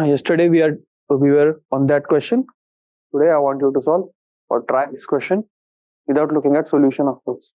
Yesterday we were on that question. Today I want you to solve or try this question without looking at solution, of course.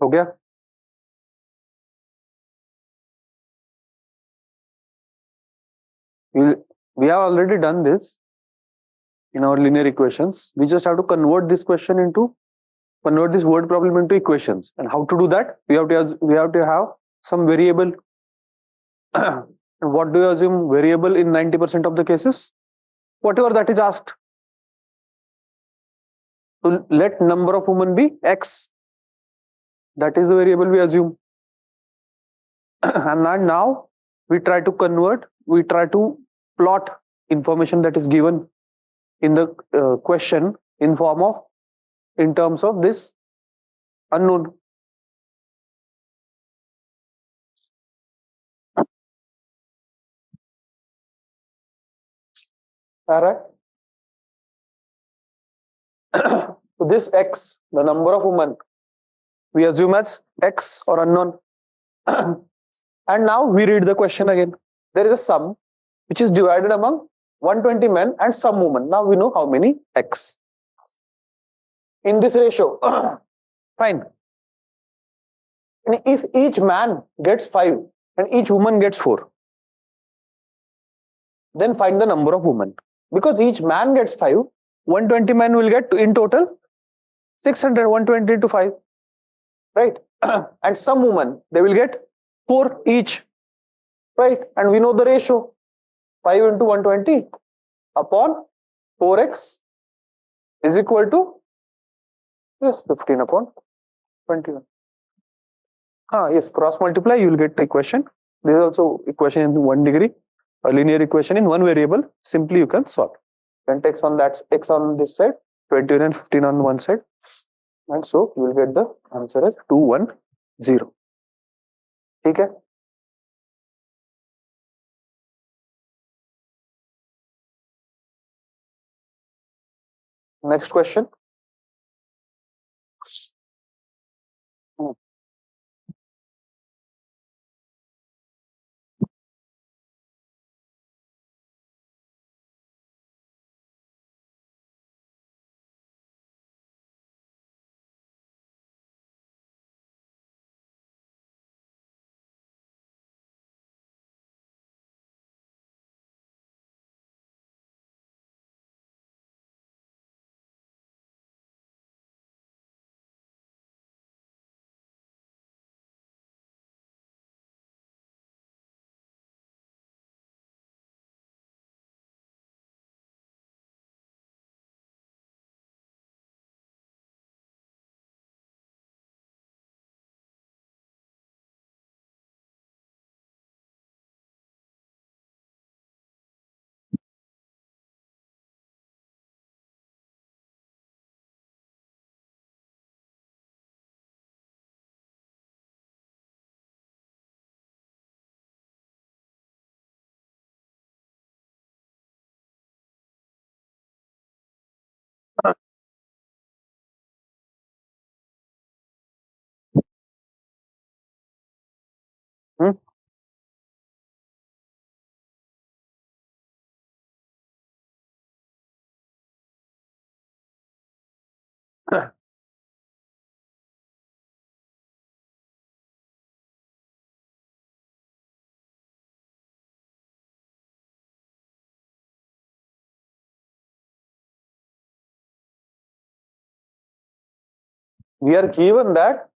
Okay. We have already done this in our linear equations. We just have to convert this word problem into equations. And how to do that? We have to have some variable. And what do you assume variable in 90% of the cases? Whatever that is asked. So let number of women be X. That is the variable we assume. And now we try to plot information that is given in the question in terms of this unknown. All right. So this X, the number of women, we assume as X or unknown. And now we read the question again. There is a sum which is divided among 120 men and some women. Now we know how many X. In this ratio, fine. And if each man gets 5 and each woman gets 4, then find the number of women. Because each man gets 5, 120 men will get in total 600, 120 into 5. Right? And some women, they will get 4 each. Right? And we know the ratio. 5 into 120 upon 4x is equal to, yes, 15 upon 21. Yes, cross multiply, you will get the equation. This is also equation in 1 degree, a linear equation in one variable. Simply you can solve. Then x on this side, 21 and 15 on one side. And so you will get the answer as 210. Okay? Next question. Hmm? we are given that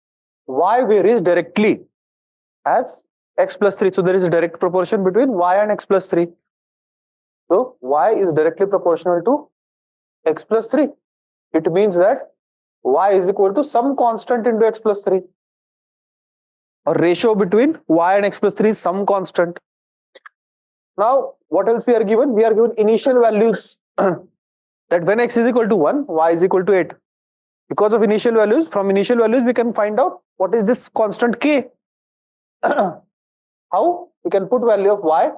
y varies directly as x plus 3. So there is a direct proportion between y and x plus 3. So y is directly proportional to x plus 3. It means that y is equal to some constant into x plus 3. Or ratio between y and x plus 3 is some constant. Now, what else we are given? We are given initial values that when x is equal to 1, y is equal to 8. Because of initial values, from initial values, we can find out what is this constant k. How? We can put value of y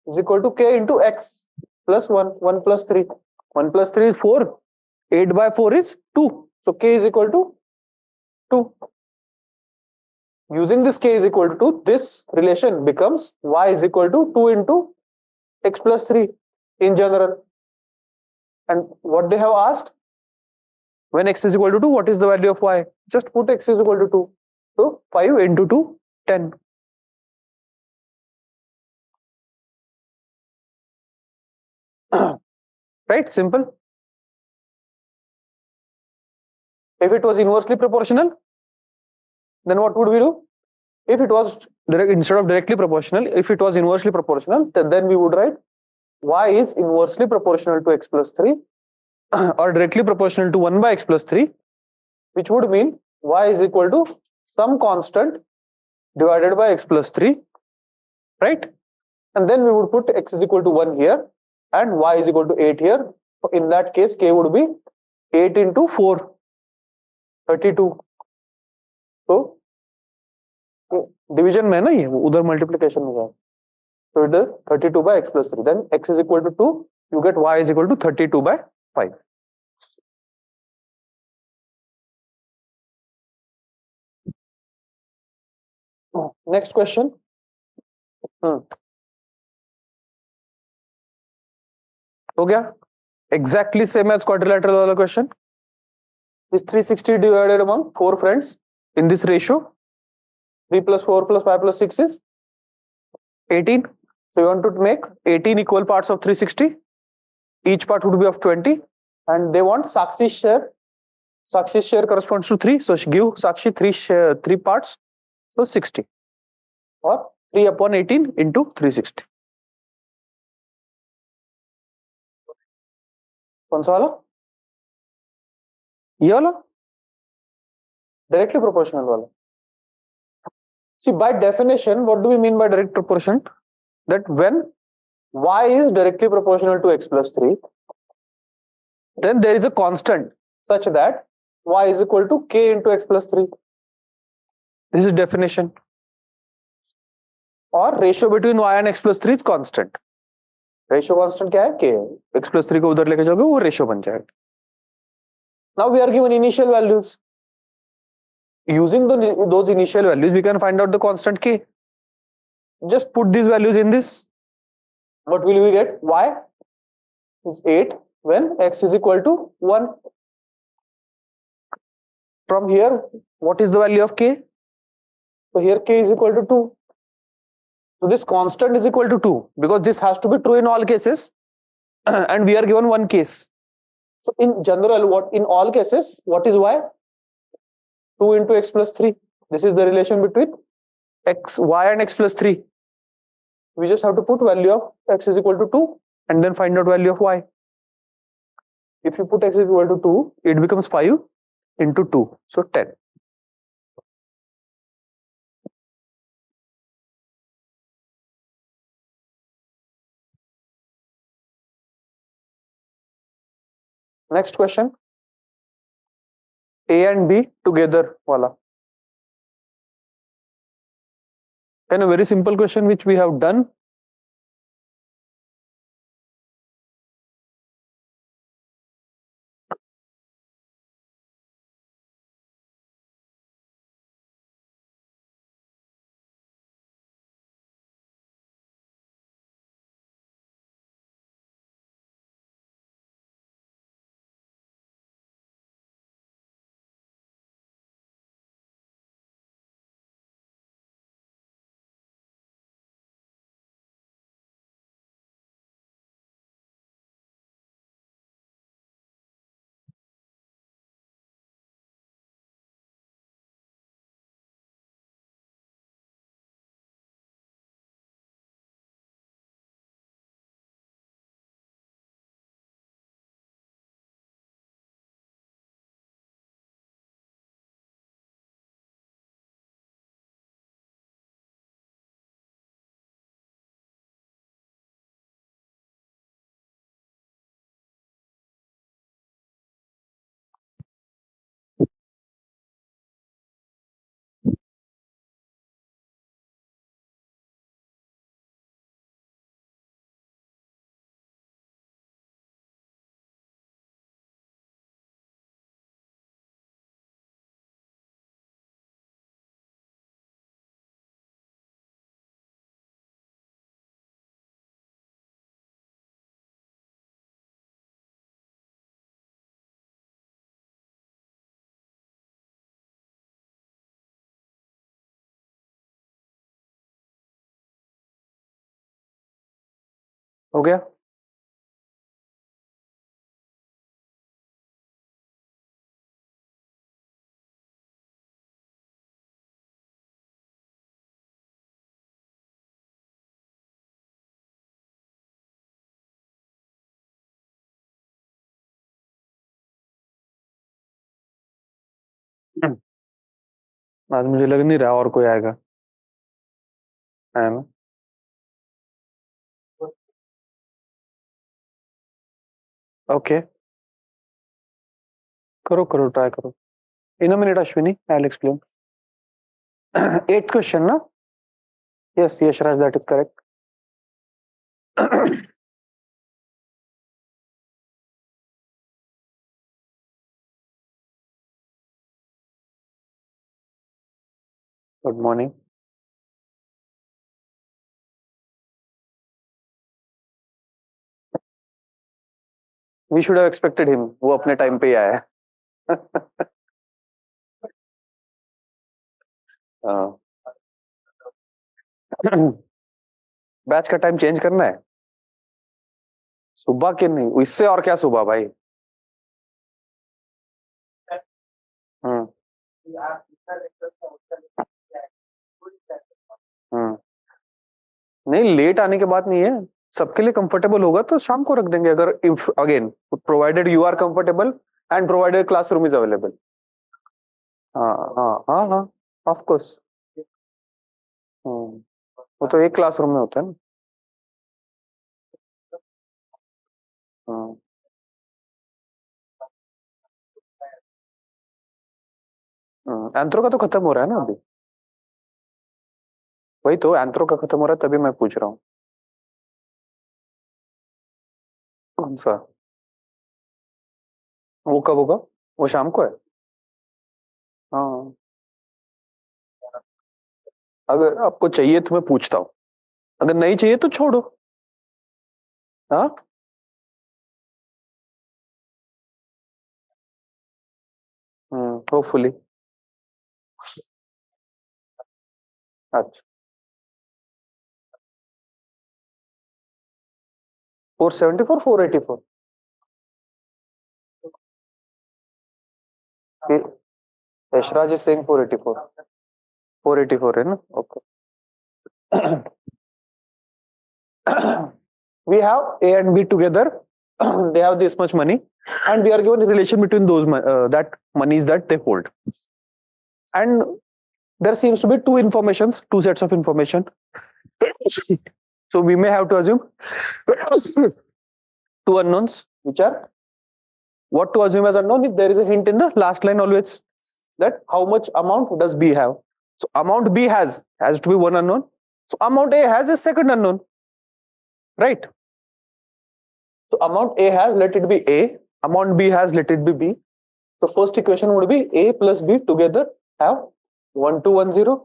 is equal to k into x plus 1, 1 plus 3. 1 plus 3 is 4. 8 by 4 is 2. So k is equal to 2. Using this k is equal to 2, this relation becomes y is equal to 2 into x plus 3 in general. And what they have asked, when x is equal to 2, what is the value of y? Just put x is equal to 2. So 5 into 2, 10. Right? Simple. If it was inversely proportional, then what would we do? If it was instead of directly proportional, if it was inversely proportional, then we would write y is inversely proportional to x plus 3 or directly proportional to 1 by x plus 3, which would mean y is equal to some constant divided by x plus 3, right? And then we would put x is equal to 1 here and y is equal to 8 here. So in that case, k would be 8 into 4, 32. So division में है ना ये, उधर multiplication में है. So it is 32 by x plus 3. Then x is equal to 2. You get y is equal to 32 by 5. Next question. हो गया? Exactly same as quadrilateral वाला question. Is 360 divided among 4 friends in this ratio? 3 plus 4 plus 5 plus 6 is 18. So you want to make 18 equal parts of 360. Each part would be of 20. And they want Sakshi's share. Sakshi's share corresponds to 3. So give Sakshi 3 parts. So 60. Or 3 upon 18 into 360. कौन सा वाला? ये वाला? Directly proportional वाला. See, by definition, what do we mean by direct proportion? That when y is directly proportional to x plus 3, then there is a constant such that y is equal to k into x plus 3. This is definition. Or ratio between y and x plus 3 is constant. Ratio constant क्या है? K. x plus 3 को उधर लेके जाओगे वो ratio बन जाएगा. Now we are given initial values. Using those initial values, we can find out the constant k. Just put these values in this. What will we get? Y is 8 when x is equal to 1. From here, what is the value of k? So here k is equal to 2. So this constant is equal to 2 because this has to be true in all cases and we are given one case. So in general, what in all cases, what is y? 2 into x plus 3. This is the relation between y and x plus 3. We just have to put value of x is equal to 2 and then find out value of y. If you put x is equal to 2, it becomes 5 into 2. So 10. Next question. A and B together wala. And a very simple question which we have done. हो गया? आज मुझे लग नहीं रहा और कोई आएगा, है ना? ओके, करो करो, ट्राई करो. In a minute Ashwini, I will explain. Eighth question ना? Yes yes Raj, that is correct. Good morning. We should have expected him, वो अपने टाइम पे ही आया है. बैच का टाइम चेंज करना है. सुबह के नहीं, इससे और क्या सुबह भाई. हम्म. हम्म. नहीं, लेट आने की बात नहीं है. सबके लिए कंफर्टेबल होगा तो शाम को रख देंगे, अगर if again provided you are comfortable and provided classroom is available. हाँ हाँ हाँ हाँ, ऑफ कोर्स. वो तो एक क्लासरूम में होता है ना. हाँ. एंथ्रो का तो खत्म हो रहा है ना अभी. वही तो, एंथ्रो का खत्म हो रहा है, तभी मैं पूछ रहा हूँ. कौन सा? वो कब होगा? वो शाम को है. हाँ, अगर आपको चाहिए तो मैं पूछता हूँ, अगर नहीं चाहिए तो छोड़ो. हाँ. होपफुली. अच्छा. 474, 484? Yashraj is saying 484. 484 है ना? Okay. We have A and B together. They have this much money, and we are given a relation between those that monies that they hold. And there seems to be two informations, two sets of information. So we may have to assume two unknowns, which are what to assume as unknown if there is a hint in the last line always, that how much amount does B have. So amount B has to be one unknown. So amount A has a second unknown, right? So amount A has, let it be A. Amount B has, let it be B. So first equation would be A plus B together have 1210.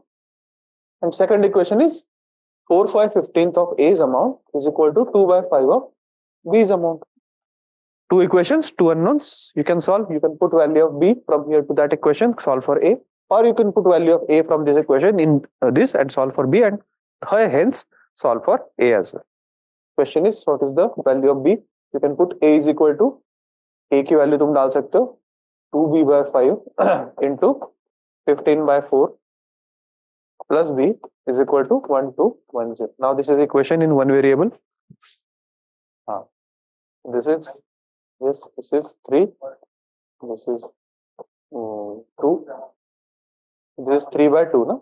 And second equation is 4/5/15 of A's amount is equal to 2/5 of B's amount. Two equations, two unknowns. You can solve. You can put value of B from here to that equation, solve for A. Or you can put value of A from this equation in this and solve for B, and hence solve for A as well. Question is, what is the value of B? You can put A is equal to, A की value तुम डाल सकते हो 2B/5 into 15/4 plus B is equal to 1210. Now this is equation in one variable. This is, yes, this is 3. This is 2. This is 3/2, no?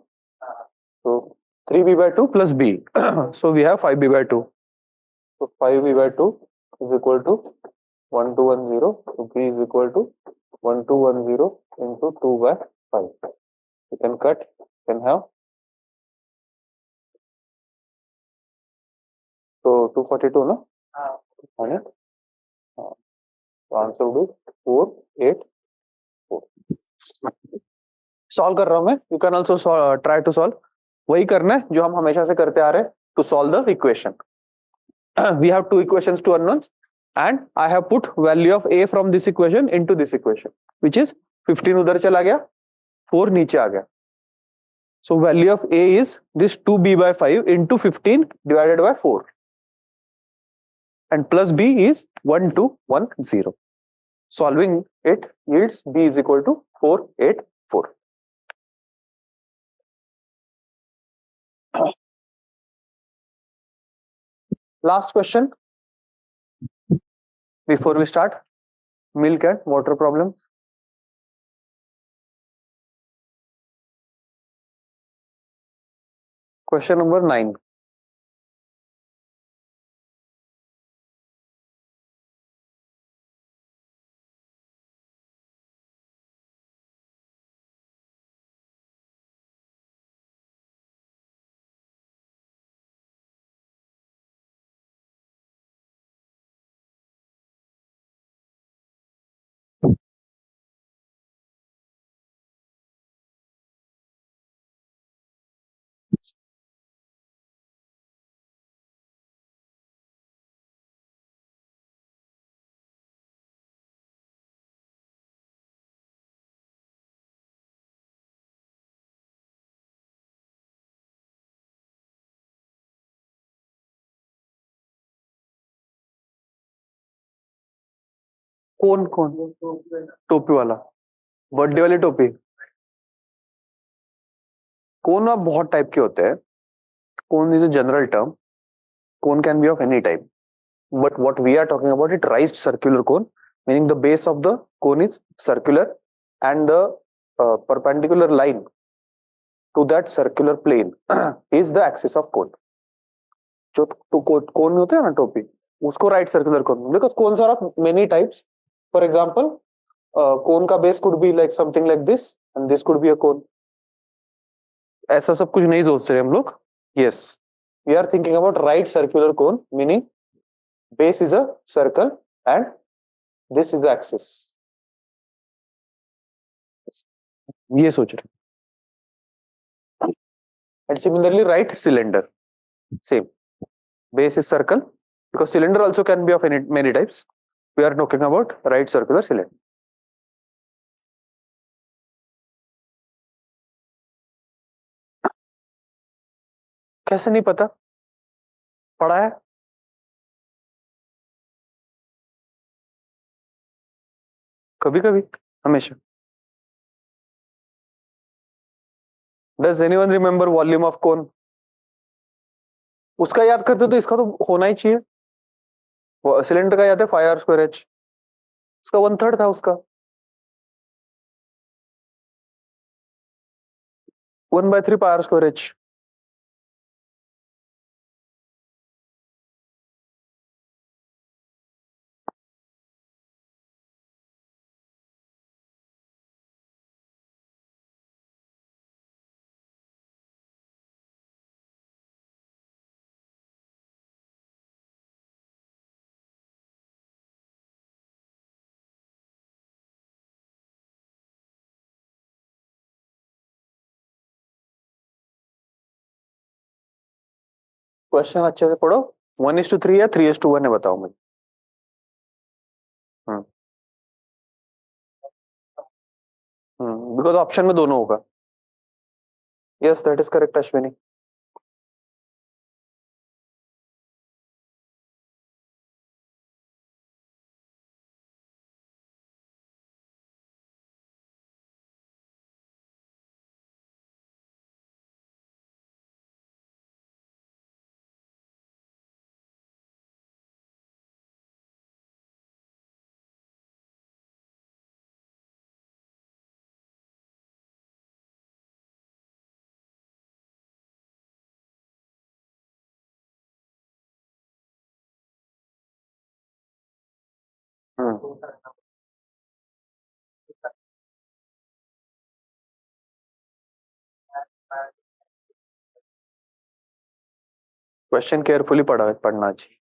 So 3B/2 plus B. So we have 5B/2. So 5B/2 is equal to 1210. So B is equal to 1210 into 2/5. You can cut, you can have. So 242, no? On it. So answer would be 484. Solve कर रहा हूं मैं. You can also try to solve. वही करना है जो हम हमेशा से करते आ रहे हैं, to solve the equation. We have two equations, two unknowns, and I have put value of A from this equation into this equation, which is 15 उधर चला गया, 4 नीचे आ गया. So value of A is this 2b/5 into 15 divided by 4. and plus b is 1, 2, 1, 0. Solving it yields b is equal to 4, 8, 4. Last question before we start. Milk and water problems. Question number 9. कौन कौन टोपी वाला birthday वाली टोपी कोन अब बहुत type के होते हैं cone is a general term cone can be of any type but what we are talking about it raised circular cone meaning the base of the cone is circular and the perpendicular line to that circular plane is the axis of cone जो तो कोन होते हैं ना टोपी उसको right circular cone because cones are of many types for example cone का base could be like something like this and this could be a cone ऐसा सब कुछ नहीं सोच रहे हम लोग yes we are thinking about right circular cone meaning base is a circle and this is the axis ये सोच रहे and similarly right cylinder same base is circle because cylinder also can be of many types we are talking about right circular cylinder कैसे नहीं पता पढ़ा है कभी कभी हमेशा does anyone remember volume of cone उसका याद करते तो इसका तो होना ही चाहिए सिलेंडर का याद है 5r² h उसका 1/3 था उसका 1/3 πr² h क्वेश्चन अच्छे से पढ़ो 1:3 या 3:1 है बताओ मुझे बिकॉज ऑप्शन में दोनों होगा yes that is correct Ashwini question carefully पढ़ना चाहिए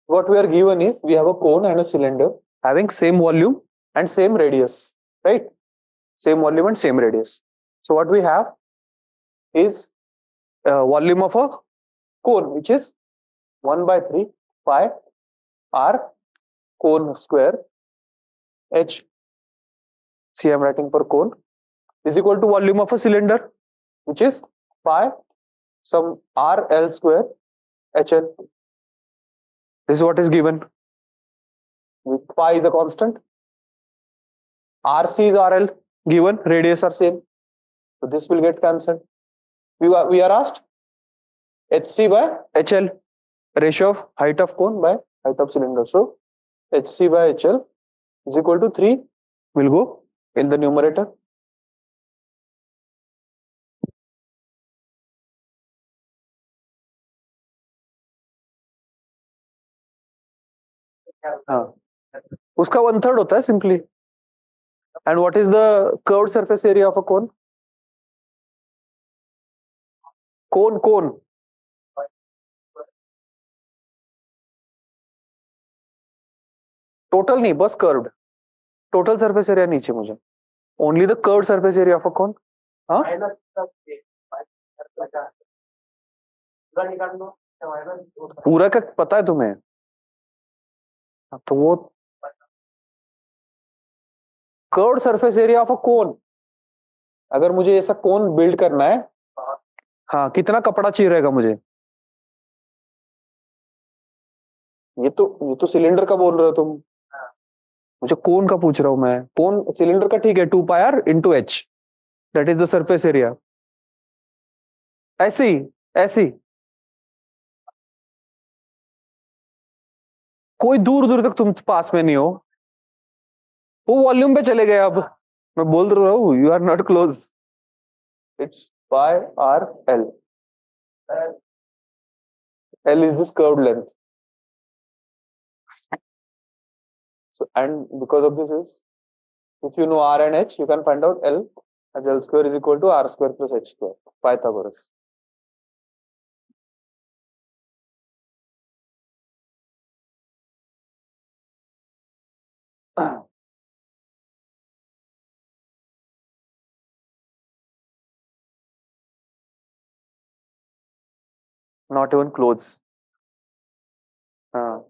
what we are given is we have a cone and a cylinder having same volume and same radius, right? Same volume and same radius. So what we have is volume of a cone, which is 1/3 pi r cone square h. See, I'm writing for cone is equal to volume of a cylinder, which is pi some RL square HL. This is what is given. Pi is a constant. RC is RL given. Radius are same. So this will get cancelled. We are asked HC by HL, ratio of height of cone by height of cylinder. So HC by HL is equal to 3 will go in the numerator. हाँ, उसका 1/3 होता है simply. And what is the curved surface area of a cone? Cone. Total नहीं, बस curved. Total surface area नीचे मुझे. Only the curved surface area of a cone. हाँ? पूरा का पता है तुम्हें? तो वो curved surface area of a cone, अगर मुझे ऐसा कोन बिल्ड करना है, हाँ, कितना कपड़ा चाहिए रहेगा मुझे? ये तो सिलेंडर का बोल रहे हो तुम, मुझे कोन का पूछ रहा हूं मैं. कोन सिलेंडर का ठीक है, 2πr into h, that is the surface area. ऐसी कोई दूर दूर तक तुम पास में नहीं हो, वो वॉल्यूम पे चले गए. अब मैं बोल रहा हूँ you are not close. It's pi r l. L is this curved length. So, and because of this is, if you know r and h, you can find out L as L square is equal to r square plus h square. Pythagoras. Not even close. हाँ.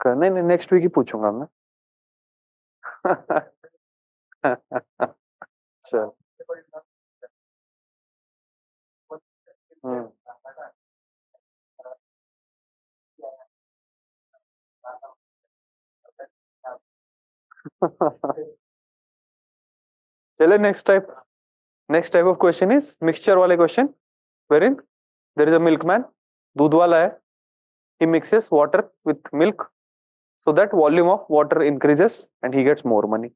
नहीं, next week ही पूछूंगा मैं. चल. चले next type of question is mixture वाले question, wherein there is a milkman, दूध वाला है, he mixes water with milk so that volume of water increases and he gets more money.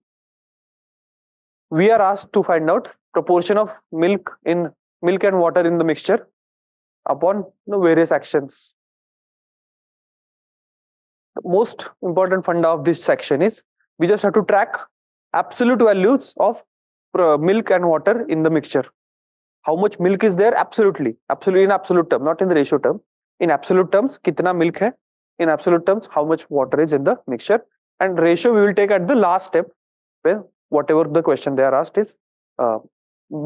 We are asked to find out proportion of milk and water in the mixture upon various actions. The most important funda of this section is we just have to track absolute values of milk and water in the mixture. How much milk is there? Absolutely in absolute term, not in the ratio term. In absolute terms, kitna milk hai? In absolute terms, how much water is in the mixture? And ratio we will take at the last step, when whatever the question they are asked is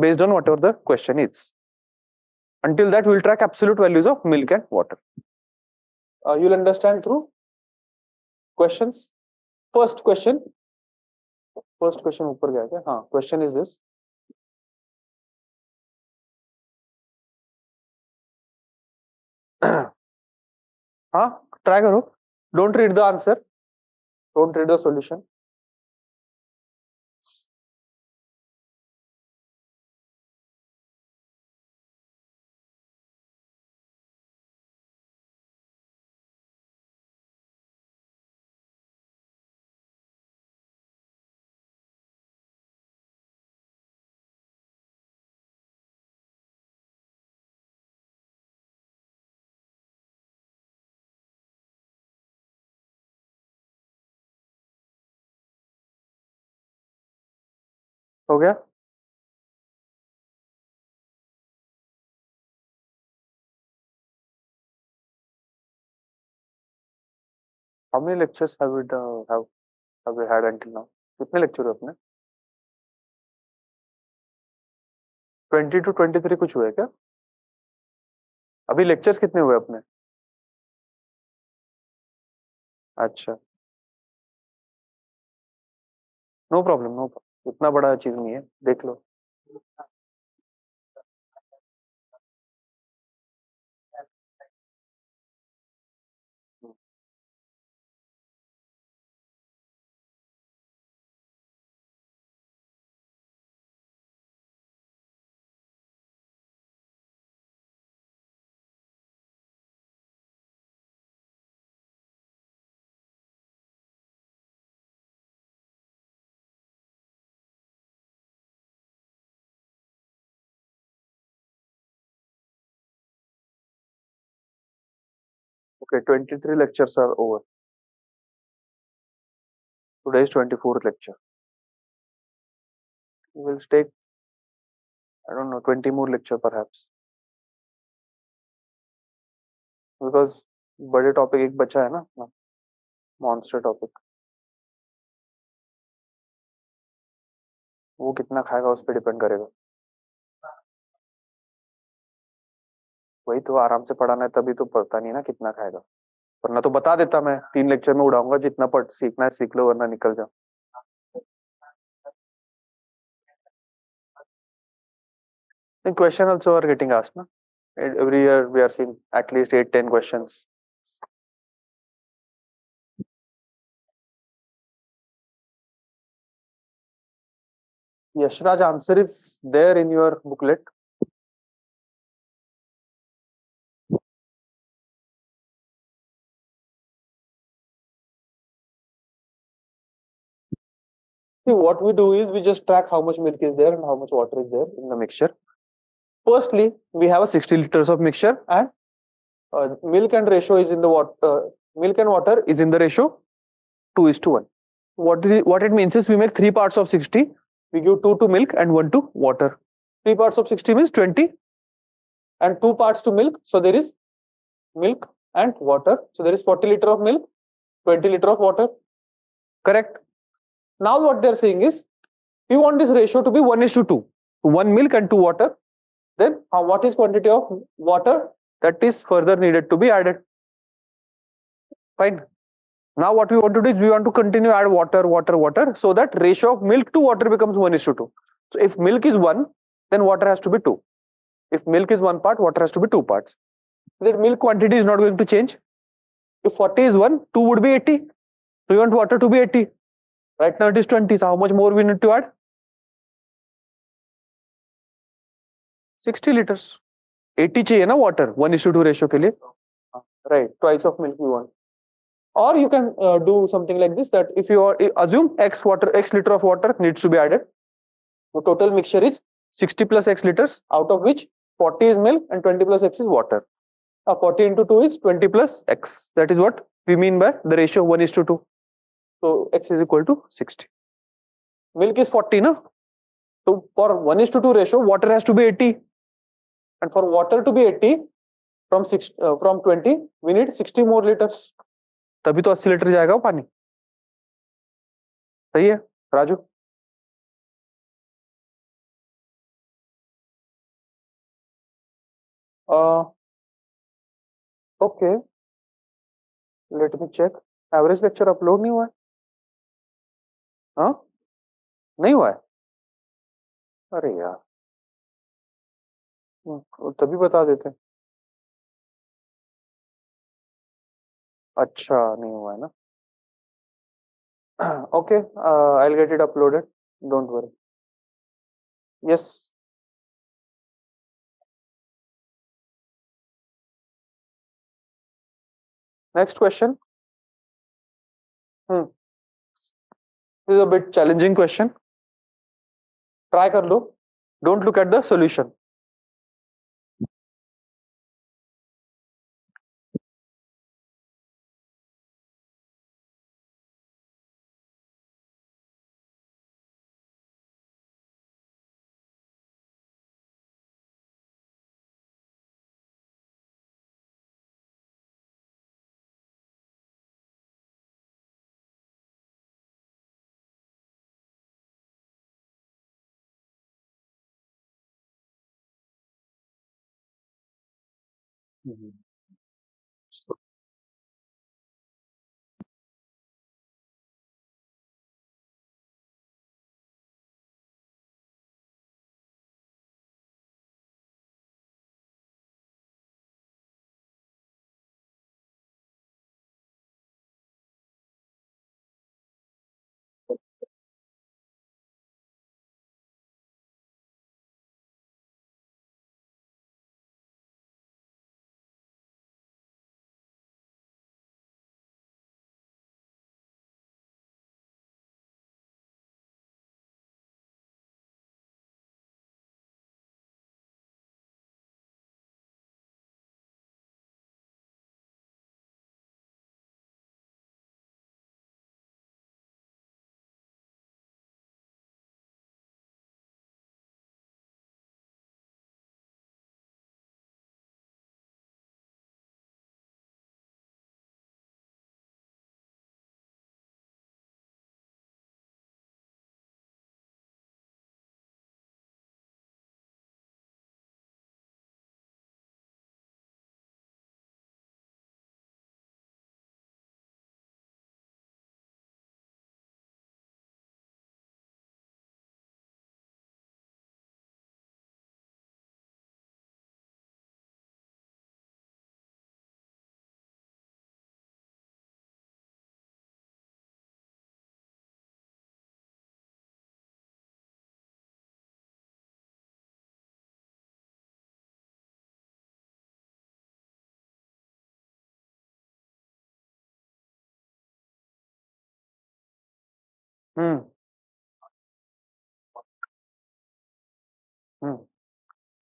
based on whatever the question is. Until that, we will track absolute values of milk and water. You'll understand through questions. First question ऊपर गया क्या? हाँ, question is this. हाँ, try करो. Don't read the answer. Don't read the solution. हो गया? How many lectures have we had until now? कितने lecture हुए अपने? 20 to 23 कुछ हुए क्या? अभी lectures कितने हुए अपने? अच्छा. नो प्रॉब्लम, नो प्रॉब्लम, इतना बड़ा चीज नहीं है, देख लो। Okay, 23 lectures are over. Today is 24th lecture. We'll take, I don't know, 20 more lecture perhaps. Because बड़े टॉपिक एक बचा है ना, मॉन्स्टर टॉपिक, वो कितना खाएगा उस पर डिपेंड करेगा। वही तो, आराम से पढ़ाना है तभी तो, पता नहीं ना कितना खाएगा, वरना तो बता देता मैं 3 लेक्चर में उड़ाऊंगा, जितना पढ़ सीखना है सीख लो वरना निकल जाओ। Question also are getting asked, na? Every year we are seeing at least 8-10 questions. Yashraj, answer is there in your booklet. See, what we do is we just track how much milk is there and how much water is there in the mixture. Firstly, we have a 60 liters of mixture, and milk and ratio is in the milk and water is in the ratio 2:1. What it means is we make 3 parts of 60. We give 2 to milk and 1 to water. 3 parts of 60 means 20, and 2 parts to milk. So there is milk and water. So there is 40 liter of milk, 20 liter of water. Correct. Now what they're saying is, we want this ratio to be 1:2. 1 milk and 2 water. Then what is quantity of water that is further needed to be added? Fine. Now what we want to do is we want to continue add water, water, water, so that ratio of milk to water becomes 1:2. So if milk is 1, then water has to be 2. If milk is 1 part, water has to be 2 parts. That milk quantity is not going to change. If 40 is 1, 2 would be 80. So we want water to be 80. Right now it is 20. So how much more we need to add? 60 liters. 80 चाहिए ना water 1:2 ratio के लिए. Right, twice of milk we want. Or you can do something like this, that if you assume x liter of water needs to be added. The total mixture is 60 plus x liters, out of which 40 is milk and 20 plus x is water. 40 into 2 is 20 plus x. That is what we mean by the ratio 1:2. So x is equal to 60. Milk is 40, na? So for 1:2 ratio, water has to be 80. And for water to be 80, from 20, we need 60 more liters. तभी तो 80 litre जाएगा वो पानी. सही है Raju? Okay, let me check. Average lecture upload नहीं हुआ है? हाँ, नहीं हुआ है? अरे यार, तभी बता देते. अच्छा, नहीं हुआ है ना? Okay, I'll get it uploaded. Don't worry. Yes. Next question. This is a bit challenging question. Try kar lo. Don't look at the solution.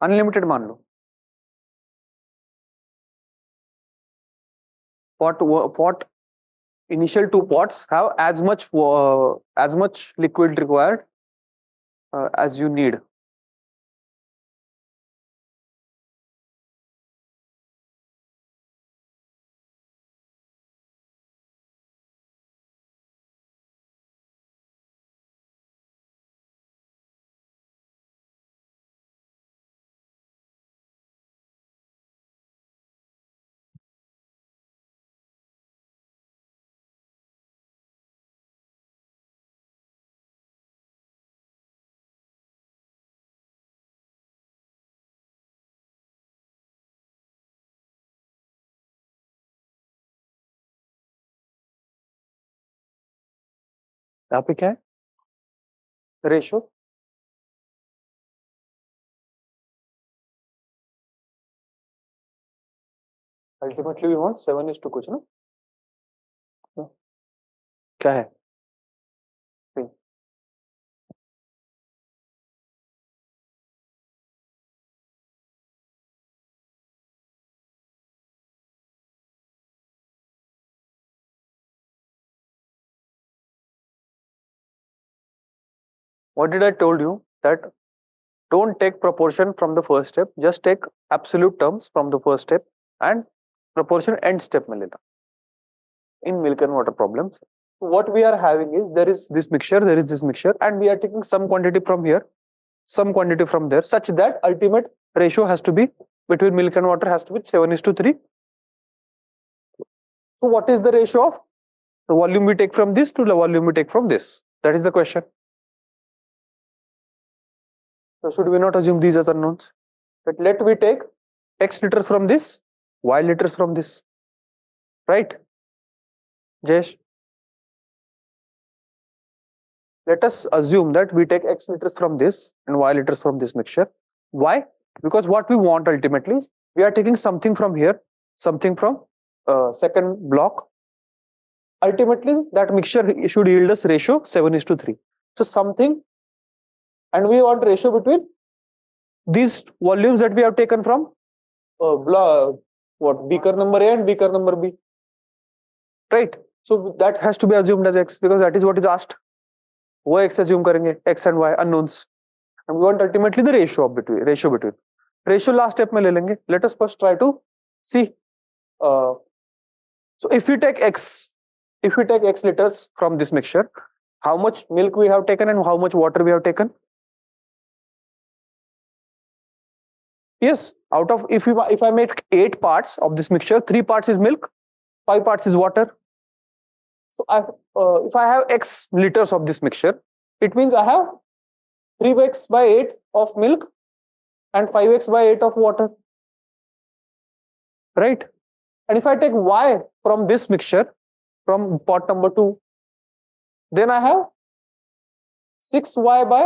Unlimited मान लो. Pot initial two pots have as much liquid required as you need. यहाँ पे क्या है? Ratio. Ultimately we want 7:2 कुछ ना. क्या है? What did I told you that don't take proportion from the first step, just take absolute terms from the first step and proportion end step में लेना. In milk and water problems, what we are having is there is this mixture, and we are taking some quantity from here, some quantity from there, such that ultimate ratio has to be between milk and water has to be 7:3. So what is the ratio of the volume we take from this to the volume we take from this? That is the question. So should we not assume these as unknowns? But let me take x liters from this, y liters from this, right? Jayesh, let us assume that we take x liters from this and y liters from this mixture. Why? Because what we want ultimately is we are taking something from here, something from second block. Ultimately, that mixture should yield us ratio 7:3. So something, and we want ratio between these volumes that we have taken from beaker number A and beaker number B, right? So that has to be assumed as x because that is what is asked. वो x assume करेंगे, x and y unknowns, and we want ultimately the ratio between. Ratio last step में ले लेंगे. Let us first try to see. So if we take x liters from this mixture, how much milk we have taken and how much water we have taken? Yes, out of if I make 8 parts of this mixture, 3 parts is milk, 5 parts is water. So if I have x liters of this mixture, it means I have 3x by 8 of milk and 5x by 8 of water, right? And if I take y from this mixture, from pot number 2, then I have 6y by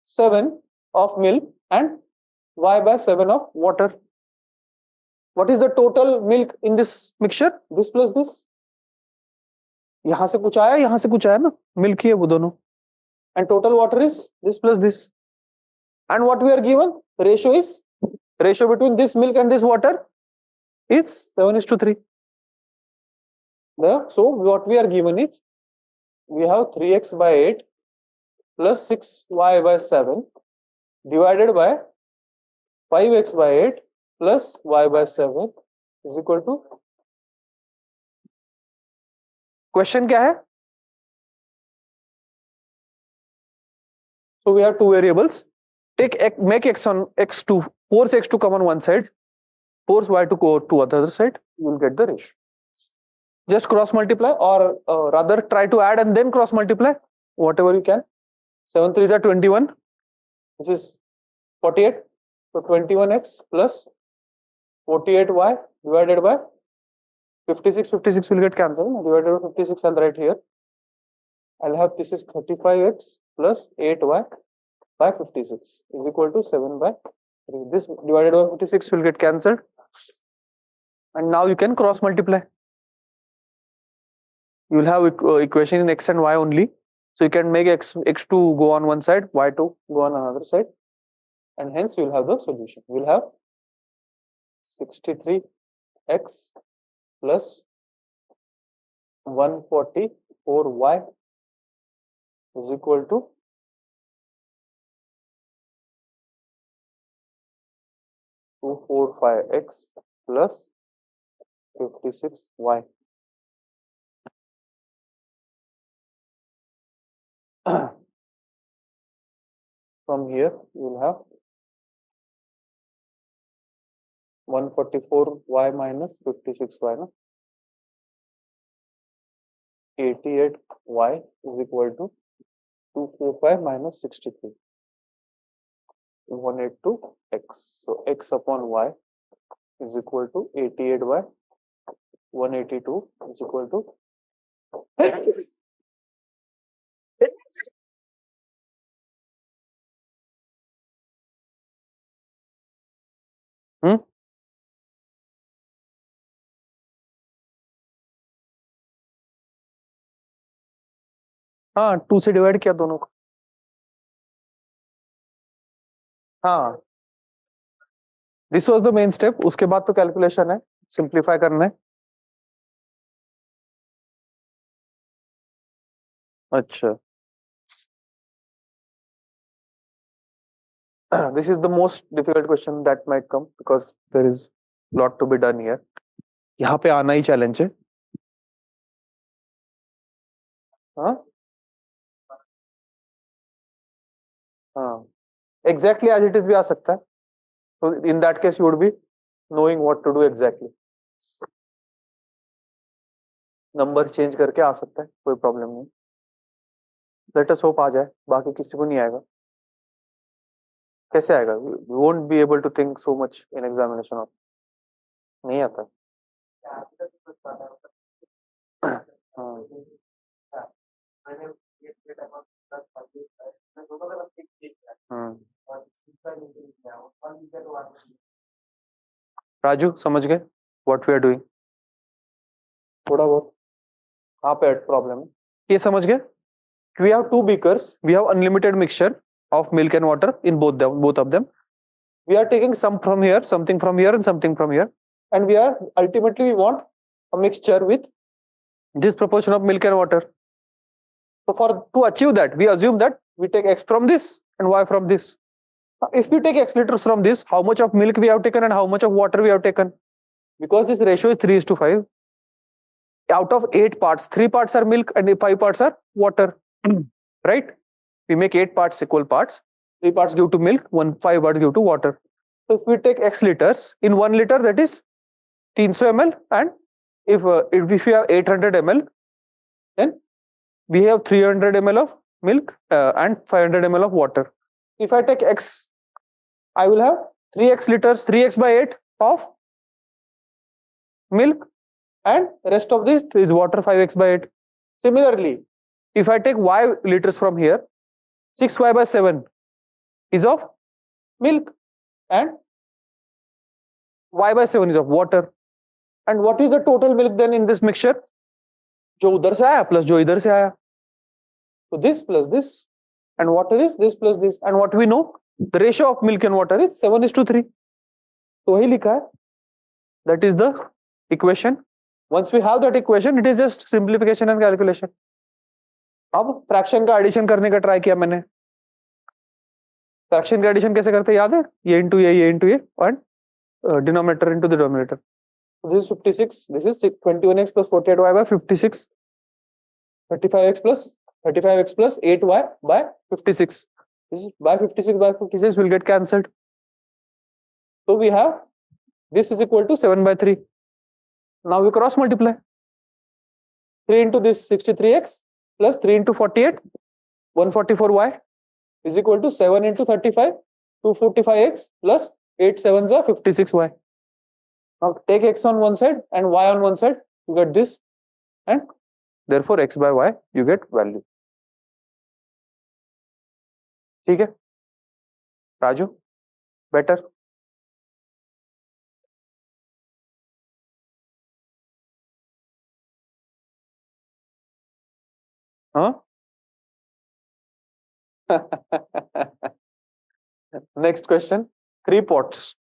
7 of milk and y by 7 of water. What is the total milk in this mixture? This plus this. यहाँ से कुछ आया ना, milk ही है वो दोनों. And total water is this plus this. And what we are given? Ratio between this milk and this water is 7:3. So what we are given is we have 3x by 8 plus 6y by 7 divided by 5x by 8 plus y by 7 is equal to. Question क्या है? So we have two variables. Make x2, force x to come on one side, force y to go to other side. You will get the ratio. Just cross multiply, or rather try to add and then cross multiply, whatever you can. 7 3s are 21, which is 48. So 21x plus 48y divided by 56. 56 will get cancelled. Divided by 56, I'll write here. I'll have this is 35x plus 8y by 56 is equal to 7 by 3. This divided by 56 will get cancelled. And now you can cross multiply. You will have equation in x and y only. So you can make x2 go on one side, y2 go on another side, and hence you will have the solution. You will have 63x plus 144y is equal to 245x plus 56y. From here you will have 144y minus 56y, no? 88y is equal to 245 minus 63, 182x. So x upon y is equal to 88y, 182 is equal to hmm? हाँ 2 से divide किया दोनों को. हाँ this was the main step. उसके बाद तो calculation है, सिंप्लीफाई करना है. अच्छा this is the most difficult question that might come because there is lot to be done here. यहाँ पे आना ही चैलेंज है. हाँ हाँ exactly as it is भी आ सकता है. So in that case you would be knowing what to do exactly. Number change करके आ सकता है, कोई प्रॉब्लम नहीं. लेट अस होप आ जाए, बाकी किसी को नहीं आएगा. कैसे आएगा? We won't be able to think so much in examination. नहीं आता. हाँ. राजू समझ गए व्हाट वी आर डूइंग? थोड़ा बहुत कहाँ पे प्रॉब्लम है ये समझ गए? We have two beakers, we have unlimited mixture of milk and water in both of them. We are taking some from here, something from here, and something from here, and we are ultimately we want a mixture with this proportion of milk and water. So to achieve that, we assume that we take x from this and y from this. If we take x liters from this, how much of milk we have taken and how much of water we have taken? Because this ratio is 3:5. Out of 8 parts, 3 parts are milk and 5 parts are water. Right? We make 8 parts equal parts. 3 parts give to milk, 5 parts give to water. So if we take x liters, in 1 liter that is 300 ml, and if we have 800 ml, then we have 300 ml of milk and 500 ml of water. If I take x, I will have 3x liters, 3x by 8 of milk, and rest of this is water, 5x by 8. Similarly, if I take y liters from here, 6y by 7 is of milk and y by 7 is of water. And what is the total milk then in this mixture? जो उधर से आया plus जो इधर से आया. So this plus this, and water is this plus this. And what we know, the ratio of milk and water is 7:3. तो वही लिखा है. That is the equation. Once we have that equation, it is just simplification and calculation. अब fraction का addition करने का try किया मैंने. फ्रैक्शन का एडिशन कैसे करते हैं याद है? ये इंटू ये इंटू ये, and denominator into the denominator. So this is 56. This is 21x plus 48y by 56. 35x plus 8y by 56. This is by 56 by 56 will get cancelled. So we have this is equal to 7/3. Now we cross multiply. 3 into this 63x plus 3 into 48, 144y is equal to 7 into 35, 245x plus 8 sevens are 56y. Now take x on one side and y on one side, you get this, and therefore x by y you get value. ठीक है Raju? Better? हाँ Next question. 3 pots.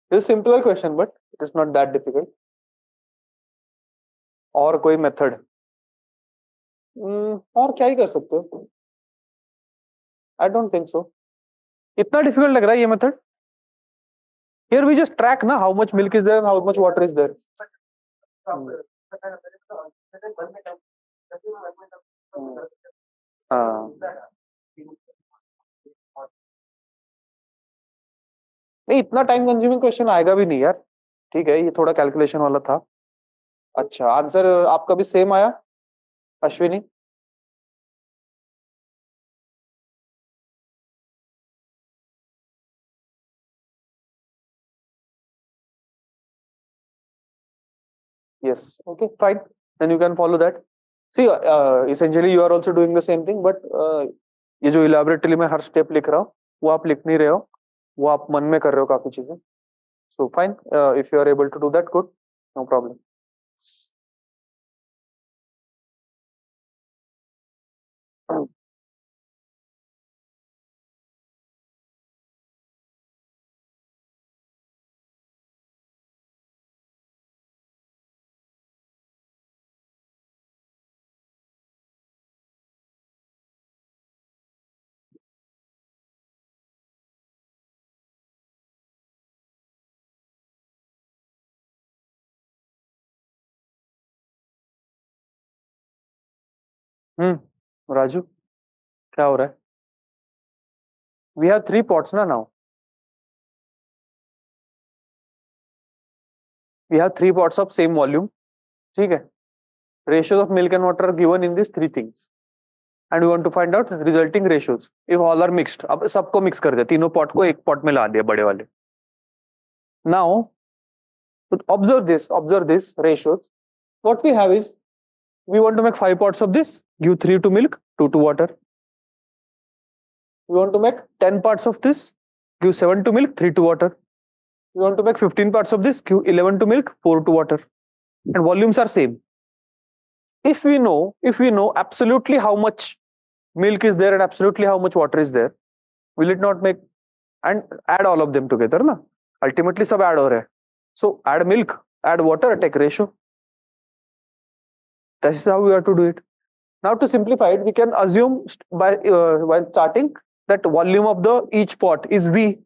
This is simpler question, but it is not that difficult. और कोई method? और क्या ही कर सकते हो? I don't think so. इतना डिफिकल्ट लग रहा है ये method? Here we just track ना how much milk is there and how much water is there. हाँ नहीं, इतना टाइम कंज्यूमिंग क्वेश्चन आएगा भी नहीं यार. ठीक है, ये थोड़ा कैलकुलेशन वाला था. अच्छा, आंसर आपका भी सेम आया Ashwini? Yes. Okay, fine. Then you can follow that. See, essentially you are also doing the same thing, but ये जो elaborately मैं हर step लिख रहा हूँ, वो आप लिख नहीं रहे हो, वो आप मन में कर रहे हो काफी चीजें. So fine. If you are able to do that, good. No problem. Raju, क्या हो रहा है? We have 3 pots ना now. We have 3 pots of same volume. ठीक है? Ratios of milk and water are given in these 3 things. And we want to find out resulting ratios if all are mixed. अब सबको mix कर दिया, तीनों pot को एक pot में ला दिया बड़े वाले. Now observe this ratios. What we have is, we want to make 5 pots of this, give 3 to milk, 2 to water. We want to make 10 parts of this, give 7 to milk, 3 to water. We want to make 15 parts of this, give 11 to milk, 4 to water. And volumes are same. If we know absolutely how much milk is there and absolutely how much water is there, will it not make and add all of them together na? Ultimately सब add हो रहा है. So add milk, add water, take ratio. That is how we have to do it. Now to simplify it, we can assume by while starting that volume of the each pot is V,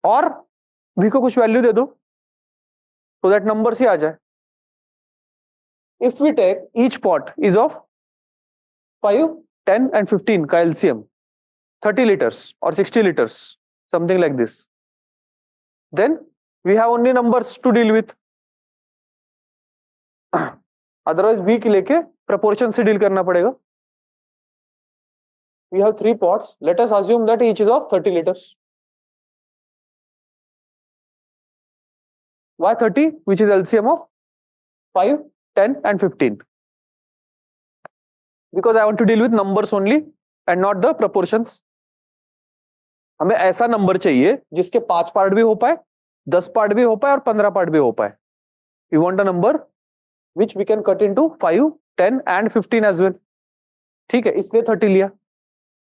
और V को कुछ value दे दो so that numbers ही आ जाए. If we take each pot is of 5, 10 and 15 का LCM, 30 liters or 60 liters, something like this, then we have only numbers to deal with. Otherwise V की लेके proportion से deal करना पड़ेगा. We have 3 pots. Let us assume that each is of 30 liters. Why 30? Which is LCM of 5, 10 and 15. Because I want to deal with numbers only and not the proportions. हमें ऐसा number चाहिए जिसके 5 part भी हो पाए, 10 part भी हो पाए और 15 पार्ट भी हो पाए. We want a number which we can cut into 5, 10 and 15 as well. ठीक है, इसलिए 30 लिया.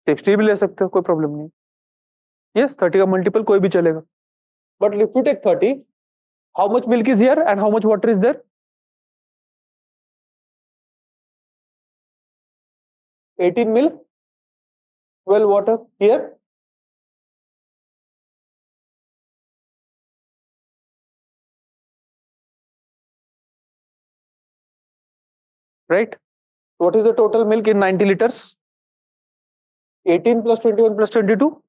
60 भी ले सकते हो, कोई प्रॉब्लम नहीं. Yes, 30 का मल्टीपल कोई भी चलेगा. But if you take 30, how much milk is here and how much water is there? 18 milk, 12 water. Here, right? What is the total milk in 90 liters? 18 plus 21 plus 22.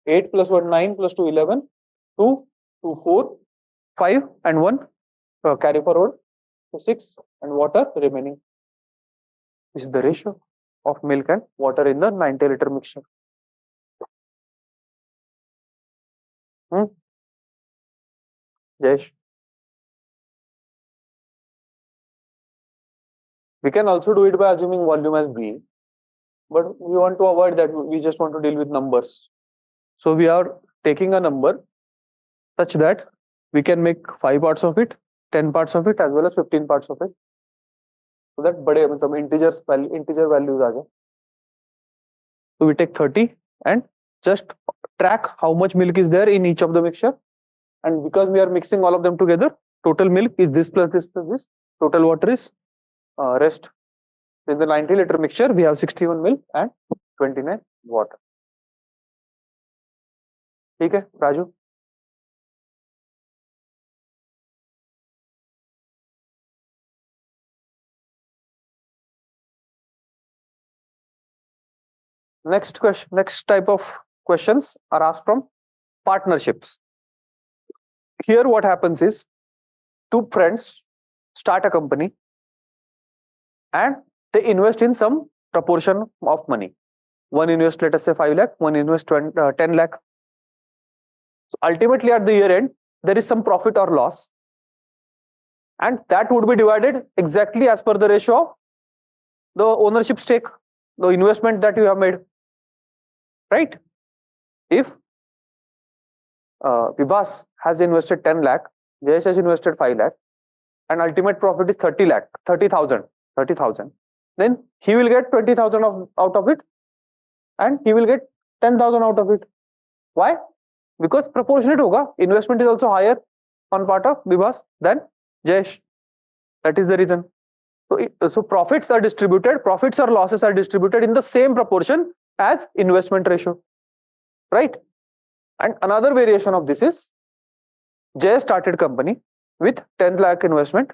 8 plus 1, 9 plus 2, 11. 2, 2, 4, 5 and 1 carry forward. So 6 and water remaining. This is the ratio of milk and water in the 90 liter mixture. Jayesh. We can also do it by assuming volume as B, but we want to avoid that. We just want to deal with numbers. So we are taking a number such that we can make 5 parts of it, 10 parts of it, as well as 15 parts of it. so that बड़े मतलब integer values आ जाए. So we take 30 and just track how much milk is there in each of the mixture, and because we are mixing all of them together, total milk is this plus this plus this, total water is rest. In the 90-liter mixture we have 61 milk and 29 water. ठीक है Raju? Next type of questions are asked from partnerships. Here what happens is, two friends start a company and they invest in some proportion of money. One invest, let us say 5 lakh, one invest 10 lakh. So ultimately at the year end, there is some profit or loss, and that would be divided exactly as per the ratio of the ownership stake, the investment that you have made, right? If Vibhas has invested 10 lakh, Jayesh has invested 5 lakh, and ultimate profit is 30,000, then he will get 20,000 out of it, and he will get 10,000 out of it. Why? Because proportionate hoga, investment is also higher on part of Vibhas than Jayesh. That is the reason. So profits or losses are distributed in the same proportion as investment ratio, right? And another variation of this is, Jay started company with 10 lakh investment.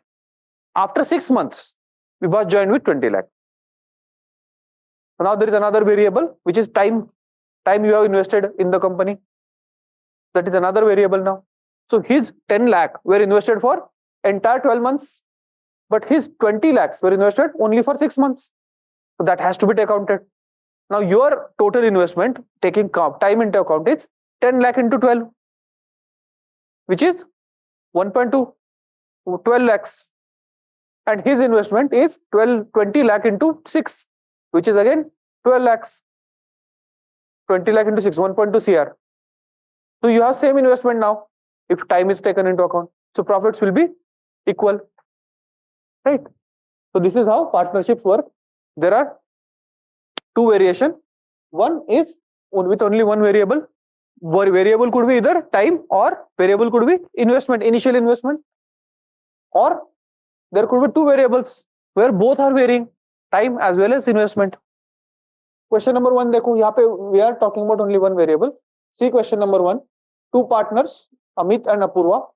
After 6 months, Vibhas joined with 20 lakh. So now there is another variable, which is time you have invested in the company. That is another variable now. So his 10 lakh were invested for entire 12 months, but his 20 lakhs were invested only for 6 months. So that has to be accounted. Now your total investment, taking time into account, is 10 lakh into 12, which is 1.2, 12 lakhs. And his investment is 20 lakh into 6, which is again 12 lakhs. 20 lakh into 6, 1.2 CR. So you have same investment now if time is taken into account. So profits will be equal, right? So this is how partnerships work. There are two variations. One is with only one variable. Variable could be either time, or variable could be investment, initial investment, or there could be two variables where both are varying, time as well as investment. Question number 1 देखो, यहाँ पे we are talking about only one variable. See question number 1. Two partners, Amit and Apurva.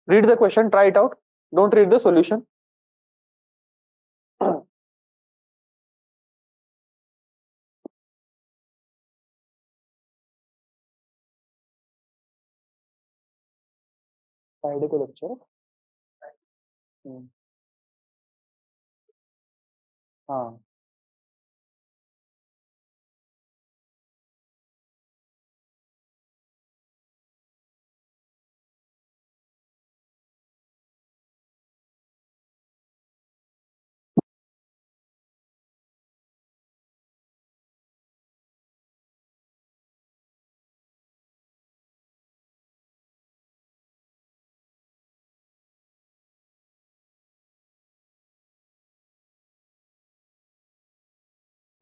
Read the question, try it out. Don't read the solution. Friday को lecture. हाँ.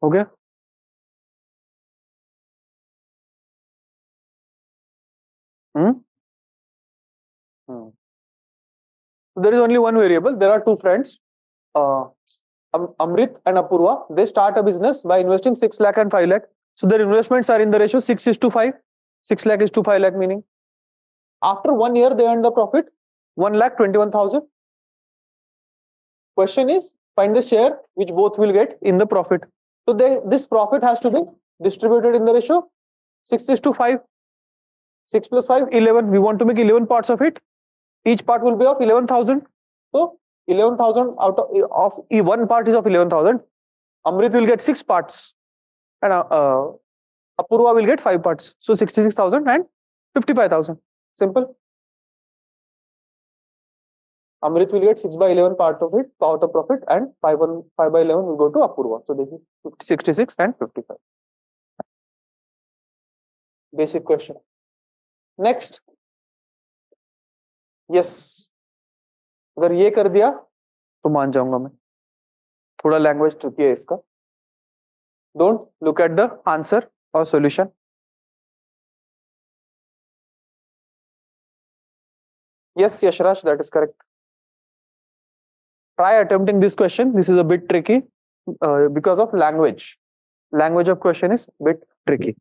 हो गया? So there is only one variable. There are two friends, Amrit and Apurva. They start a business by investing 6 lakh and 5 lakh. So their investments are in the ratio 6:5. 6 lakh is to 5 lakh, meaning after 1 year they earn the profit 1,21,000. Question is, find the share which both will get in the profit. So this profit has to be distributed in the ratio 6:5. 6 plus 5, 11. We want to make 11 parts of it. Each part will be of 11,000. So 11,000 out of one part is of 11,000. Amrit will get 6 parts, and Apurva will get 5 parts. So 66,000 and 55,000. Simple. Amrit will get 6 by 11 part of it, out of profit, and 5 by 11 will go to Apurva. So this is 66 and 55. Basic question. Next. Yes. अगर ये कर दिया तो मान जाऊंगा मैं। थोड़ा language tricky है इसका। Don't look at the answer और solution. Yes, Yashraj, that is correct. Try attempting this question. This is a bit tricky because of language. Language of question is bit tricky.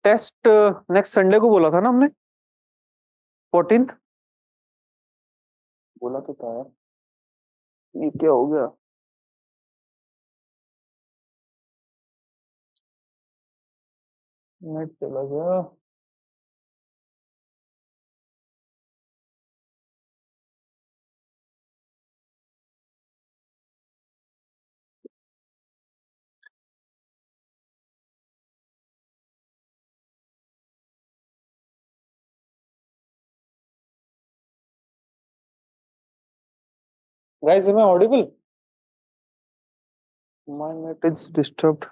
Test next Sunday को बोला था ना हमने, 14th। बोला तो था यार, ये क्या हो गया? नेट चला गया। Guys, am I audible? My net is disturbed.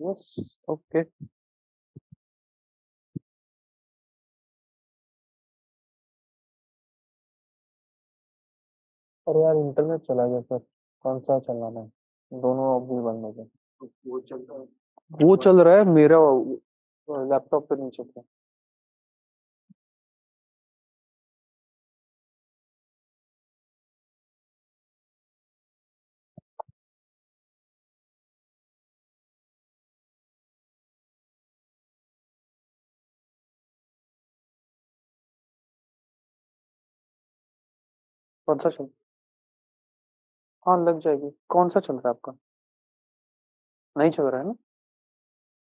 Yes, okay. अरे यार, इंटरनेट चला गया सर। कौन सा चलाना है? दोनों अभी बंद हो गए। वो चल रहा है मेरा लैपटॉप पे नीचे पे। कौन सा चल? हाँ, लग जाएगी। कौन सा चल रहा है आपका? नहीं चल रहा है ना?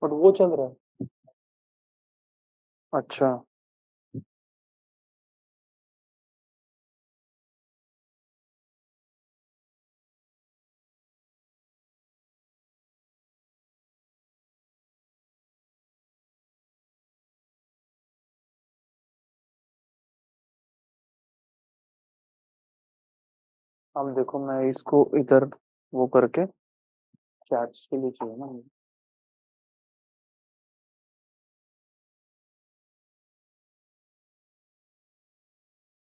बट वो चल रहा है। अच्छा। अब देखो, मैं इसको इधर वो करके चैट्स के लिए चाहिए ना।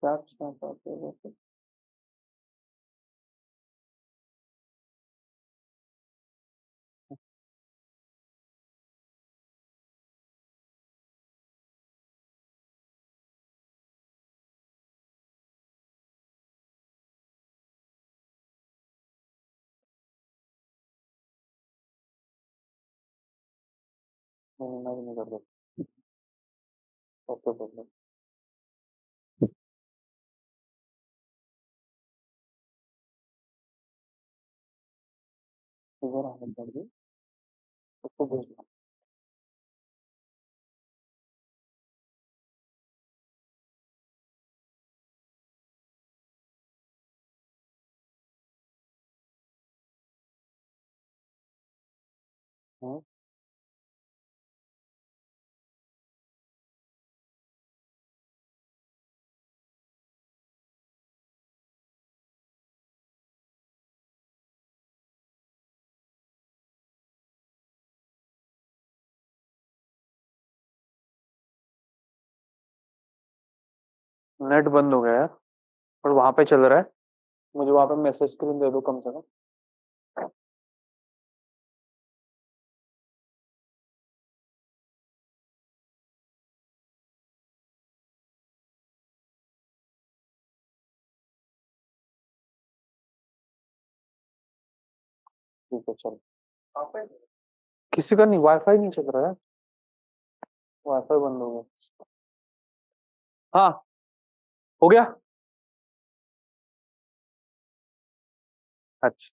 चैट्स कहाँ पे आते हैं वैसे? नहीं, मैं भी नहीं कर सकता। ओके, इधर आने पड़ेगी उसको भेजना। नेट बंद हो गया यार, और वहां पे चल रहा है। मुझे वहां पे मैसेज स्क्रीन दे दो कम से कम। ठीक है चलो। किसी का नहीं, वाईफाई नहीं चल रहा है, वाईफाई बंद हो गया। हाँ, हो गया। अच्छा।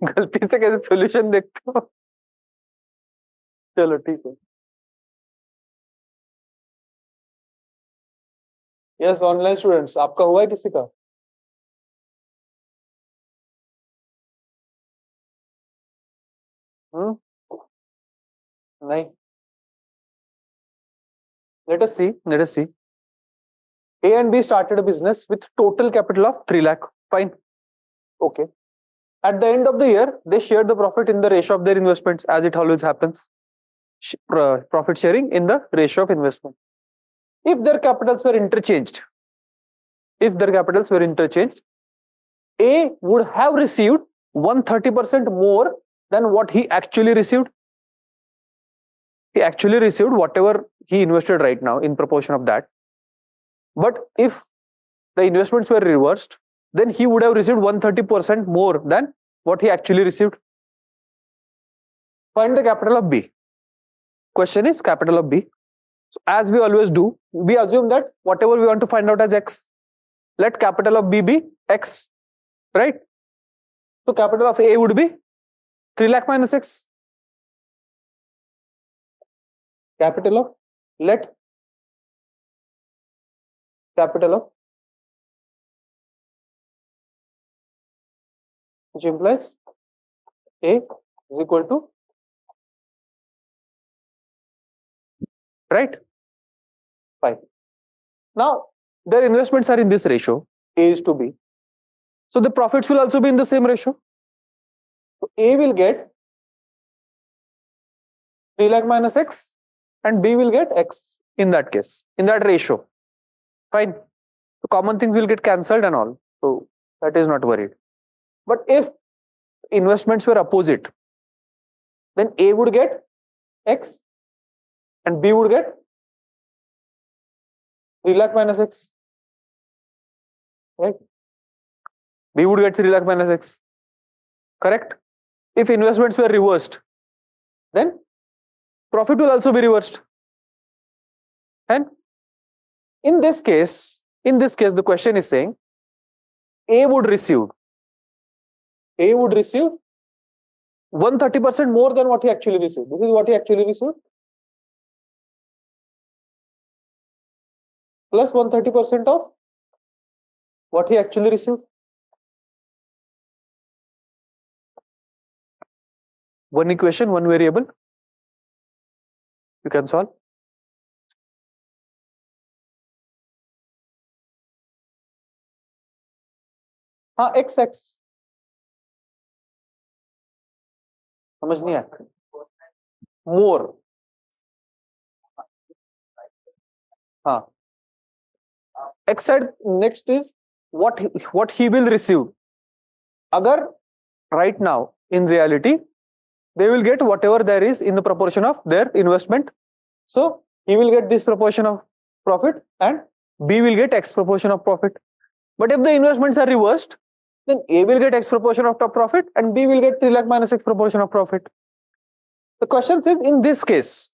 गलती से कैसे सॉल्यूशन देखते हो? चलो ठीक है। यस, ऑनलाइन स्टूडेंट्स, आपका हुआ है किसी का? हम्म। नहीं। Let us see. A and B started a business with total capital of 3 lakh. Fine. Okay. At the end of the year, they shared the profit in the ratio of their investments, as it always happens. Profit sharing in the ratio of investment. If their capitals were interchanged, A would have received 130% more than what he actually received. He actually received whatever he invested right now in proportion of that. But if the investments were reversed, then he would have received 130% more than what he actually received. Find the capital of B. Question is capital of B. So as we always do, we assume that whatever we want to find out as X, let capital of B be X, right? So capital of A would be 3 lakh minus X. Capital of, let capital of, which implies A is equal to, right, 5. Now their investments are in this ratio, A is to B. So the profits will also be in the same ratio. So A will get 3 lakh minus X and B will get X in that case, in that ratio. Fine. So common things will get cancelled and all. So that is not worried. But if investments were opposite, then A would get X and B would get 3 lakh minus X. Right? B would get 3 lakh minus X. Correct? If investments were reversed, then profit will also be reversed. And in this case, the question is saying A would receive 130% more than what he actually received. This is what he actually received. Plus 130% of what he actually received. One equation, one variable. You can solve. हाँ, x समझ नहीं आया. More. हाँ. X side next is what he will receive. अगर right now in reality they will get whatever there is in the proportion of their investment. So he will get this proportion of profit and B will get X proportion of profit. But if the investments are reversed, then A will get X proportion of top profit and B will get 3 lakh minus X proportion of profit. The question is, in this case,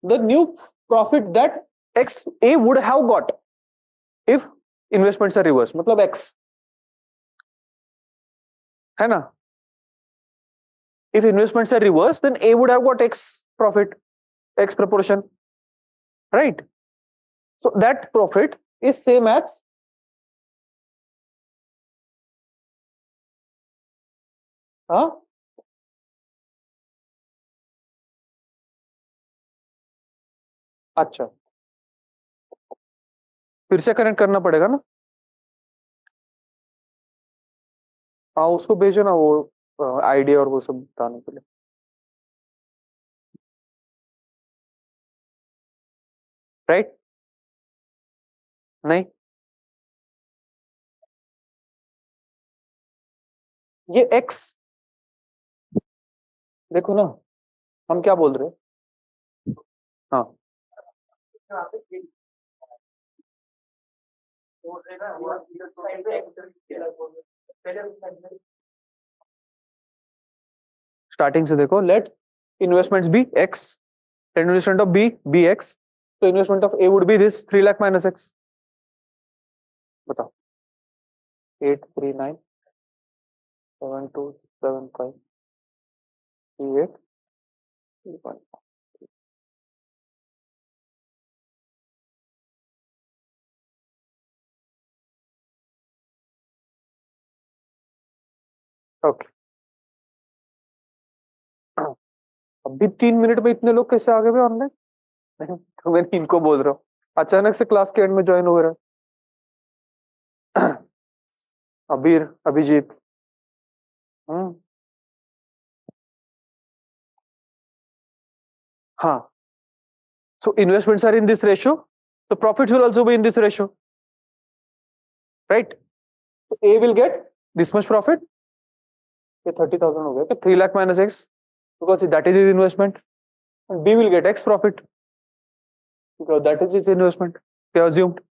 the new profit that A would have got if investments are reverse, मतलब x है ना. If investments are reversed, then A would have got X profit, X proportion, right? So that profit is same as अच्छा, फिर से connect करना पड़ेगा ना. हाँ, उसको भेजो ना वो आईडी और वो सब बताने के लिए. राइट, नहीं ये X, देखो ना हम क्या बोल रहे हैं. हाँ, स्टार्टिंग से देखो. Let investments be X, investment of B X, तो investment of A would be this 3 lakh minus X. बताओ. 839727538. ओके, अभी 3 मिनट में इतने लोग कैसे आ गए ऑनलाइन. तो मैं इनको बोल रहा हूँ अचानक से क्लास के एंड में ज्वाइन हो रहा है. अबीर, अभिजीत. हाँ, so investments are in this ratio, so profits will also be in this ratio, right? So A will get this much profit. ये 30,000 हो गया, 3 lakh minus X because that is his investment, and B will get X profit because that is his investment. They assumed,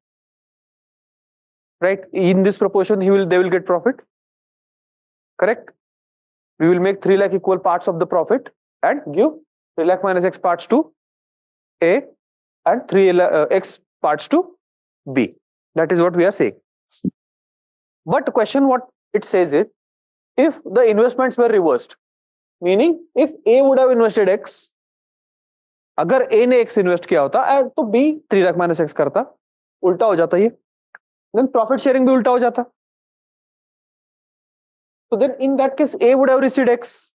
right? In this proportion, they will get profit. Correct? We will make 3 lakh equal parts of the profit and give 3 lakh minus X parts to A and 3 X parts to B. That is what we are saying. But the question what it says is, if the investments were reversed, meaning if A would have invested X, अगर A ने X invest किया होता तो B 3 lakh minus X करता, उल्टा हो जाता ये. Then profit sharing भी उल्टा हो जाता. So then in that case A would have received X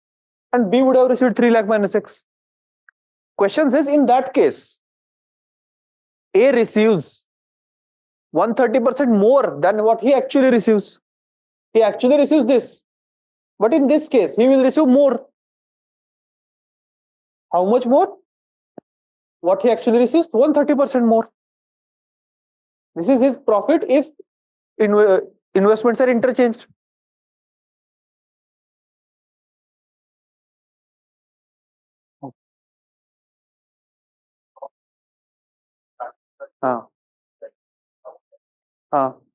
and B would have received 3 lakh minus X. Question says in that case A receives 130% more than what he actually receives. He actually receives this, but in this case he will receive more. How much more? What he actually receives 130% more. This is his profit if investments are interchanged. हाँ हाँ.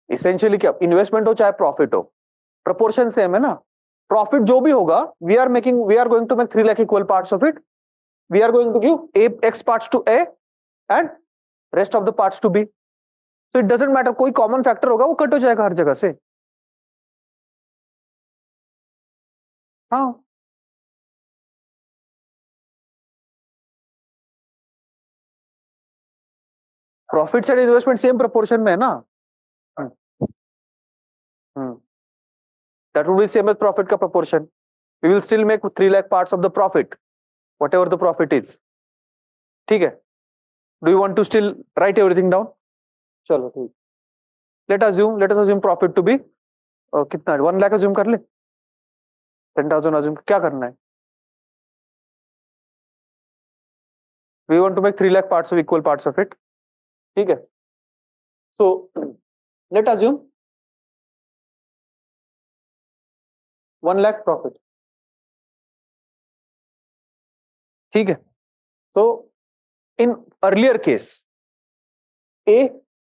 Essentially क्या, investment हो चाहे profit हो, proportion same है ना. Profit जो भी होगा, we are going to make 3 lakh equal parts of it. We are going to give A X parts to A and rest of the parts to B. So it doesn't matter, कोई common factor होगा वो cut हो जाएगा हर जगह से. हाँ, profit and investment same proportion में है ना. That would be same as profit का proportion. We will still make 3 lakh parts of the profit, whatever the profit is. ठीक है. Do you want to still write everything down? चलो ठीक. Let us assume profit to be कितना, 1 lakh assume कर ले, 10,000 assume, क्या करना है. We want to make 3 lakh parts of equal parts of it. ठीक है. So let assume 1 lakh profit. ठीक है. तो in earlier case A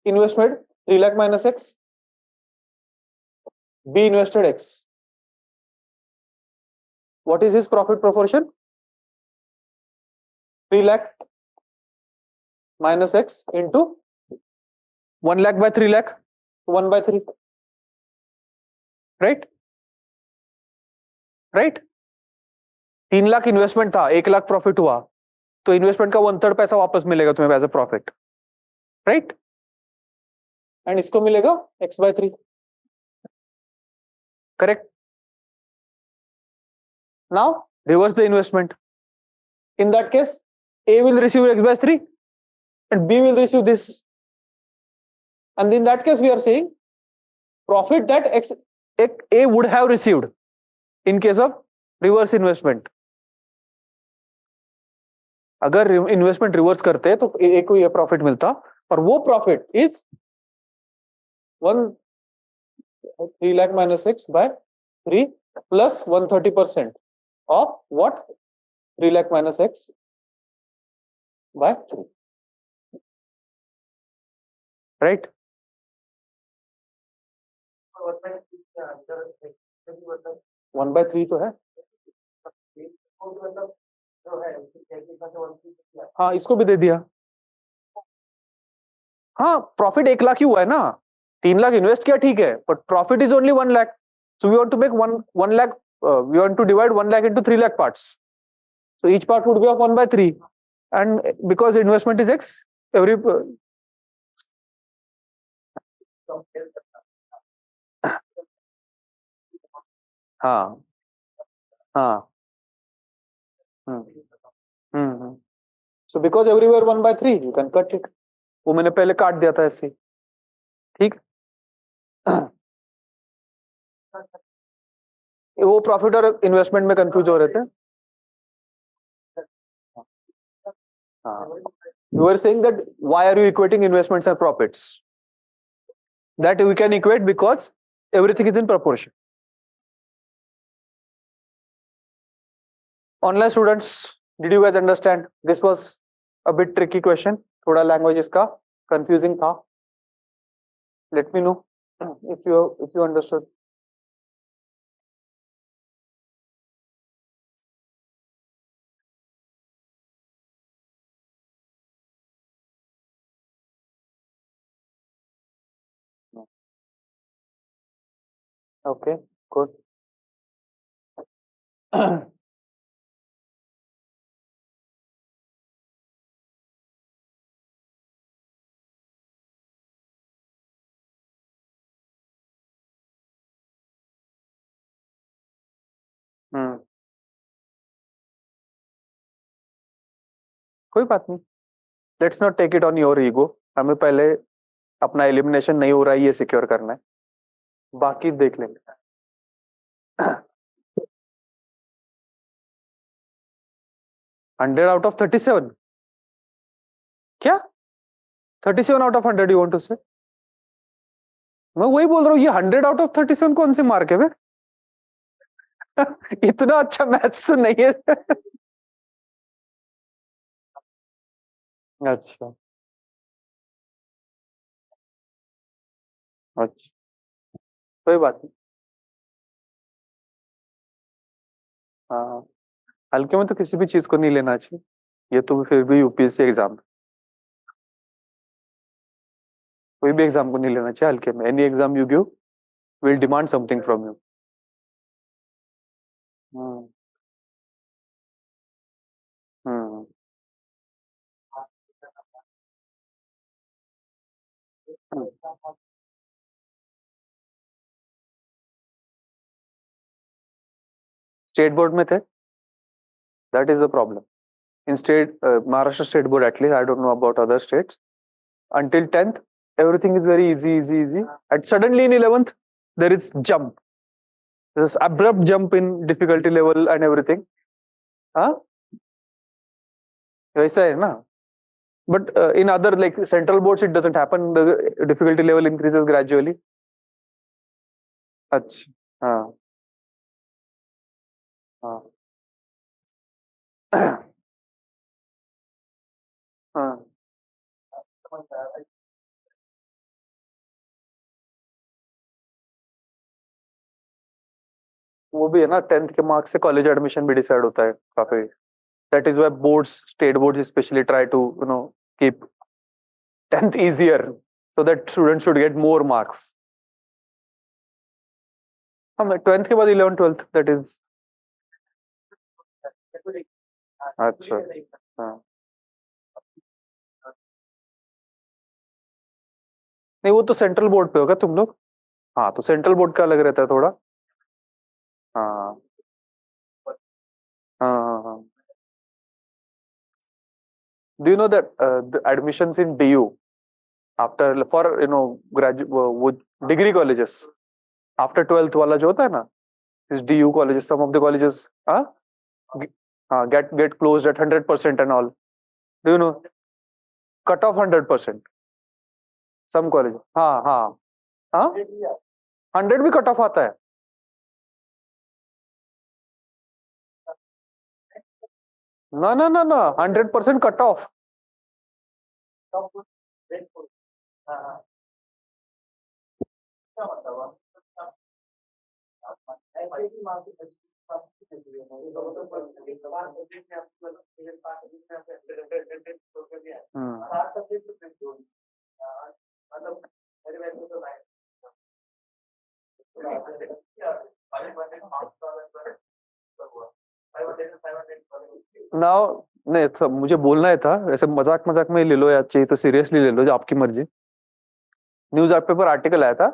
investment 3 lakh minus x, B invested x. What is his profit proportion? 3 lakh minus x into 1 lakh by 3 lakh, 1 by 3, right right. 3 lakh investment था, 1 lakh profit हुआ, तो investment का 1/3 पैसा वापस मिलेगा तुम्हें as a profit, right. And इसको मिलेगा x by 3, करेक्ट। Now reverse the investment. In that case, A will receive x by 3 and B will receive this. And in that case, we are saying profit that A would have received in case of reverse investment. अगर investment reverse करते तो ए को ये profit मिलता, और वो profit is 3 lakh minus x by 3 plus 130% of what? 3 lakh minus x by 3, right? One by three तो है, हाँ इसको भी दे दिया। हाँ प्रॉफिट 1 लाख ही हुआ है ना, 3 लाख इन्वेस्ट किया ठीक है, but profit is only 1 lakh, so we want to make 1 lakh, we want to divide 1 lakh into 3 lakh parts, so each part would be of 1 by 3, and because investment is x, every हाँ हाँ so because everywhere 1 by 3 you can cut it, वो मैंने पहले काट दिया था ऐसे, ठीक। वो प्रॉफिट और इन्वेस्टमेंट में कंफ्यूज हो रहे थे। You were saying that why are you equating investments and profits? That we can equate because everything is in proportion. Online students, did you guys understand? This was a bit tricky question. थोड़ा language इसका confusing था. Let me know if you understood. Okay, good. कोई बात नहीं, let's not take it on your ego, हमें पहले अपना elimination नहीं हो रहा है ये सिक्योर करना है, बाकी देख लेंगे। 100 out of 37, क्या 37 out of 100 you want to say? मैं वही बोल रहा हूँ, ये 100 out of 37 कौन से मार्क है? इतना अच्छा मैथ्स तो नहीं है। अच्छा अच्छा, कोई बात नहीं। हाँ, हल्के में तो किसी भी चीज को नहीं लेना चाहिए, ये तो फिर भी यूपीएससी एग्जाम, कोई भी एग्जाम को नहीं लेना चाहिए हल्के में। Any exam you give will demand something from you. Hmm state board में थे, that is the problem. In state, Maharashtra state board at least, I don't know about other states. Until 10th, everything is very easy. And suddenly in 11th, there is jump. There's abrupt jump in difficulty level and everything. हाँ, वैसा है ना? But in other like central boards, it doesn't happen. The difficulty level increases gradually. अच्छा, हाँ हाँ हाँ, वो भी है ना, 10th के मार्क्स से कॉलेज एडमिशन भी डिसाइड होता है काफी। That is why boards, state boards especially try to keep 10th easier so that students should get more marks. हाँ 12th के बाद 11 12th that is अच्छा हाँ नहीं वो तो सेंट्रल बोर्ड पे होगा तुम लोग हाँ तो सेंट्रल बोर्ड का अलग रहता है थोड़ा हाँ हाँ हाँ हाँ do you know that the admissions in DU after for graduate वो degree colleges after 12th वाला जो होता है ना is DU colleges some of the colleges हाँ get closed at 100% and all do you know cut off 100% some colleges हाँ हाँ हाँ 100 भी कट ऑफ आता है ना ना ना ना 100% कट ऑफ नाउ नहीं सब मुझे बोलना ही था ऐसे मजाक मजाक में ले लो या चाहिए तो सीरियसली ले लो जो आपकी मर्जी न्यूज पेपर आर्टिकल आया था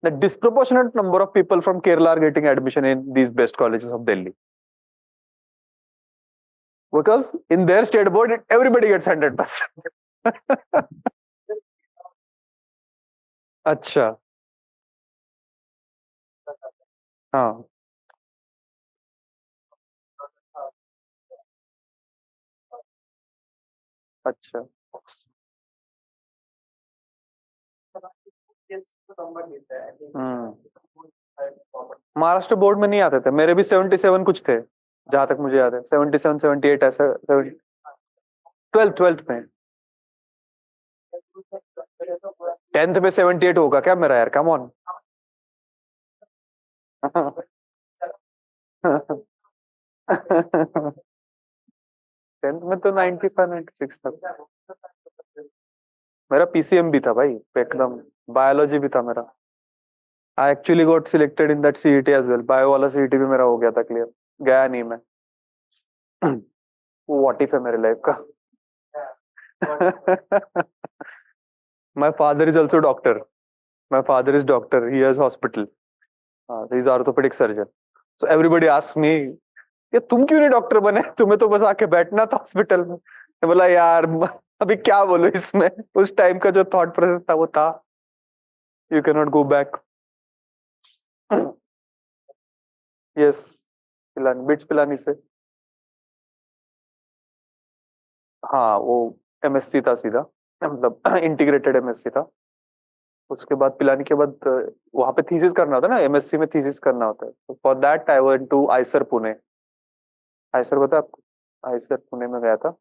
the disproportionate number of people from Kerala are getting admission in these best colleges of Delhi because in their state board everybody gets 100%. अच्छा हाँ अच्छा हम्म महाराष्ट्र बोर्ड में नहीं आते थे मेरे भी 77 कुछ थे जहां तक मुझे याद है 77 78 ऐसा 12th 12th में 10th में 78 होगा क्या मेरा यार कम ऑन 10th में तो 95 96 था मेरा पीसीएम भी था भाई एकदम बायोलॉजी भी था मेरा I actually got selected in that CET as well bio वाला सीईटी भी मेरा हो गया था क्लियर गया नहीं मैं वो व्हाट इफ है मेरे लाइफ का my father is also doctor my father is doctor he has hospital he is orthopaedic surgeon so everybody ask me ये तुम क्यों नहीं डॉक्टर बने तुम्हें तो बस आके बैठना था हॉस्पिटल में मैं बोला यार अभी क्या बोलूं इसमें उस टाइम का जो थॉट प्रोसेस था वो था you can not go back yes Pilani bits Pilani से हाँ वो एमएससी था सीधा मतलब इंटीग्रेटेड एमएससी था उसके बाद पिलानी के बाद वहां पे थीसिस करना होता है ना एमएससी में थीसिस करना होता है for that I went to IISER Pune IISER पता है आपको आईसर पुणे में गया था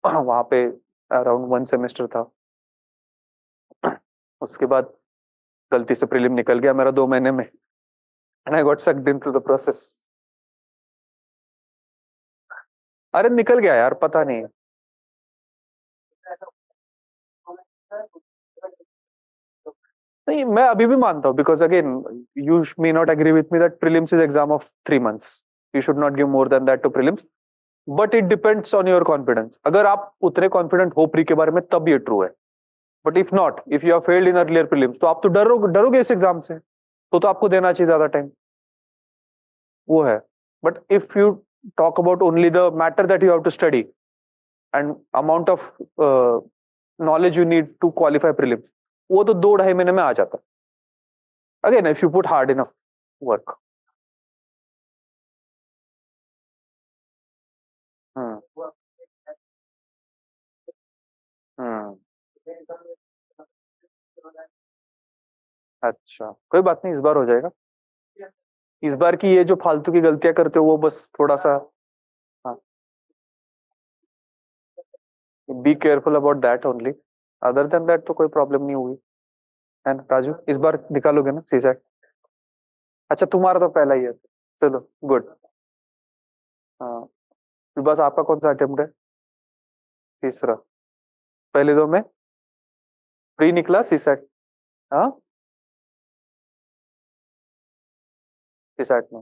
वहां पे अराउंड 1 सेमेस्टर था उसके बाद गलती से प्रीलिम निकल गया मेरा 2 महीने में and I got sucked into the process अरे निकल गया यार पता नहीं नहीं मैं अभी भी मानता हूँ because again you may not agree with me that prelims is exam of 3 months you should not give more than that to prelims but it depends on your confidence अगर आप उतने कॉन्फिडेंट हो प्री के बारे में तब ये true है but if not if you are failed in earlier prelims तो आप तो डरोगे इस एग्जाम से तो आपको देना चाहिए ज्यादा टाइम वो है but if you talk about only the matter that you have to study and amount of knowledge you need to qualify prelims वो तो 2 ढाई महीने में आ जाता again if you put hard enough work hmm hmm अच्छा कोई बात नहीं इस बार हो जाएगा इस बार की ये जो फालतू की गलतियां करते हो वो बस थोड़ा सा हाँ be careful about that only other than that तो कोई प्रॉब्लम नहीं होगी है ना राजू इस बार निकालोगे ना सीसैट अच्छा तुम्हारा तो पहला ही है चलो गुड हाँ बस आपका कौन सा अटेम्प्ट है? तीसरा। पहले दो में प्री निकला सीसेट। हाँ, सीसेट में।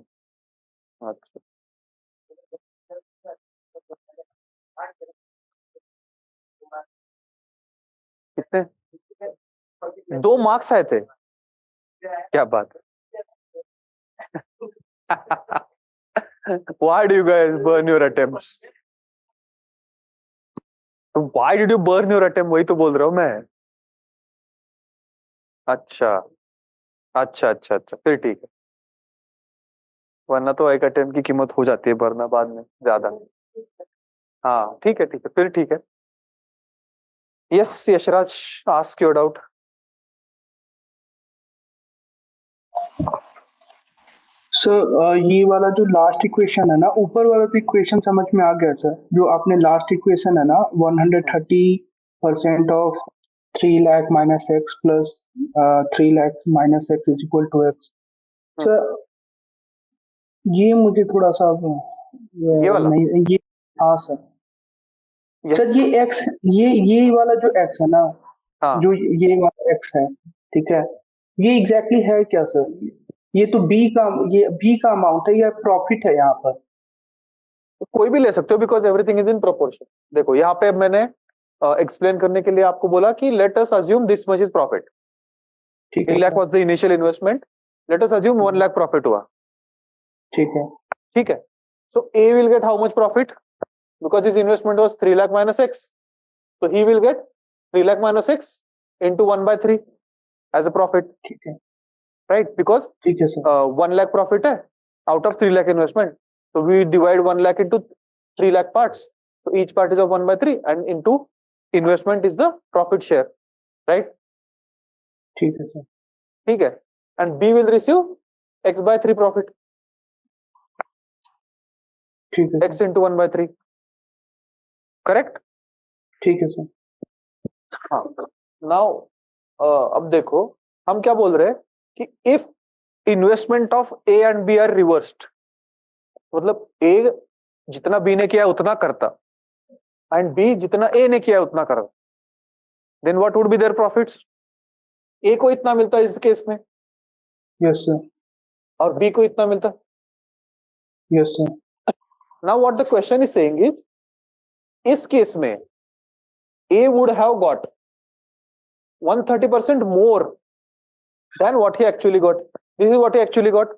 अच्छा, कितने? 2 मार्क्स आए थे? क्या बात है। Why do you guys burn your attempts? तो why did you burn your attempt? वही तो बोल रहा हूँ मैं। अच्छा अच्छा अच्छा अच्छा, फिर ठीक है। वरना तो एक अटेम्प्ट की कीमत हो जाती है वरना बाद में ज्यादा। हाँ ठीक है ठीक है, फिर ठीक है। Yes Yashraj, ask your doubt. Sir ये वाला जो लास्ट इक्वेशन है ना, ऊपर वाला तो इक्वेशन समझ में आ गया सर। जो आपने लास्ट इक्वेशन है ना, 130% of 3 lakh minus x plus 3 lakh minus x is equal to x. Sir ये मुझे थोड़ा सा ये वाला? नहीं ये। हाँ सर। ये सर ये एक्स, ये वाला जो एक्स है ना, हाँ, जो ये वाला एक्स है, ठीक है, ये एग्जैक्टली है क्या सर? ये तो बी का, ये बी का अमाउंट है या प्रॉफिट है यहाँ पर? तो कोई भी ले सकते हो because everything is in proportion. देखो यहाँ पे मैंने एक्सप्लेन करने के लिए आपको बोला कि let us assume this much is profit. ठीक 3 है lakh sir. Was the initial investment, let us assume 1 lakh profit हुआ। ठीक है। ठीक है, so A will get how much profit because his investment was 3 lakh minus X, so he will get 3 lakh minus 6 into 1 by 3 as a profit, ठीक है। right? Because ठीक है sir. 1 lakh profit है out of 3 lakh investment, so we divide 1 lakh into 3 lakh parts, so each part is of 1 by 3 and into investment is the profit share, right? ठीक है sir. ठीक है, and B will receive x by 3 profit, ठीक है x sir. into 1 by 3, correct? ठीक है sir. हाँ, now अब देखो हम क्या बोल रहे हैं कि if investment of A and B are reversed, मतलब ए जितना बी ने किया उतना करता एंड बी जितना ए ने किया उतना करता, then what would be their profits? A को इतना मिलता है इस केस में यस सर। और बी को इतना मिलता है। Yes sir. Now what the question is saying is, इस केस में A would have got 130% more than what he actually got, this is what he actually got,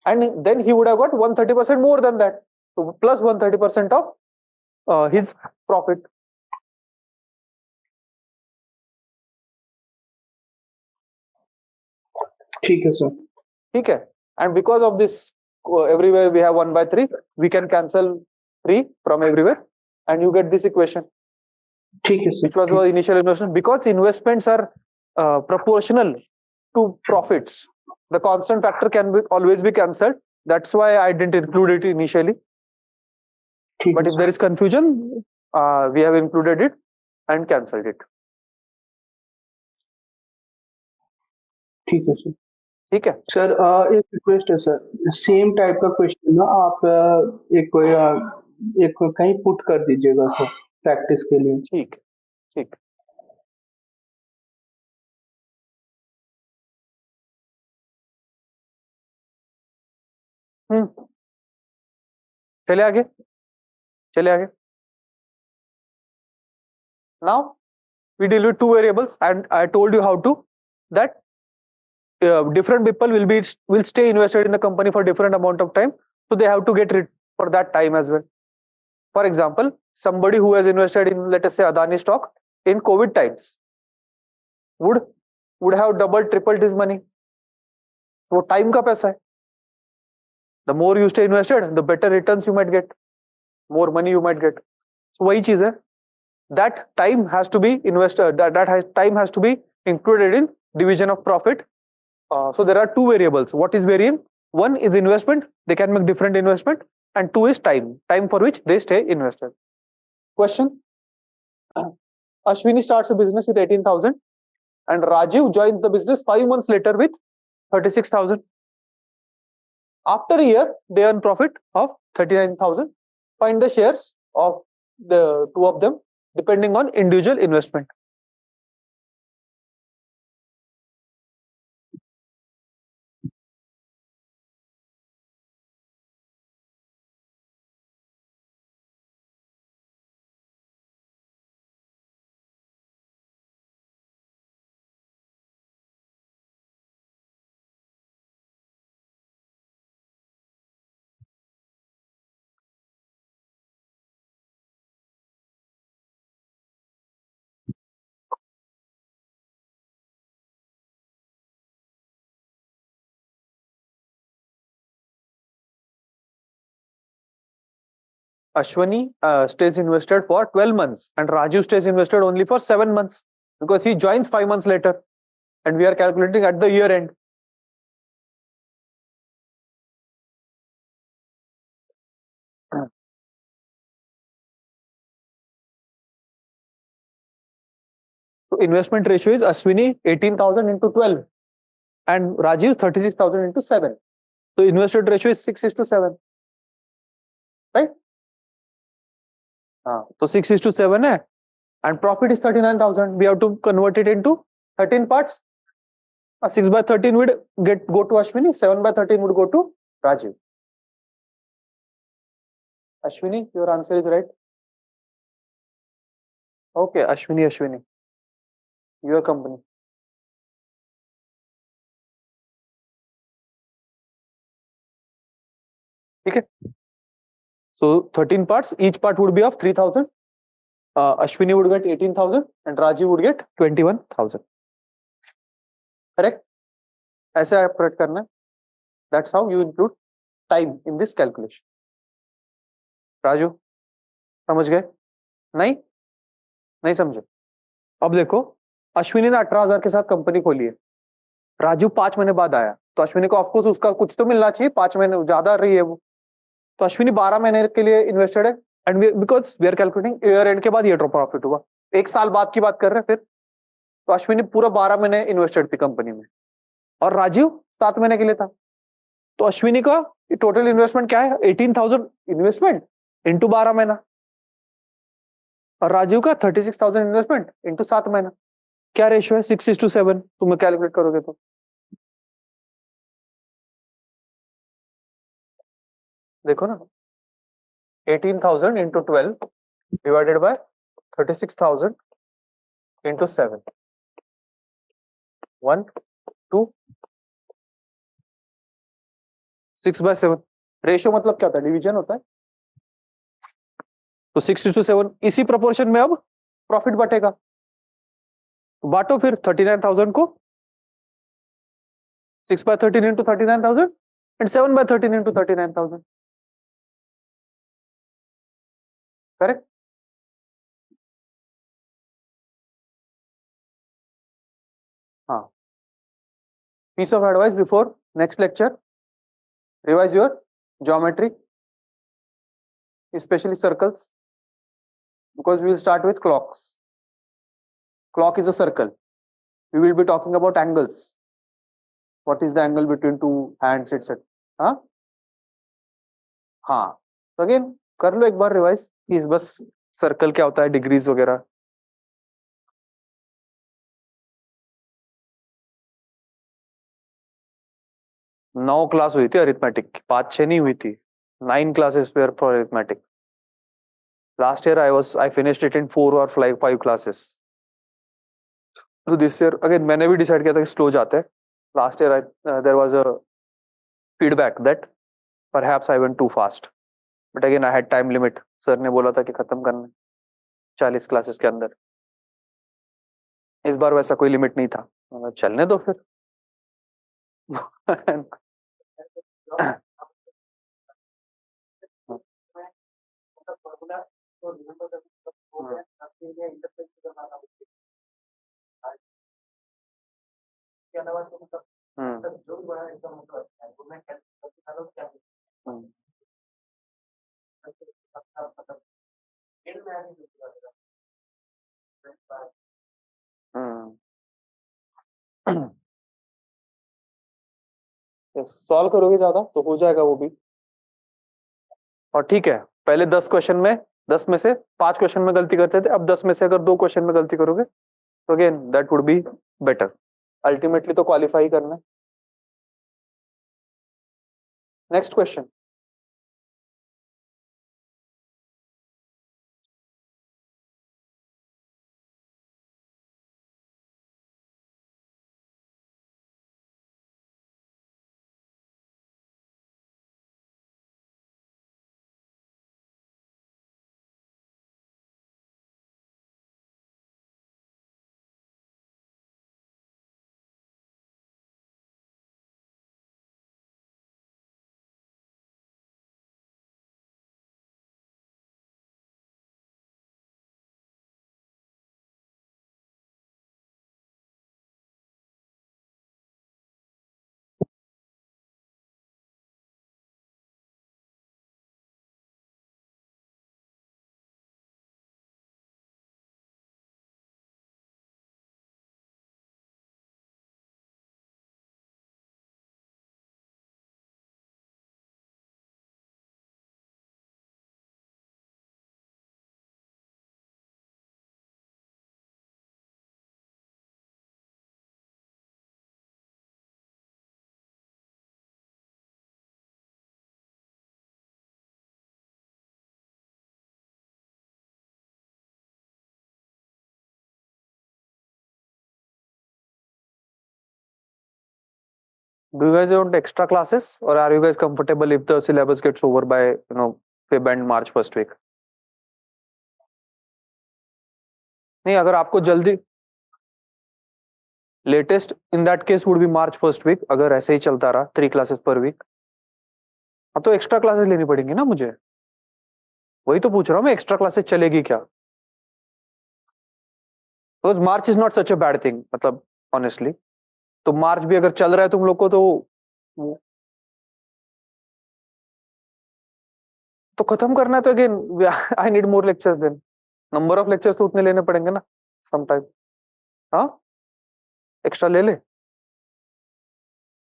and then he would have got 130% more than that, so plus 130% of his profit. ठीक है sir. ठीक है, and because of this everywhere we have 1 by 3, we can cancel 3 from everywhere and you get this equation ठीक है which sir. was our initial investment. Because investments are proportional to profits, the constant factor can be always be cancelled, that's why I didn't include it initially, ठीक but है if sir. there is confusion we have included it and cancelled it. ठीक है sir. ठीक है, sir एक request है sir, same type का question ना आप एक कोई एक कहीं पुट कर दीजिएगा सर, प्रैक्टिस के लिए। ठीक ठीक। चले आगे, चले आगे। Now we deal with two variables and I told you how to, that different people will stay invested in the company for different amount of time, so they have to get rid for that time as well. For example, somebody who has invested in, let us say, Adani stock in COVID times would have double tripled his money. वो time का पैसा है, the more you stay invested the better returns you might get, more money you might get. So वही चीज है, that time has to be invested, time has to be included in division of profit. So there are two variables. What is varying? One is investment, they can make different investment, and two is time for which they stay invested. Question: Ashwini starts a business with 18,000 and Rajiv joins the business 5 months later with 36,000. After a year, they earn profit of 39,000 find the shares of the two of them depending on individual investment. Ashwani stays invested for 12 months and Raju stays invested only for 7 months because he joins 5 months later and we are calculating at the year end. So investment ratio is Ashwini 18,000 into 12 and Rajiv 36,000 into 7. So invested ratio is 6:7, right? So 6:7 hai, and profit is 39,000. We have to convert it into 13 parts. 6 by 13 would go to Ashwini, 7 by 13 would go to Rajiv. Ashwini, your answer is right. Okay, Ashwini, your company. Okay. So 13 parts, each part would be of 3,000. Ashwini would get 18,000 and Rajiv would get 21,000. Correct? ऐसे operate करना है. That's how you include time in this calculation. Raju समझ गए? नहीं समझे? अब देखो, अश्विनी ने 18,000 के साथ कंपनी खोली है, राजू 5 महीने बाद आया, तो अश्विनी को ऑफकोर्स उसका कुछ तो मिलना चाहिए. 5 महीने ज्यादा रही है वो, तो अश्विनी 12 महीने के लिए इन्वेस्टेड है and because we are calculating year end के बाद ये प्रॉफिट हुआ, 1 साल बाद की बात कर रहे हैं फिर. तो अश्विनी पूरा 12 महीने इन्वेस्टेड थी कंपनी में और राजीव 7 महीने के लिए था. तो अश्विनी का टोटल इन्वेस्टमेंट क्या है? 18,000 इन्वेस्टमेंट इंटू 12 महीना और राजीव का 36,000 इन्वेस्टमेंट इंटू 7 महीना. क्या रेशियो है? 6:7. तुम कैलकुलेट करोगे तो देखो ना, 18,000 into 12 divided by 36,000 into 7. 1 2 6/7. Ratio मतलब क्या होता है? डिवीजन होता है. तो 6:7 इसी प्रोपोर्शन में अब प्रॉफिट बटेगा. बांटो फिर 39,000 को 6/13 into 39,000 and 7/13 into 39,000. Correct? Piece of advice before next lecture: revise your geometry, especially circles, because we will start with clocks. Clock is a circle. We will be talking about angles. What is the angle between two hands, etc. हाँ, तो again कर लो एक बार revise कि बस circle क्या होता है, degrees वगैरह. नौ क्लास हुई थी अरिथमेटिक, 5-6 नहीं हुई थी. 9 classes were for arithmetic. Last year I finished it in 4 or 5 classes. So this year again मैंने भी डिसाइड किया था कि स्लो जाते हैं. Last year there was a feedback that perhaps I went too fast, but again I had time limit. Sir ने बोला था कि खत्म करना 40 क्लासेस के अंदर. इस बार वैसा कोई लिमिट नहीं था, चलने दो फिर. सॉल्व करोगे ज्यादा तो हो जाएगा वो भी. और ठीक है, पहले 10 में से 5 क्वेश्चन में गलती करते थे, अब 10 में से अगर 2 क्वेश्चन में गलती करोगे तो again that would be better. Ultimately तो क्वालिफाई करना है। Next question. Do you guys want extra classes or are you guys comfortable if the syllabus gets over by Feb and March first week? नहीं, अगर आपको जल्दी, latest in that case would be March first week, अगर ऐसे ही चलता रहा 3 classes पर week. अब तो एक्स्ट्रा क्लासेस लेनी पड़ेंगी ना मुझे, वही तो पूछ रहा हूँ मैं, एक्स्ट्रा क्लासेस चलेगी क्या? Because March is not such a bad thing, मतलब ऑनेस्टली तो मार्च भी अगर चल रहा है तुम लोग को तो खत्म करना है तो again I need more lectures then, number of lectures तो उतने लेने पड़ेंगे ना सम टाइम। हाँ, एक्स्ट्रा ले ले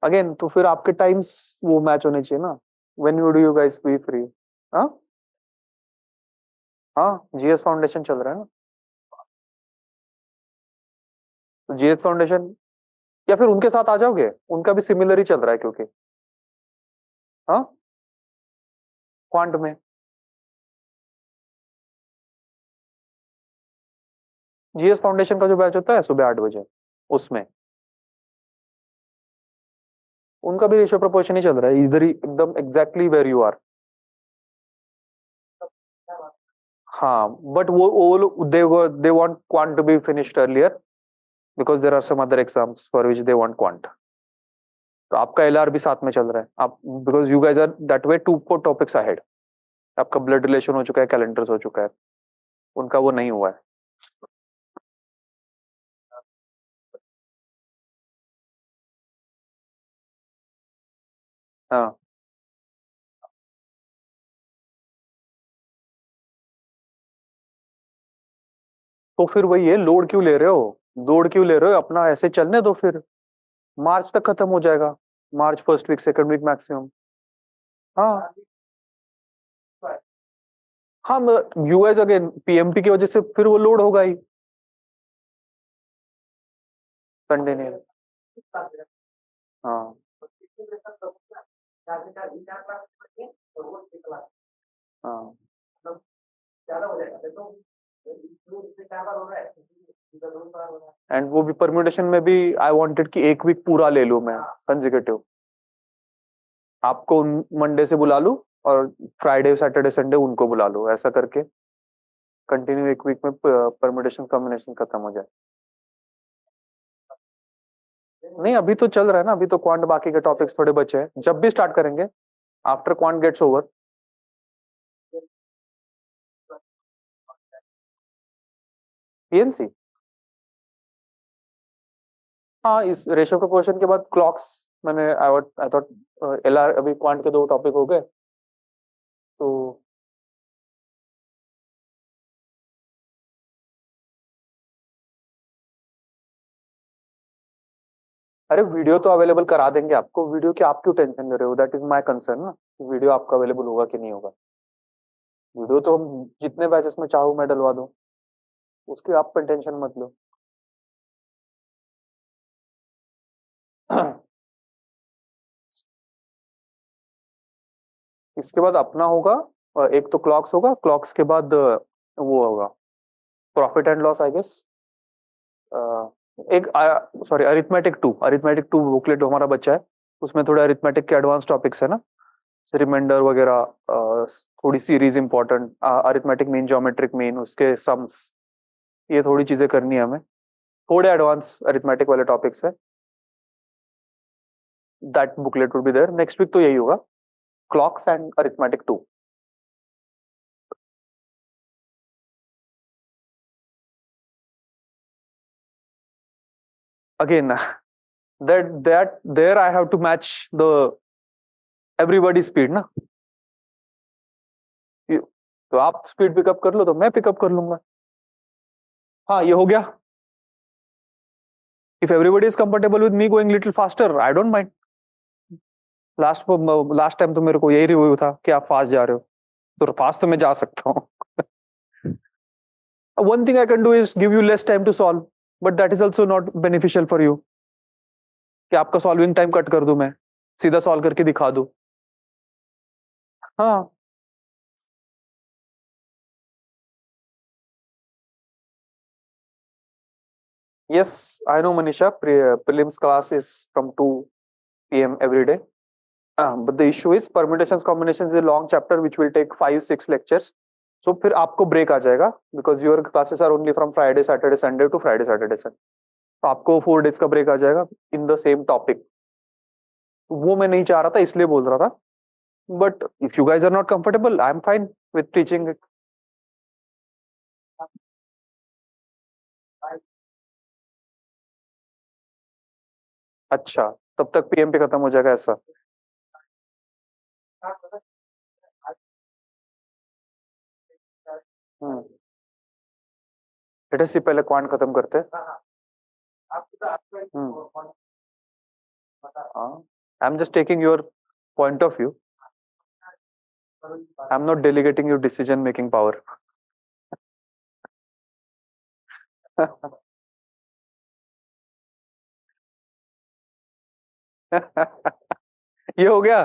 अगेन, तो फिर आपके टाइम्स वो मैच होने चाहिए ना। When you do you guys B free? हाँ हाँ, जीएस फाउंडेशन चल रहा है ना, तो जीएस फाउंडेशन या फिर उनके साथ आ जाओगे, उनका भी सिमिलर ही चल रहा है क्योंकि हाँ क्वांट में जीएस फाउंडेशन का जो बैच होता है सुबह 8 बजे, उसमें उनका भी रेशियो प्रोपोर्शन ही चल रहा है, इधर ही एकदम एग्जैक्टली वेर यू आर। हाँ बट वो लोग they want quant to be finished earlier because there are some other exams for which they want quant. तो आपका एलआर भी साथ में चल रहा है, आप because you guys are that way 2 topics ahead. आपका ब्लड रिलेशन हो चुका है, कैलेंडर्स हो चुका है, उनका वो नहीं हुआ है। हाँ तो फिर वही है, लोड क्यों ले रहे हो, लोड क्यों ले रहे हो, अपना ऐसे चलने दो फिर, मार्च तक खत्म हो जाएगा, March first week second week maximum. हाँ हाँ, यूएस अगेन पीएमटी की वजह से फिर वो लोड होगा ही, संडे नहीं। हाँ हाँ, एंड वो भी परम्यूटेशन में भी आई वांटेड कि एक वीक पूरा ले लूं मैं कंसेक्यूटिव, आपको मंडे से बुला लूं और फ्राइडे सैटरडे संडे उनको बुला लूं, ऐसा करके कंटिन्यू एक वीक में परम्यूटेशन कॉम्बिनेशन खत्म हो जाए। नहीं अभी तो चल रहा है ना, अभी तो क्वांट बाकी के टॉपिक्स थोड़े बचे हैं, जब भी स्टार्ट करेंगे after quant gets over. PNC, हाँ इस रेशियो प्रोपोर्शन के बाद क्लॉक्स, मैंने आई थॉट एलआर, अभी क्वांट के 2 टॉपिक हो गए तो अरे वीडियो तो अवेलेबल करा देंगे आपको, वीडियो की आप क्यों टेंशन ले रहे हो, दैट इज माय कंसर्न ना, वीडियो आपका अवेलेबल होगा कि नहीं होगा। वीडियो तो हम जितने बैचेस में चाहूँ मैं डलवा दूं, उसकी आप टेंशन मत लो। इसके बाद अपना होगा, एक तो क्लॉक्स होगा, क्लॉक्स के बाद वो होगा profit and loss I guess. एक सॉरी अरिथमेटिक टू बुकलेट हमारा बच्चा है, उसमें थोड़े अरिथमेटिक के एडवांस टॉपिक्स है ना, रिमाइंडर वगैरह, थोड़ी series important, arithmetic mean, geometric mean, उसके सम्स, ये थोड़ी चीजें करनी है हमें, थोड़े एडवांस अरिथमेटिक वाले टॉपिक्स है। That booklet would be there next week, तो यही होगा clocks and arithmetic two. Again, that there I have to match the everybody speed ना। तो आप स्पीड पिकअप कर लो तो मैं पिकअप कर लूंगा। हाँ ये हो गया। If everybody is comfortable with me going little faster, I don't mind. Last time तो मेरे को यही रिव्यू था कि आप फास्ट जा रहे हो, तो फास्ट तो मैं जा सकता हूँ। One thing I can do is give you less time to solve, but that is also not beneficial for you. कि आपका सॉल्विंग टाइम कट कर दूं, मैं सीधा सॉल्व करके दिखा दूं। हाँ yes, I know Manisha, prelims class is from 2 p.m. every day. But the issue is permutations combinations is a long chapter which will take 5-6 lectures. So फिर आपको ब्रेक आ जाएगा because your classes are only from Friday Saturday Sunday to Friday Saturday Sunday. तो आपको 4 days का break आ जाएगा in the same topic. वो मैं नहीं चाह रहा था, इसलिए बोल रहा था। But if you guys are not comfortable, I am fine with teaching it. अच्छा, तब तक पीएम पे खत्म हो जाएगा ऐसा। हम्म, लेट सी पहले क्वांट खत्म करते हैं। I am just taking your point of view, I am not delegating your decision making power. ये हो गया।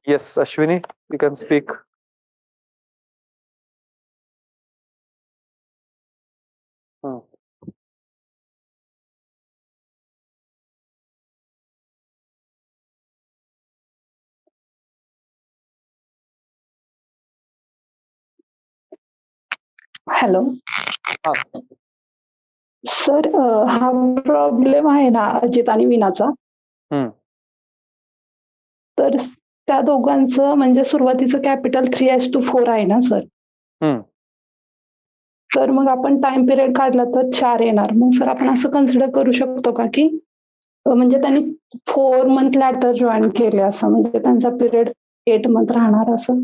Yes Ashwini, you can speak. Hello हाँ सर, हा प्रॉब्लेम आहे ना अजित आणि मीनाचा, हम्म, तर त्या दोघांचं म्हणजे सुरुवातीचं कॅपिटल 3:4 आहे ना सर. हम्म. तर मग आपण टाइम पिरियड काढला तर 4 येणार. मग सर आपण असं कन्सिडर करू शकतो का की म्हणजे त्यांनी 4 मंथ लॅटर जॉईन केले, असं म्हणजे त्यांचा पिरियड 8 मंथ राहणार असं.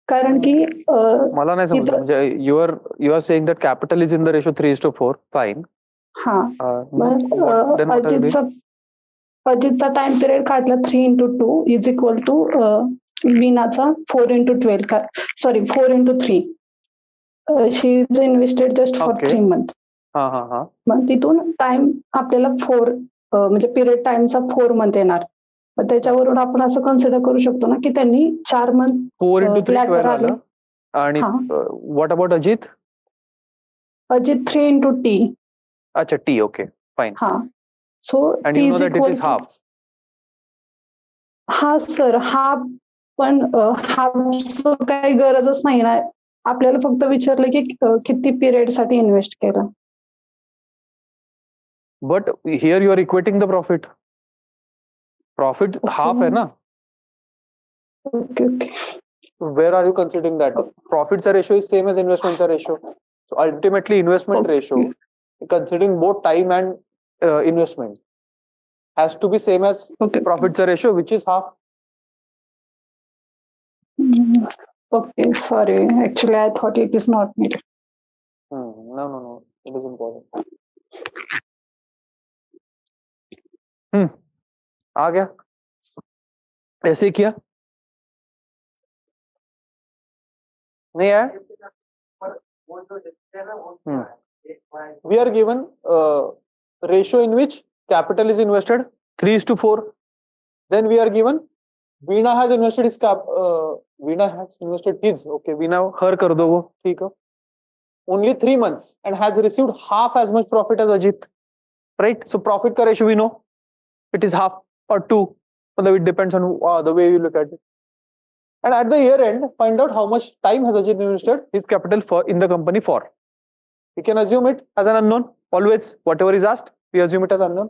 कारण की मला नाही समजलं, म्हणजे you are saying that capital is in the ratio 3:4, fine. हा, अजितचा टाइम पिरियड काढला 3:2 इज इक्वल टू मीनाचा 4:12, sorry 4:3. She is invested just for 3 month. मग तिथून टाइम आपल्याला 4 म्हणजे पिरियड टाइमचा 4 मंथ येणार. मग त्याच्यावरून आपण असं कन्सिडर करू शकतो ना की त्यांनी 4 मंथ 4:3 आलं. आणि what about Ajit? Ajit 3:T. अच्छा, टी, ओके फाइन. हा, सो and you know that it is half. हा सर, हा पण हाफचं काही गरजच नाही ना. आपल्याला फक्त विचारलं की किती पिरियड साठी इन्व्हेस्ट केलं. But here you are equating the profit. Profit half है ना. Okay okay. Where are you considering that? Profits ratio is same as investments ratio. So ultimately investment ratio, considering both time and investment, has to be same as profits ratio, which is half. Okay, sorry. Actually, I thought it is not needed. No. It is important. आ गया, ऐसे किया नहीं आया. We are given ratio in which capital is invested 3:4. Then we are given Veena has invested his okay, Veena her कर दो वो, ठीक है, only 3 months and has received half as much profit as Ajit, right? So profit का ratio we know it is half or 2, मतलब it depends on the way you look at it. And at the year end, find out how much time has Ajit invested his capital for in the company for. We can assume it as an unknown. Always, whatever is asked, we assume it as unknown.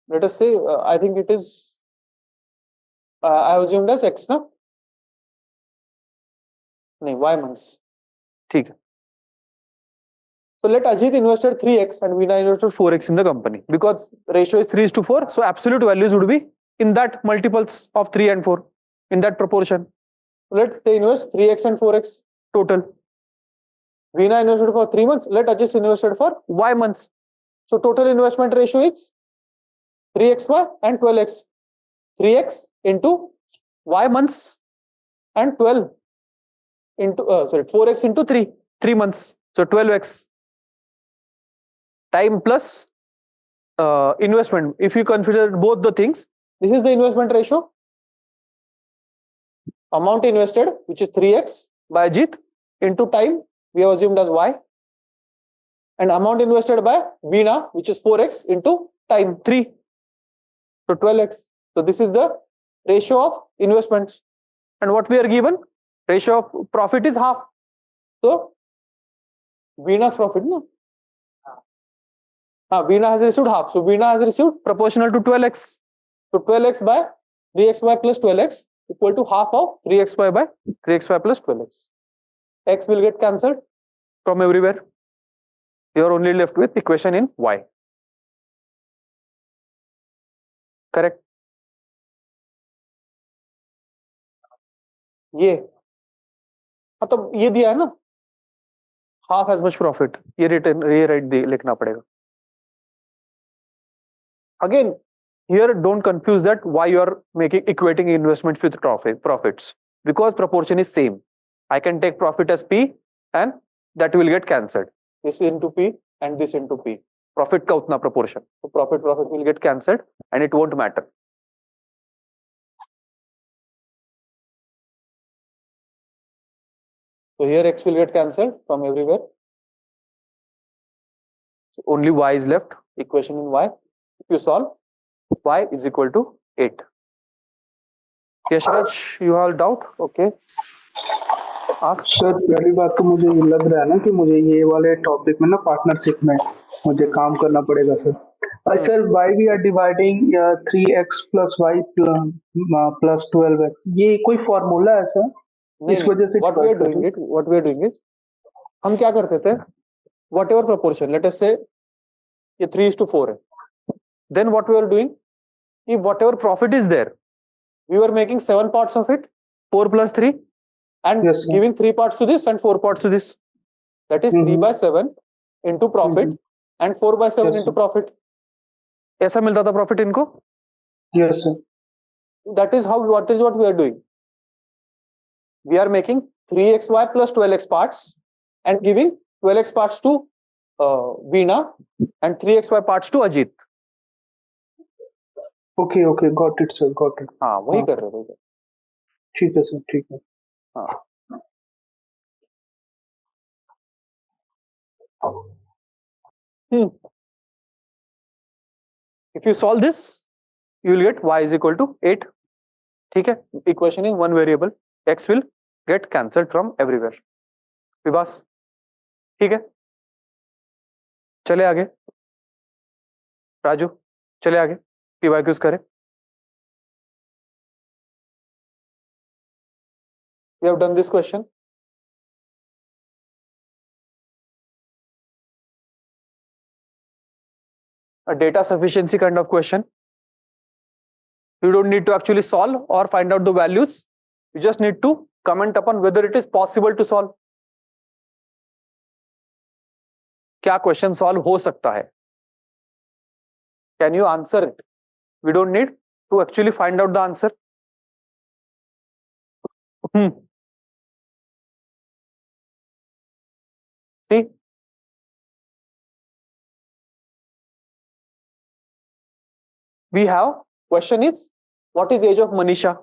Let us say, I think it is, I have assumed as X, na? No, Y months. ठीक है. So let Ajit invested 3x and Veena invested 4x in the company because ratio is 3:4. So absolute values would be in that multiples of 3 and 4 in that proportion. Let they invest 3x and 4x total. Veena invested for 3 months. Let Ajit invested for Y months. So total investment ratio is 3xy and 12x. 3x into Y months and 12 into 4x into 3 months. So 12x. Time plus investment. If you consider both the things, this is the investment ratio. Amount invested, which is 3x by Ajit, into time, we have assumed as y. And amount invested by Veena, which is 4x, into time, 3. So 12x. So this is the ratio of investments. And what we are given? Ratio of profit is half. So Veena's profit, no? Veena has received half. So Veena has received proportional to 12x. So 12x by 3xy plus 12x equal to half of 3xy by 3xy plus 12x. X will get cancelled from everywhere. You are only left with equation in y. Correct? ये मतलब ये दिया है ना, half as much profit. ये return ये right लिखना पड़ेगा. Again, here don't confuse that why you are making equating investments with profits, because proportion is same. I can take profit as P and that will get cancelled. This into P and this into P. Profit का उतना proportion. So profit will get cancelled and it won't matter. So here X will get cancelled from everywhere. So only Y is left. Equation in Y. If you solve, Y is equal to 8. Yashraj, you have doubt? Okay. Ask. Sir पहली बात तो मुझे ये लग रहा है ना कि मुझे ये वाले टॉपिक में ना पार्टनरशिप में मुझे काम करना पड़ेगा sir. Sir why we are dividing 3x plus y plus 12x, ये कोई फॉर्मूला है सर? इस वजह से what we are doing is हम क्या करते थे, whatever proportion, let us say ये 3:4 है, then what we are doing, if whatever profit is there, we were making 7 parts of it, 4 plus 3, and Yes, sir. giving 3 parts to this and 4 parts to this. That is 3 by 7 into profit and 4 by 7 Yes, into sir. profit. ऐसा मिलता था profit इनको. Yes, sir. That is how what we are doing. We are making 3xy plus 12x parts and giving 12x parts to Veena and 3xy parts to Ajit. Okay, okay, got it, sir, got it. हाँ वही कर रहे थे. ठीक है sir, ठीक है. हाँ. If you solve this, you will get y is equal to 8. ठीक है. Equation in one variable. X will get cancelled from everywhere. Vibhas ठीक है. चले आगे. राजू चले आगे. PYQs करें. We have done this question. A data sufficiency kind of question. You don't need to actually solve or find out the values. You just need to comment upon whether it is possible to solve. क्या question solve हो सकता है? Can you answer it? We don't need to actually find out the answer. See, we have question is what is age of Manisha?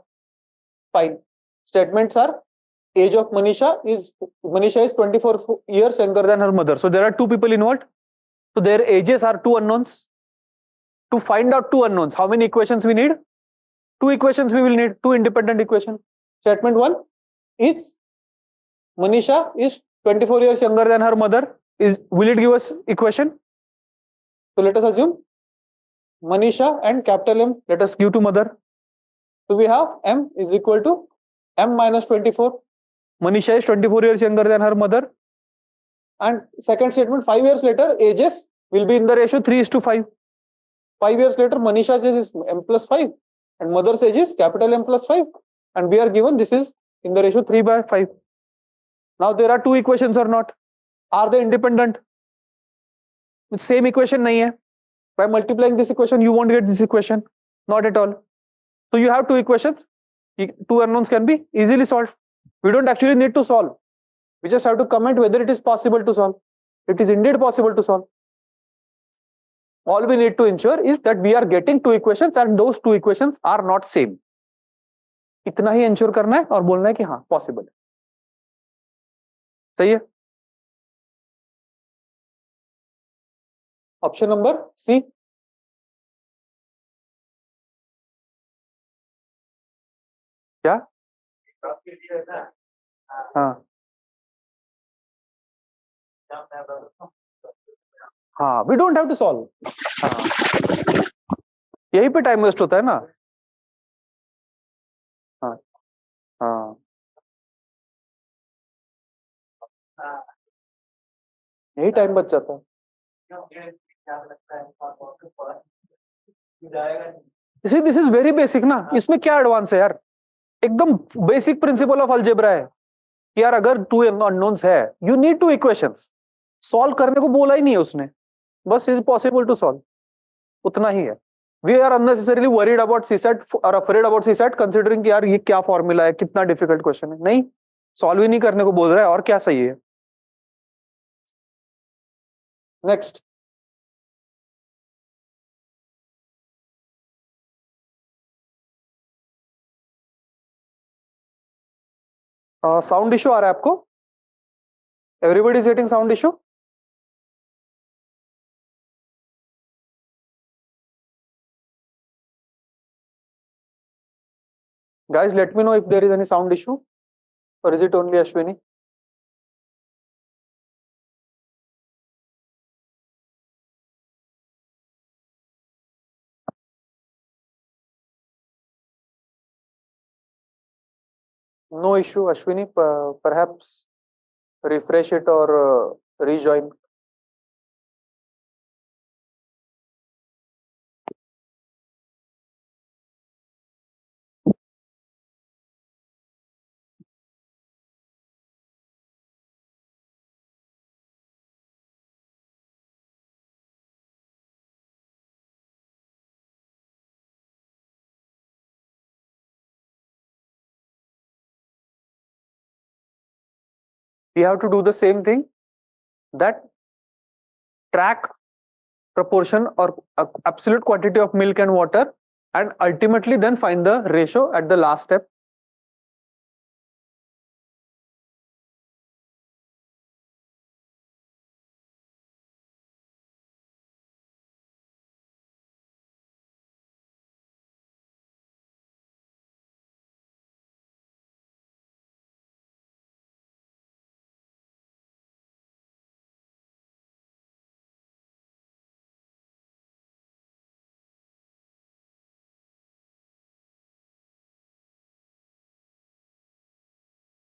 Fine. Statements are age of Manisha is 24 years younger than her mother. So there are two people involved. So their ages are two unknowns. To find out two unknowns, how many equations we need? Two equations we will need, two independent equations. Statement 1 is Manisha is 24 years younger than her mother. Will it give us equation? So let us assume Manisha and capital M, let us give to mother. So we have M is equal to M minus 24. Manisha is 24 years younger than her mother. And second statement, 5 years later, ages will be in the ratio 3:5. 5 years later, Manisha's age is M plus 5 and mother's age is capital M plus 5. And we are given this is in the ratio 3/5. Now there are two equations or not? Are they independent? Same equation nahi hai. By multiplying this equation, you won't get this equation. Not at all. So you have two equations. Two unknowns can be easily solved. We don't actually need to solve. We just have to comment whether it is possible to solve. It is indeed possible to solve. All we need to ensure is that we are getting two equations and those two equations are not same. इतना ही ensure करना है और बोलना है कि हाँ possible है. सही है? Option number C. क्या? हाँ हाँ, we don't have to solve. हाँ, यही पे टाइम वेस्ट होता है ना. हाँ हाँ, यही टाइम बच जाता है. दिस इज वेरी बेसिक ना, इसमें क्या एडवांस है यार. एकदम बेसिक प्रिंसिपल ऑफ अलजेब्रा है कि यार अगर टू अननोन्स है you need two equations. Solve करने को बोला ही नहीं है उसने, बस इज पॉसिबल टू सॉल्व, उतना ही है. We are unnecessarily worried about CSAT और अफ्रेड अबाउट सीसेट कंसिडरिंग कि यार ये क्या फॉर्मूला है, कितना डिफिकल्ट क्वेश्चन है. नहीं, सॉल्व ही नहीं करने को बोल रहा है और क्या सही है. नेक्स्ट, साउंड इशू आ रहा है आपको? Everybody is getting sound issue? Guys, let me know if there is any sound issue, or is it only Ashwini? No issue, Ashwini. Perhaps refresh it or rejoin. We have to do the same thing, that track proportion or absolute quantity of milk and water, and ultimately then find the ratio at the last step.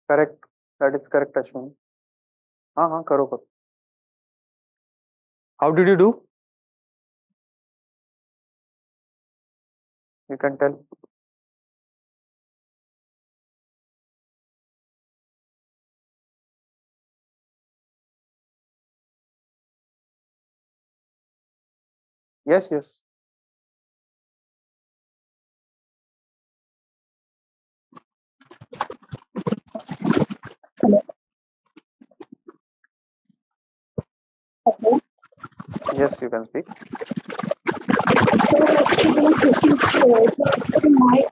Correct. That is correct, Ashwini. हाँ, करो करो. How did you do? You can tell. Yes, yes. Okay. Yes, you can speak. So my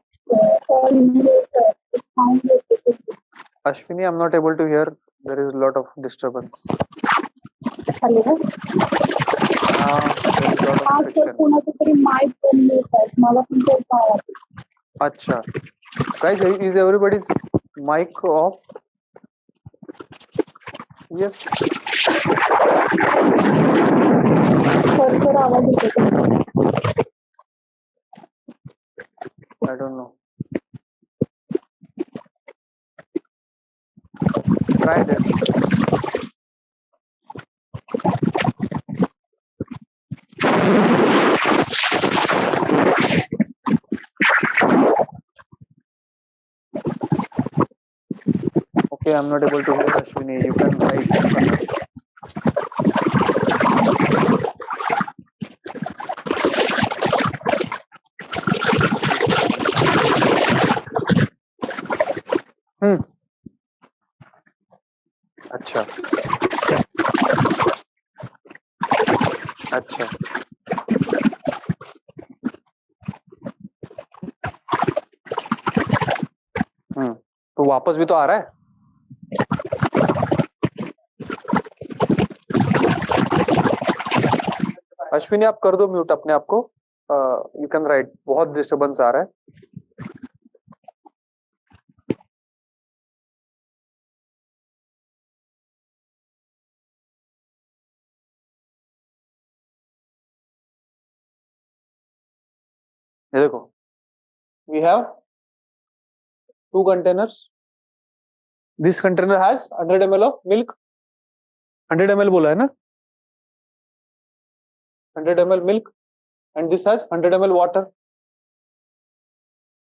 Ashwini, I'm not able to hear. There is a lot of disturbance. hello. There is a lot of हाँ sir friction. कोणाचं तरी mike बंद होत आहे मला पण तेच आवाज Acha. Guys, is everybody's mic off? Yes. Sir आवाज येतो I don't know. Try this. Okay, I'm not able to hear Ashwini. You can write. अच्छा अच्छा तो वापस भी तो आ रहा है. अश्विनी आप कर दो म्यूट अपने आप को. You can write. बहुत डिस्टर्बेंस आ रहा है. ये देखो, we have two containers. This container has 100 ml of milk. 100 ml बोला है ना? 100 ml milk, and this has 100 ml water.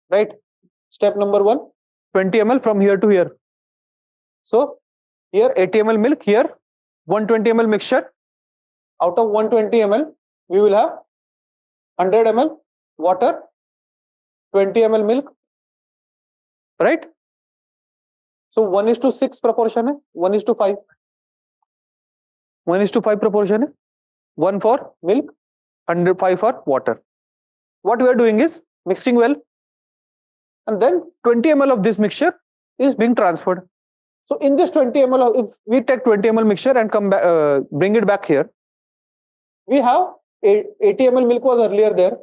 Right? Step number 1, 20 ml from here to here. So here 80 ml milk, here 120 ml mixture. Out of 120 ml, we will have 100 ml water, 20 ml milk. Right? So 1:6 proportion है, 1:5. 1:5 proportion है. 1 for milk, 105 for water. What we are doing is mixing well, and then 20 ml of this mixture is being transferred. So in this 20 ml, if we take 20 ml mixture and come back, bring it back here, we have 80 ml milk was earlier there,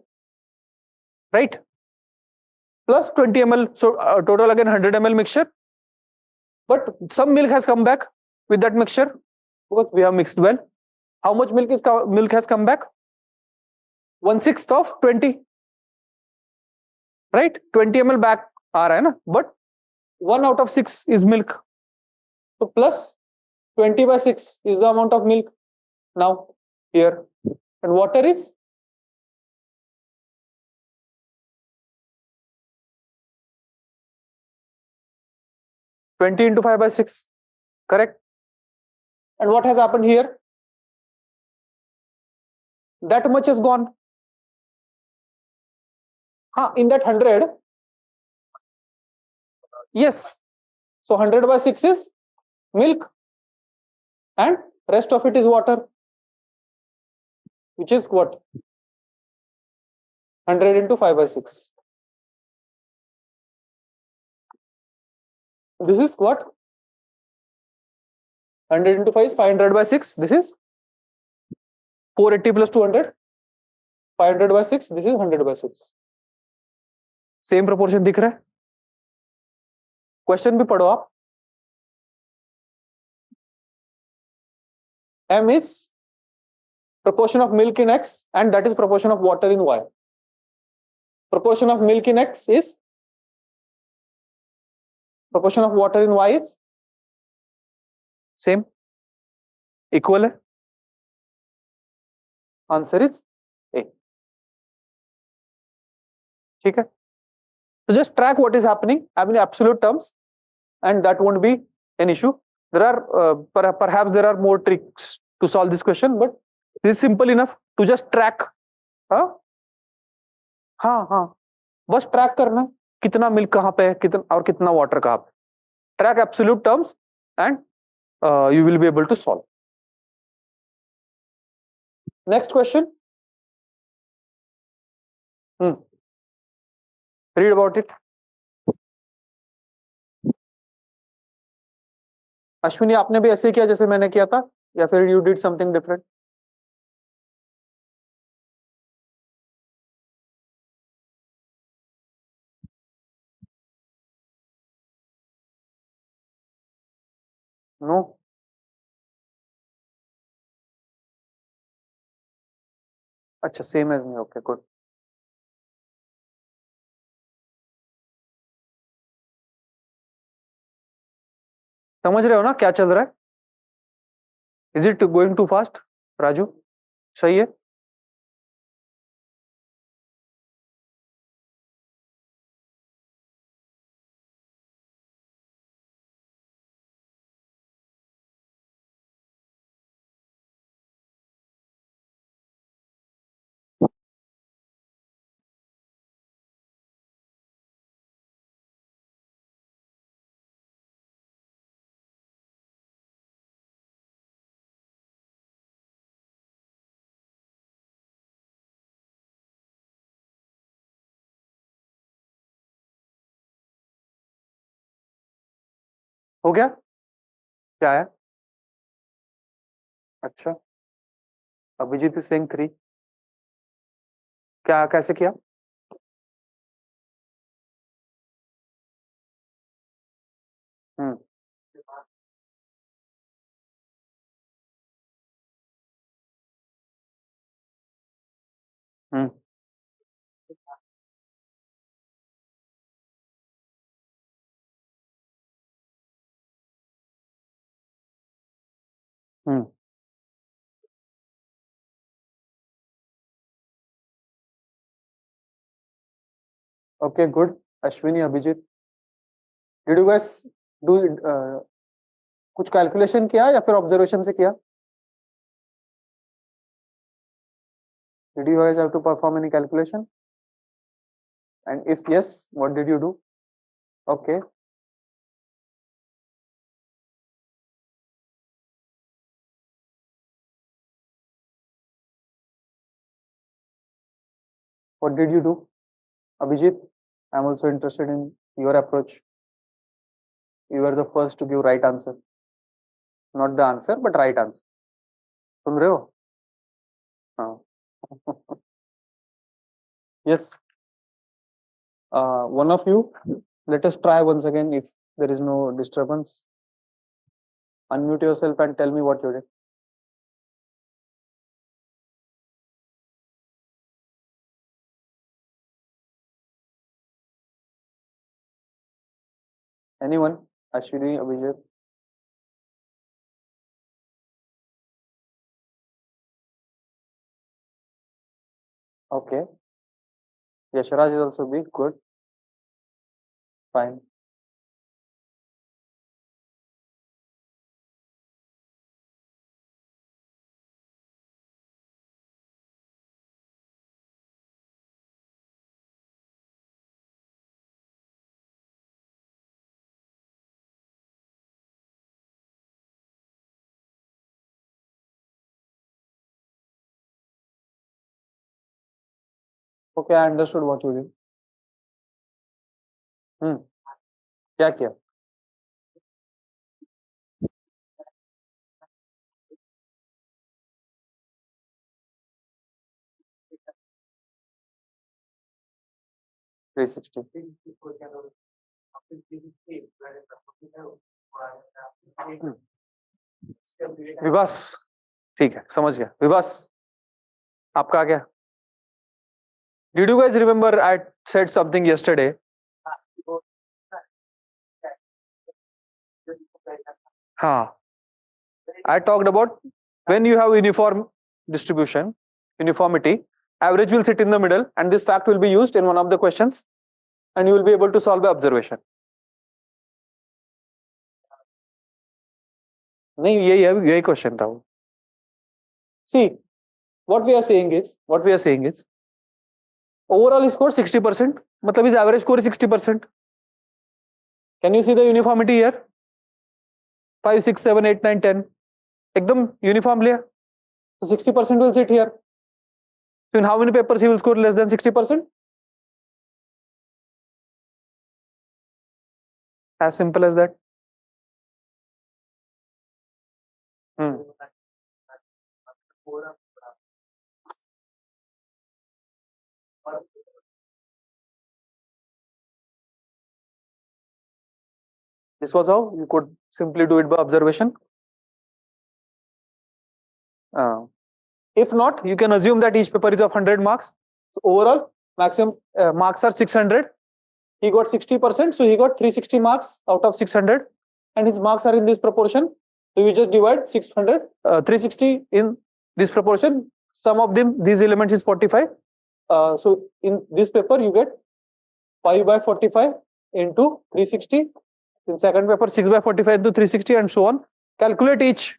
right? Plus 20 ml, so total again 100 ml mixture. But some milk has come back with that mixture because we have mixed well. How much milk has come back? 1/6 of 20, right? 20 ml back आ रहा है ना, but 1 out of 6 is milk. So plus 20/6 is the amount of milk now here, and water is 20 into 5/6, correct? And what has happened here? That much is gone. In that 100, yes. So 100/6 is milk, and rest of it is water, which is what? 100 into 5/6. This is what? 100 into 5 is 500/6. This is 480 plus 200. 500/6. This is 100/6. Same proportion दिख रहा है. Question भी पढ़ो आप. M is proportion of milk in X, and that is proportion of water in Y. Proportion of milk in X is proportion of water in Y is same, equal है. Answer is A. ठीक है. So just track what is happening in absolute terms, and that won't be an issue. There are perhaps there are more tricks to solve this question, but this is simple enough to just track. हाँ बस track करना कितना milk कहाँ पे है, कितना और कितना वाटर कहाँ पे. Track absolute terms and you will be able to solve. Next question. Read about it. Ashwini, आपने भी ऐसे किया जैसे मैंने किया था या फिर you did something different? No. अच्छा, same as me. Okay, good. समझ रहे हो ना क्या चल रहा है? Is it going too fast, Raju? सही है? हो गया? क्या है? अच्छा, अभिजीत is saying 3. क्या, कैसे किया? हम्म हम्म हम्म Okay, good. Ashwini, Abhijit, did you guys do कुछ कैलकुलेशन किया या फिर ऑब्जर्वेशन से किया? Did you guys have to perform any calculation? And if yes, what did you do? Okay. What did you do? Abhijit, I'm also interested in your approach. You are the first to give right answer. Not the answer, but right answer. सुन रहे हो? हाँ. Yes. One of you, let us try once again if there is no disturbance. Unmute yourself and tell me what you did. Anyone? Ashwini, Abhijit? Okay. Yashraj is also big. Good. Fine. Okay, I understood what you did. क्या किया? Three 360. विवास, ठीक है, समझ गया. विवास, आपका क्या? Did you guys remember I said something yesterday? हाँ. I talked about when you have uniform distribution, uniformity, average will sit in the middle, and this fact will be used in one of the questions, and you will be able to solve by observation. नहीं, यही question था वो. See, what we are saying is overall score 60%, मतलब his average score is 60%. Can you see the uniformity here? 5, 6, 7, 8, 9, 10 एकदम uniformly है, so 60% will sit here. So in how many papers he will score less than 60%? As simple as that. This was how you could simply do it by observation. If not, you can assume that each paper is of 100 marks. So overall, maximum marks are 600. He got 60%, so he got 360 marks out of 600, and his marks are in this proportion. So you just divide 600, 360 in this proportion. Sum of them, these elements is 45. So in this paper, you get 5 by 45 into 360. In second paper, 6 by 45 into 360, and so on. Calculate each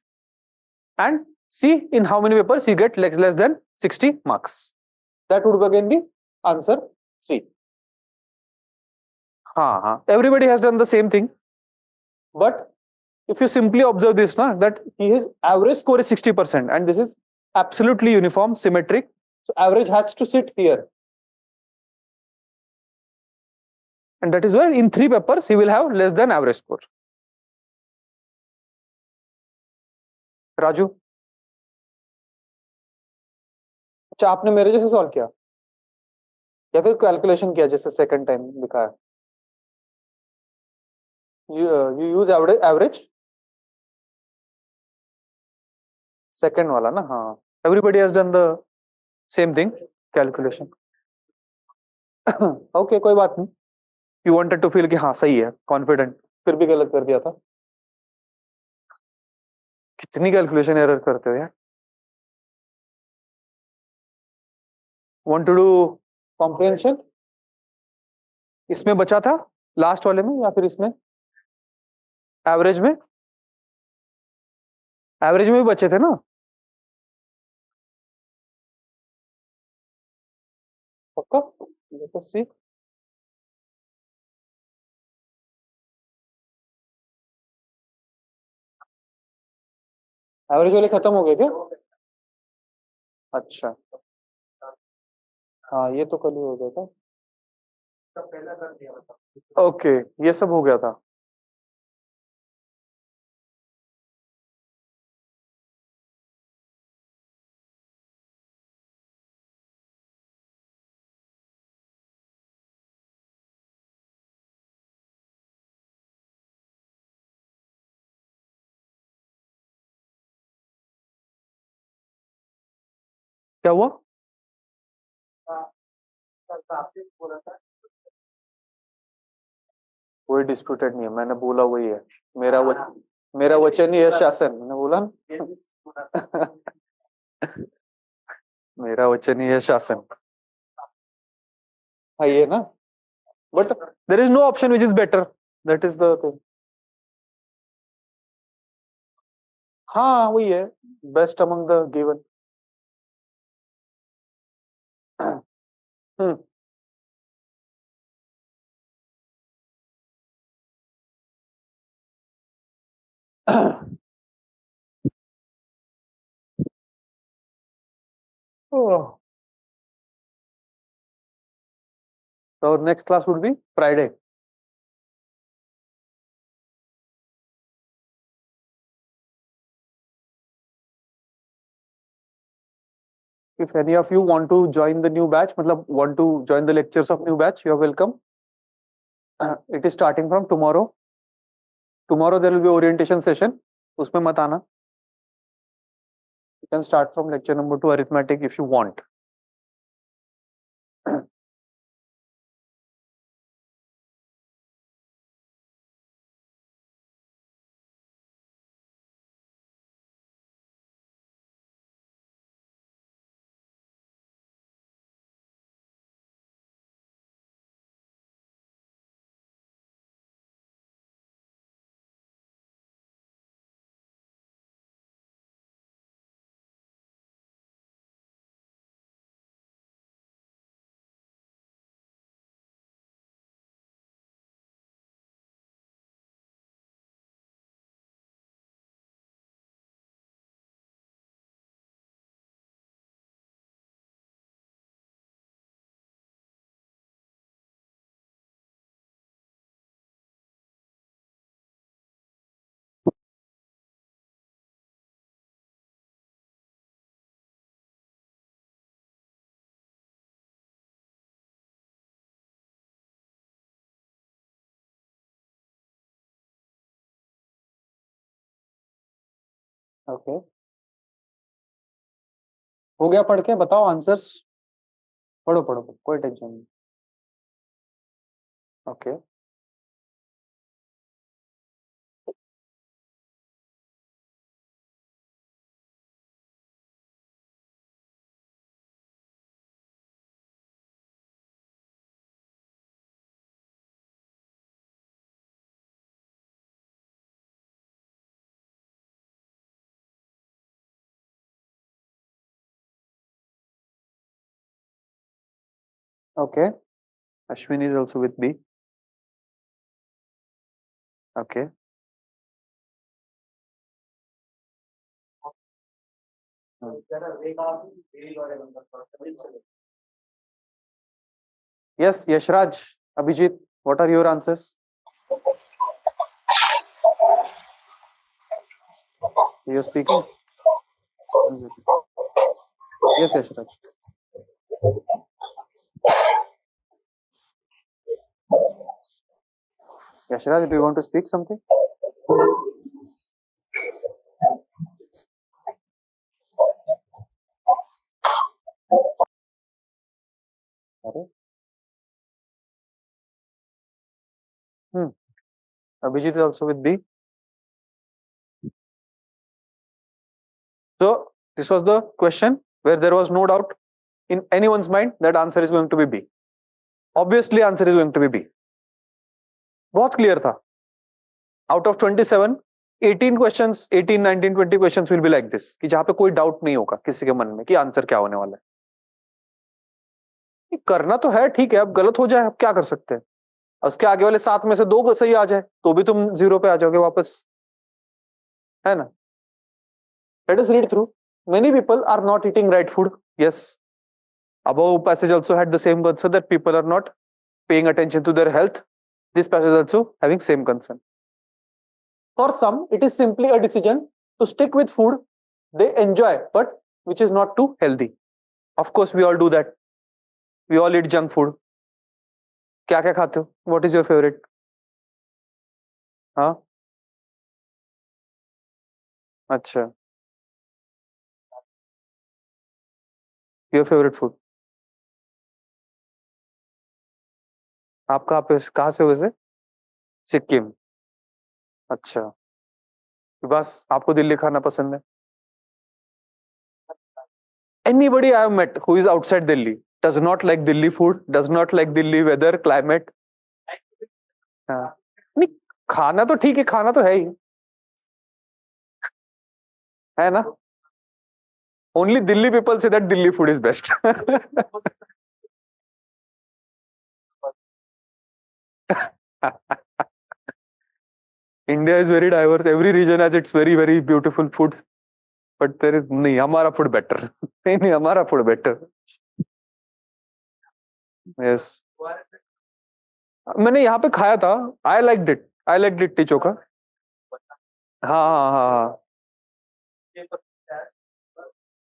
and see in how many papers you get less than 60 marks. That would again be answer 3. Everybody has done the same thing. But if you simply observe this, that his average score is 60%, and this is absolutely uniform, symmetric. So average has to sit here. And that is why in 3 papers, he will have less than average score. Raju, अच्छा आपने मेरे जैसे solve किया या फिर calculation किया जैसे second time दिखाया? You use average? Second वाला ना, हाँ. Everybody has done the same thing, calculation. Okay, कोई बात नहीं. You wanted to feel कि हाँ सही है, confident. फिर भी गलत कर दिया था. कितनी कैलकुलेशन एरर करते हो यार? Want to do comprehension? इसमें बचा था लास्ट वाले में या फिर इसमें एवरेज में? एवरेज में भी बचे थे ना? पक्का? Let us see. एवरेज वाले खत्म हो गए क्या? अच्छा, हाँ ये तो कल ही हो गया था. ओके, ये सब हो गया था. क्या हुआ? कोई डिस्प्यूटेड नहीं है, मैंने बोला वही है. मेरा वचन ही है शासन, मैंने बोला ना. मेरा वचन ही है शासन. हाँ ये ना, but there is no option which is better. That is the thing. हाँ वही है, best among the given. Oh. So next class would be Friday. If any of you want to join the new batch, मतलब want to join the lectures of new batch, you are welcome. It is starting from tomorrow. Tomorrow there will be orientation session. उसमें मत आना. You can start from lecture number 2 arithmetic if you want. Okay, हो गया पढ़ के? बताओ answers, पढ़ो पढ़ो, कोई टेंशन नहीं। Okay, okay, Ashwini is also with B. Okay. Yes, Yashraj, Abhijit, what are your answers? You're speaking? Yes, Yashraj. Yashraj, do you want to speak something? Abhijit is also with B. So this was the question where there was no doubt in anyone's mind that answer is going to be B. Obviously answer is going to be B. बहुत clear था. Out of 27, 18 questions, 18, 19, 20 questions will be like this, कि जहाँ पे कोई doubt नहीं होगा किसी के मन में कि आंसर क्या होने वाला है. करना तो है, ठीक है, अब गलत हो जाए अब क्या कर सकते हैं. उसके आगे वाले 7 में से 2 सही आ जाए तो भी तुम 0 पे आ जाओगे वापस, है ना. Let us read through. Many people are not eating right food. Yes. Above passage also had the same concern that people are not paying attention to their health. This passage also having same concern. For some, it is simply a decision to stick with food they enjoy, but which is not too healthy. Of course, we all do that. We all eat junk food. क्या क्या खाते हो? What is your favorite? हाँ, अच्छा. Your favorite food? आप कहाँ से हो वैसे? सिक्किम. अच्छा, बस आपको दिल्ली खाना पसंद है? Anybody I have met who is outside Delhi does not like Delhi food, does not like Delhi weather, climate. हाँ. नहीं, खाना तो ठीक है, खाना तो है ही, है ना. Only Delhi people say that Delhi food is best. India is very diverse. Every region has its very very beautiful food. But there is नहीं, हमारा food better. नहीं, हमारा food better. Yes. मैंने यहाँ पे खाया था. I liked it. I liked litti chokha. हाँ हाँ हाँ हाँ.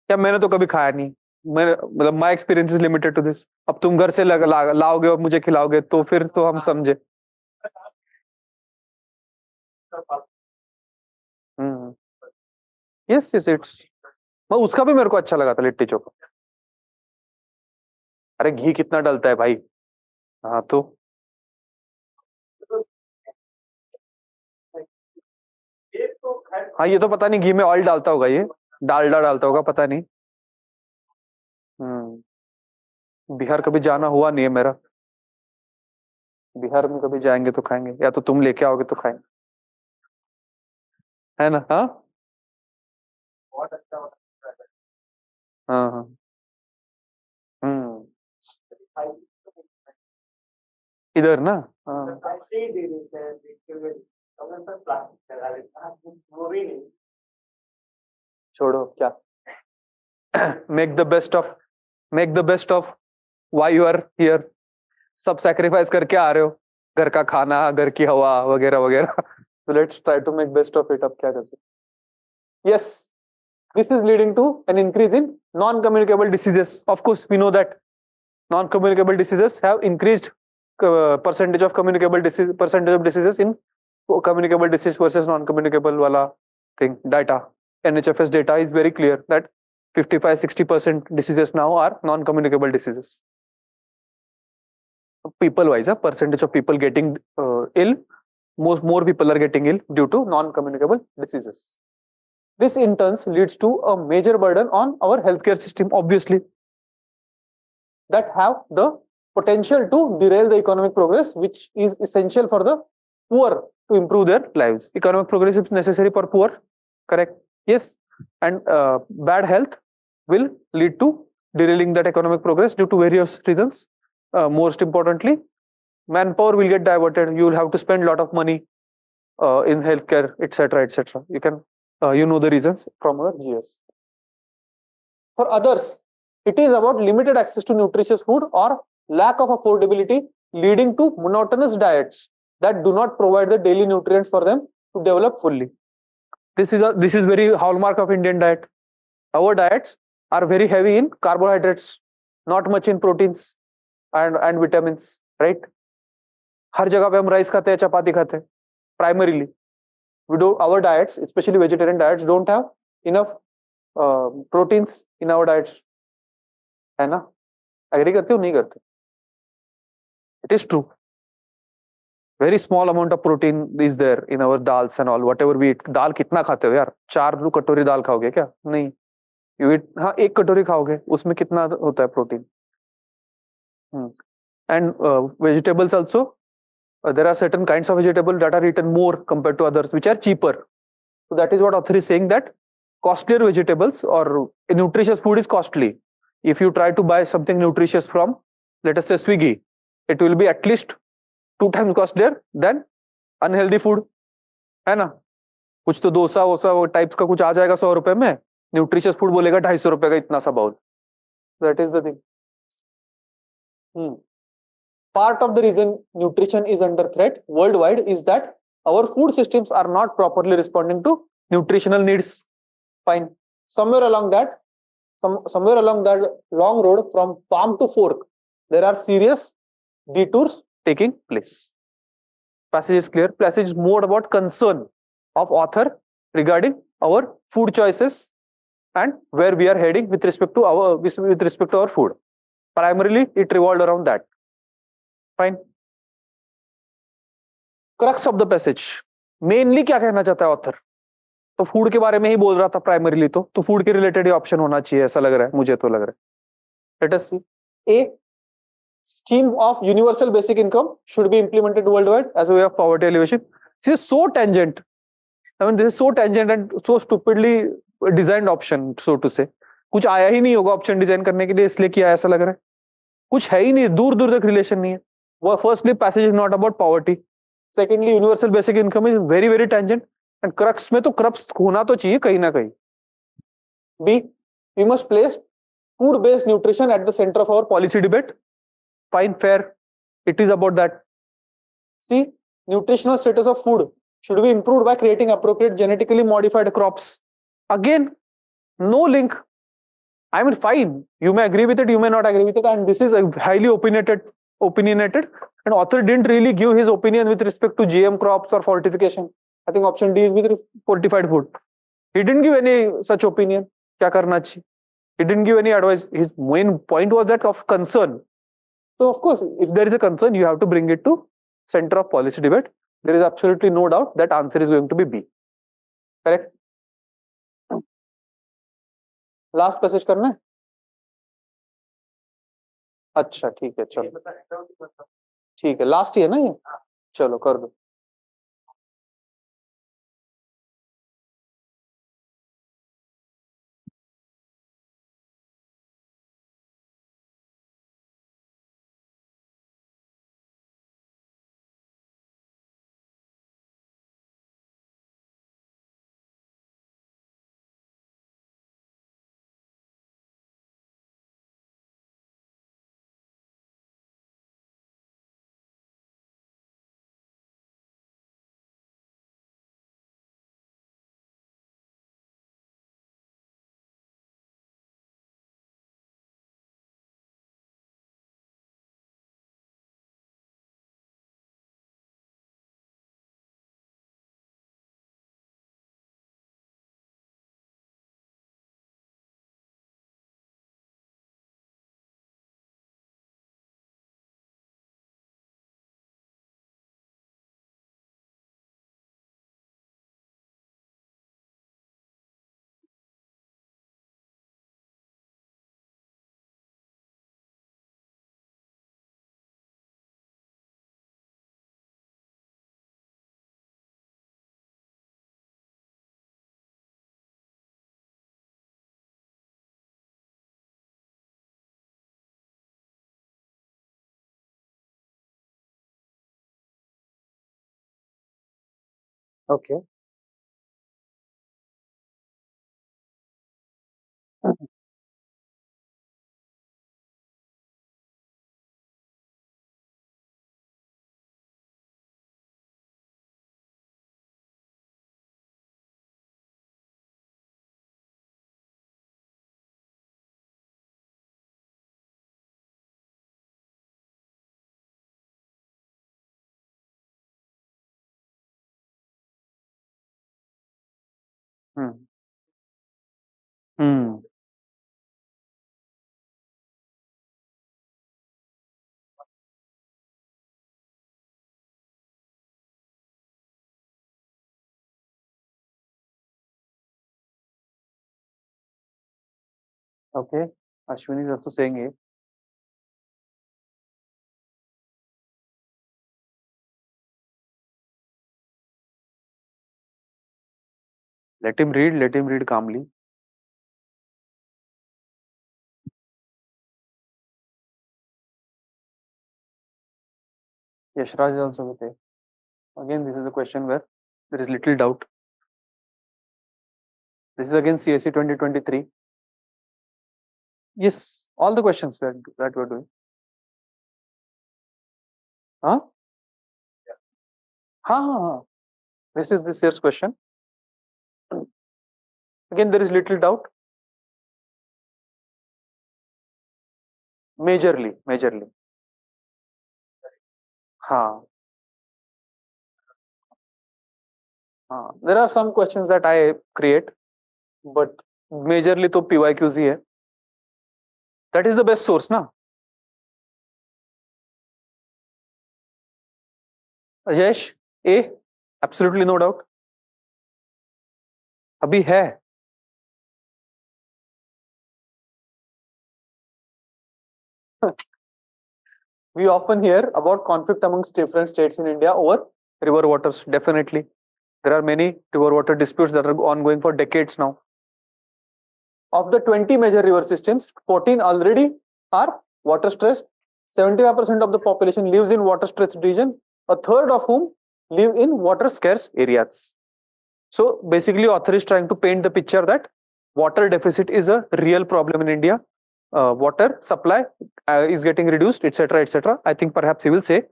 क्या मैंने तो कभी खाया नहीं. मैं मतलब my experience is limited to this. अब तुम घर से लाओगे और मुझे खिलाओगे तो फिर तो हम समझे. Yes yes it's. उसका भी मेरे को अच्छा लगा था लिट्टी चोखा. अरे घी कितना डलता है भाई. हाँ तो हाँ, ये तो पता नहीं घी में ऑयल डालता होगा, ये डालडा डालता होगा, पता नहीं. बिहार कभी जाना हुआ नहीं है मेरा. बिहार में कभी जाएंगे तो खाएंगे, या तो तुम लेके आओगे तो खाएंगे, है ना. हाँ हाँ हाँ. हम्म. इधर ना. हाँ. छोड़ो क्या. Make the best of why you are here. सब सैक्रिफाइस करके आ रहे हो, घर का खाना, घर की हवा वगैरह वगैरह. So let's try to make best of it. अब क्या कर सकते. Yes, this is leading to an increase in non-communicable diseases. Of course, we know that non-communicable diseases have increased percentage of diseases in communicable disease versus non-communicable वाला thing data. NHFS data is very clear that 55-60% diseases now are non-communicable diseases. People-wise, percentage of people getting ill, more people are getting ill due to non-communicable diseases. This in turn leads to a major burden on our healthcare system, obviously, that have the potential to derail the economic progress, which is essential for the poor to improve their lives. Economic progress is necessary for poor, correct? Yes. And bad health will lead to derailing that economic progress due to various reasons. Most importantly, manpower will get diverted. You will have to spend a lot of money in healthcare, etc., etc. You can, you know the reasons from our GS. For others, it is about limited access to nutritious food or lack of affordability, leading to monotonous diets that do not provide the daily nutrients for them to develop fully. This is very hallmark of Indian diet. Our diets are very heavy in carbohydrates, not much in proteins and vitamins, right? हर जगह पे हम rice खाते हैं, चपाती खाते हैं. Primarily, our diets, especially vegetarian diets, don't have enough proteins in our diets. है ना? Agree करते हो नहीं करते? It is true. Very small amount of protein is there in our dals and all. Whatever we eat. दाल कितना खाते हो यार? 4 कटोरी दाल खाओगे क्या? नहीं. You eat, हाँ 1 कटोरी खाओगे. उसमें कितना होता है protein? And vegetables also. There are certain kinds of vegetables that are eaten more compared to others, which are cheaper. So that is what author is saying, that costlier vegetables or nutritious food is costly. If you try to buy something nutritious from, let us say Swiggy, it will be at least 2 times costlier than unhealthy food. है ना? कुछ तो डोसा वोसा वो types का कुछ आ जाएगा 100 रुपए में, न्यूट्रिशियस फूड बोलेगा 250 रुपए का इतना सा bowl. That is the thing. Part of the reason nutrition is under threat worldwide is that our food systems are not properly responding to nutritional needs. Fine. Somewhere along that long road from palm to fork, there are serious detours taking place. Passage is clear. Passage is more about concern of author regarding our food choices and where we are heading with respect to our food. Primarily, it revolved around that. Fine. Crux of the passage. Mainly क्या कहना चाहता है author? तो food के बारे में ही बोल रहा था प्राइमरीली, तो फूड के रिलेटेड ही ऑप्शन होना चाहिए, ऐसा लग रहा है मुझे, तो लग रहा है. Let us see. A scheme of universal basic income should be implemented worldwide as a way of poverty alleviation. This is so tangent. I mean, this is so tangent and so stupidly designed option, so to say. कुछ आया ही नहीं होगा option design करने के लिए, इसलिए किया ऐसा लग रहा है. कुछ है ही नहीं, दूर दूर तक रिलेशन नहीं है. Firstly, passage is not about poverty. Secondly, universal basic income is very, very tangent. And crux में तो crux होना तो चाहिए कहीं ना कहीं. B, we must place food-based nutrition at the center of our policy debate. Fine, fair. It is about that. C, nutritional status of food should be improved by creating appropriate genetically modified crops. Again, no link. I mean, fine. You may agree with it, you may not agree with it, and this is a highly opinionated, and author didn't really give his opinion with respect to GM crops or fortification. I think option D is with fortified food. He didn't give any such opinion. Kya karna chahiye? He didn't give any advice. His main point was that of concern. So of course, if there is a concern, you have to bring it to center of policy debate. There is absolutely no doubt that answer is going to be B. Correct? Last passage करना है? अच्छा ठीक है, चलो ठीक है, last ही है ना ये, चलो कर दो. Okay. Hmm. Hmm. Okay. Ashwini is also saying A. Let him read. Let him read calmly. Yashraj is also with A. Again, this is a question where there is little doubt. This is again CSE 2023. Yes, all the questions that we're doing. Huh? Ha. This is this year's question. Again, there is little doubt. Majorly. Ha. There are some questions that I create, but majorly to PYQs ही है. That is the best source, na? Ajesh, A, absolutely no doubt. अभी है. We often hear about conflict amongst different states in India over river waters. Definitely, there are many river water disputes that are ongoing for decades now. Of the 20 major river systems, 14 already are water stressed. 75% of the population lives in water stressed region, a third of whom live in water scarce areas. So basically, author is trying to paint the picture that water deficit is a real problem in India. Water supply is getting reduced, etc., etc. I think perhaps he will say,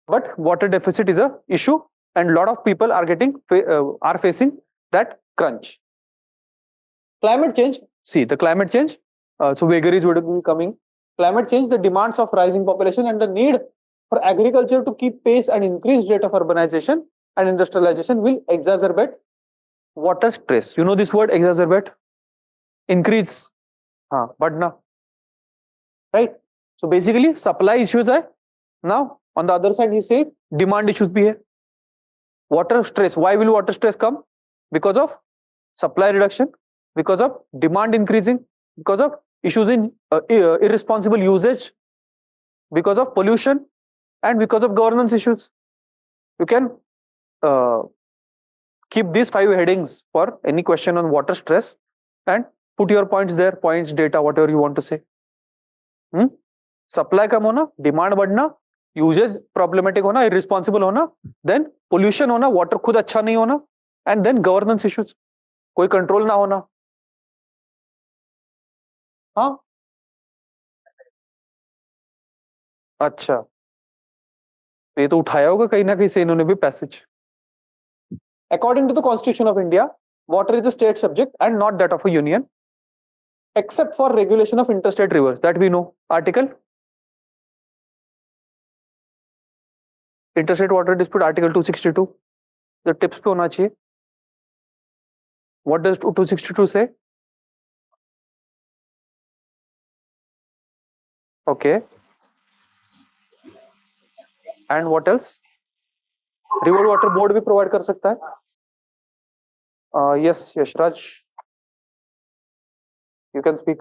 but water deficit is a issue, and a lot of people are facing that crunch. Climate change. See the climate change. So vagaries would be coming. Climate change, the demands of rising population, and the need for agriculture to keep pace and increased rate of urbanization and industrialization will exacerbate water stress. You know this word, exacerbate? Increase. Badna. Right? So basically, supply issues hai. Now, on the other side, he said demand issues bhi hai. Water stress. Why will water stress come? Because of supply reduction, because of demand increasing, because of issues in irresponsible usage, because of pollution, and because of governance issues. You can keep these 5 headings for any question on water stress and put your points there, points, data, whatever you want to say. Supply कम होना, demand बढ़ना, usage problematic होना, irresponsible होना, then pollution होना, water खुद अच्छा नहीं होना, and then governance issues, कोई कंट्रोल ना होना. हाँ, अच्छा, ये तो उठाया होगा कहीं ना कहीं से इन्होंने भी passage. According to the Constitution of India, water is a state subject and not that of a union, except for regulation of interstate rivers. That we know. Article Interstate Water Dispute, Article 262. The tips पे होना चाहिए. What does 262 say? Okay. And what else? River Water Board भी provide कर सकता है. Yes, Yashraj, you can speak.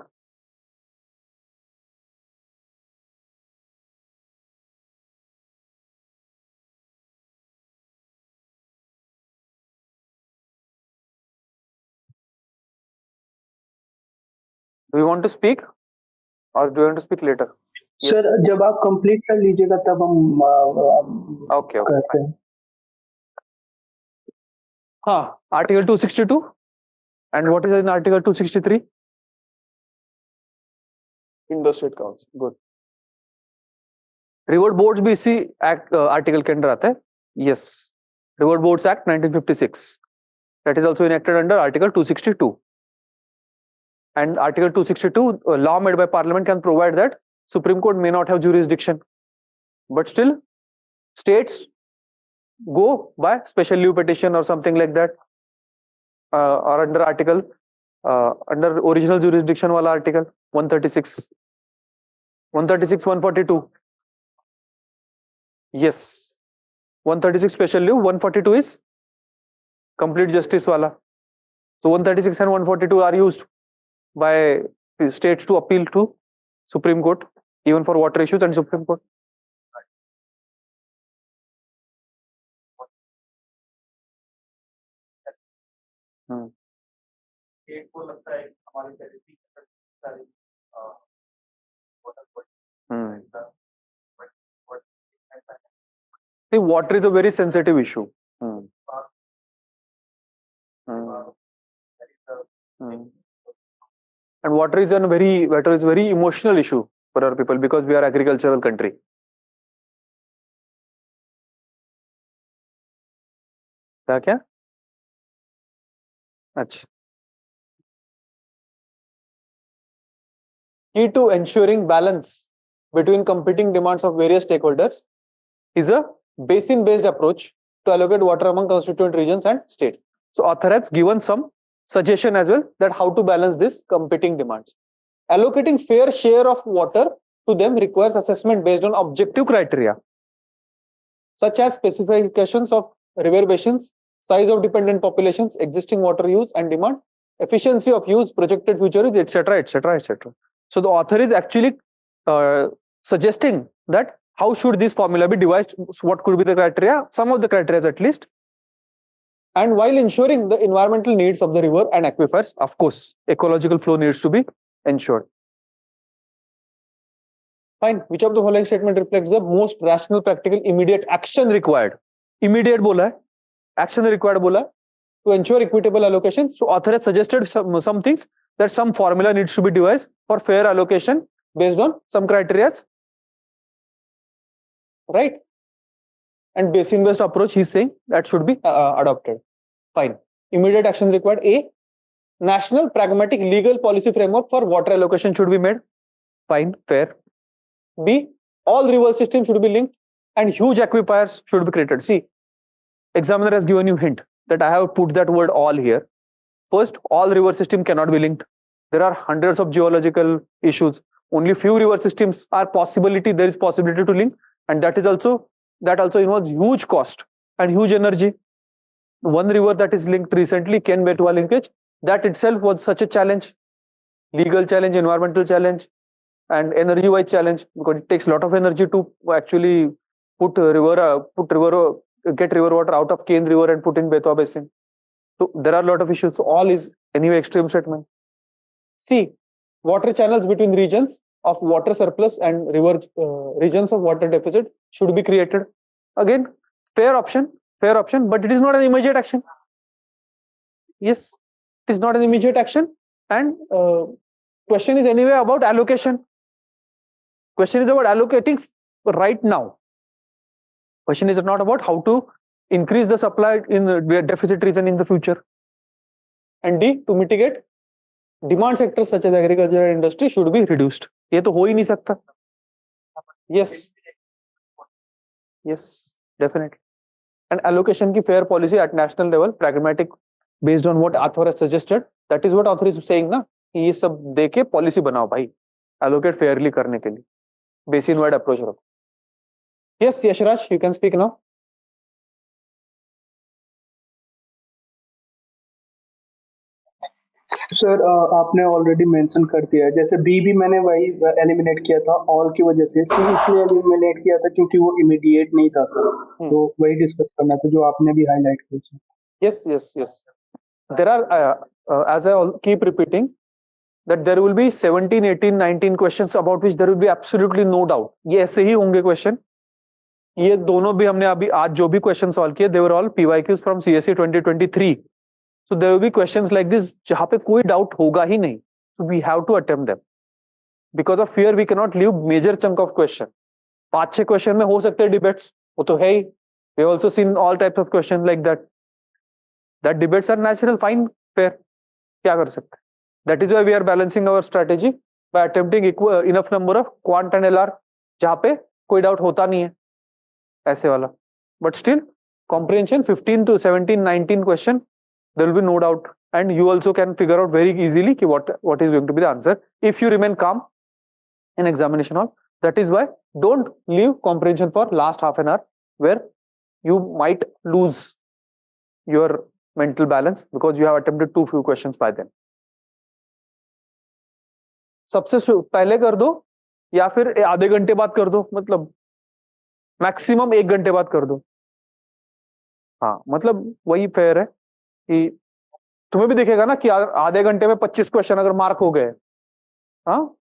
Do you want to speak or do you want to speak later? Sir जब आप complete कर लीजिएगा तब हम Okay. करते हैं. Article 262. And what is in Article 263? Interstate Council. Good. River Boards भी इसी एक्ट आर्टिकल के अंडर आता है. Yes. River Boards Act 1956. That is also enacted under Article 262. And Article 262, law made by Parliament can provide that Supreme Court may not have jurisdiction, but still states go by special leave petition or something like that, or under article, under original jurisdiction wala article 136, 142. Yes, 136 special leave, 142 is complete justice wala. So 136 and 142 are used by states to appeal to Supreme Court, even for water issues and Supreme Court. See, water is a very sensitive issue. And water is very emotional issue for our people because we are agricultural country. क्या? अच्छा. Key to ensuring balance between competing demands of various stakeholders is a basin-based approach to allocate water among constituent regions and states. So author has given some suggestion as well that how to balance this competing demands. Allocating fair share of water to them requires assessment based on objective criteria, such as specifications of river basins, size of dependent populations, existing water use and demand, efficiency of use, projected future use, etc., etc., etc. So the author is actually suggesting that how should this formula be devised, what could be the criteria, some of the criteria at least, and while ensuring the environmental needs of the river and aquifers, of course, ecological flow needs to be ensured. Fine. Which of the following statement reflects the most rational, practical, immediate action required? Immediate bola hai, action required bola to ensure equitable allocation. So author has suggested some things, that some formula needs to be devised for fair allocation based on some criteria, right? And basin-based approach, he's saying that should be adopted. Fine. Immediate action required. A, national, pragmatic, legal policy framework for water allocation should be made. Fine, fair. B, all river systems should be linked and huge aquifers should be created. See, examiner has given you hint that I have put that word all here. First, all river system cannot be linked. There are hundreds of geological issues. Only few river systems are possibility. There is possibility to link, and that also involves huge cost and huge energy. One river that is linked recently, Ken Betwa linkage, that itself was such a challenge, legal challenge, environmental challenge, and energy-wise challenge, because it takes a lot of energy to actually get river water out of Ken River and put in Betwa Basin. So there are a lot of issues. So all is anyway extreme statement. C, water channels between regions of water surplus and river regions of water deficit should be created. Again, fair option, but it is not an immediate action. Yes, it is not an immediate action. And question is anyway about allocation. Question is about allocating right now. Question is not about how to increase the supply in the deficit region in the future. And D, to mitigate, demand sectors such as agriculture and industry should be reduced. ये तो हो ही नहीं सकता. Yes. Yes, definitely. And allocation की fair policy at national level, pragmatic, based on what author has suggested. That is what author is saying ना. ये सब देके policy बनाओ भाई. Allocate fairly करने के लिए. Basin wide approach रखो. Yes, Yashraj, you can speak now. Sir आपने ऑलरेडी मेंशन कर दिया है, जैसे बी भी मैंने वही एलिमिनेट किया था ऑल की वजह से, सी इसलिए एलिमिनेट किया था क्योंकि वो इमीडिएट नहीं था सर, तो वही डिस्कस करना था जो आपने भी हाईलाइट किया. Yes. There are, as I keep repeating, that there will be 17, 18, 19 questions about which there will be absolutely no doubt. ये ऐसे ही होंगे question. ये दोनों भी हमने अभी आज जो भी क्वेश्चन सॉल्व किए they were all PYQs from CSC 2023. So there will be questions like this जहां पे कोई डाउट होगा ही नहीं. So we have to attempt them. Because of fear we can not leave major chunk of question. 5-6 question में हो सकते हैं डिबेट्स, वो तो है ही. We have also seen all types of question like that debates are natural, fine, fair. क्या कर सकते हैं? That is why we are balancing our strategy by attempting enough number of quant and LR जहां पे कोई doubt होता नहीं है ऐसे वाला. But still comprehension 15 to 17 19 question there will be no doubt, and you also can figure out very easily ki what is going to be the answer if you remain calm in examination hall. That is why don't leave comprehension for last half an hour where you might lose your mental balance because you have attempted too few questions by then. सबसे पहले कर दो या फिर आधे घंटे बाद कर दो, मतलब मैक्सिमम 1 घंटे बाद कर दो. हाँ, मतलब वही फेयर है कि तुम्हें भी दिखेगा ना कि आधे घंटे में 25 क्वेश्चन अगर मार्क हो गए. हाँ,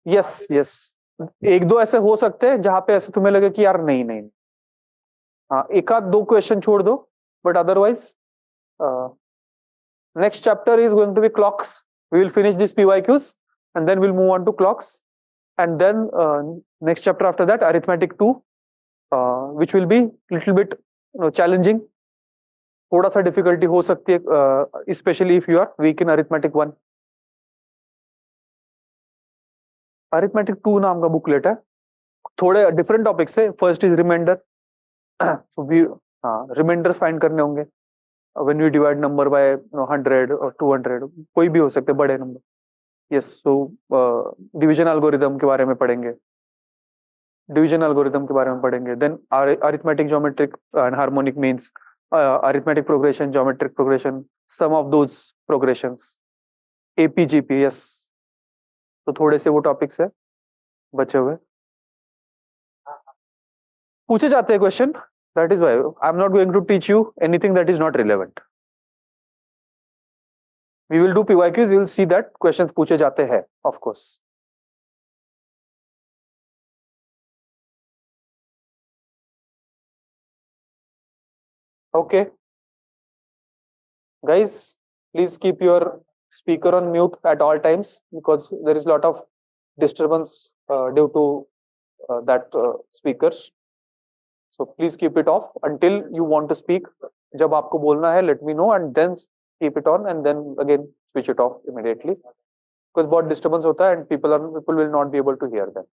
यस यस, 1-2 ऐसे हो सकते हैं जहां पे ऐसे तुम्हें लगे कि यार नहीं नहीं. हाँ, 1-2 क्वेश्चन छोड़ दो, but otherwise next chapter is going to be clocks. We will finish this PYQs and then will move on to clocks, and then next chapter after that arithmetic 2, which will be little bit challenging. थोड़ा सा difficulty हो सकती है specially if you are weak in arithmetic 1. Arithmetic 2 नाम का booklet है, थोड़े different topics है. First is remainder. So we remainders find करने होंगे when we divide number by 100 और 200, कोई भी हो सकते बड़े number. Yes, so division algorithm के बारे में पढ़ेंगे, डिवीजन एल्गोरिथम के बारे में पढ़ेंगे. Then arithmetic geometric and harmonic means, arithmetic progression, geometric progression, sum of those progressions, AP GP. Yes, तो थोड़े से वो टॉपिक्स है बचे हुए. पूछे जाते हैं question. That is why I am not going to teach you anything that is not relevant. We will do PYQs, you will see that questions पूछे जाते हैं of course. Okay, guys, please keep your speaker on mute at all times because there is a lot of disturbance due to that speakers. So please keep it off until you want to speak. जब आपको बोलना है, let me know, and then keep it on, and then again switch it off immediately because बहुत disturbance होता है and people will not be able to hear that.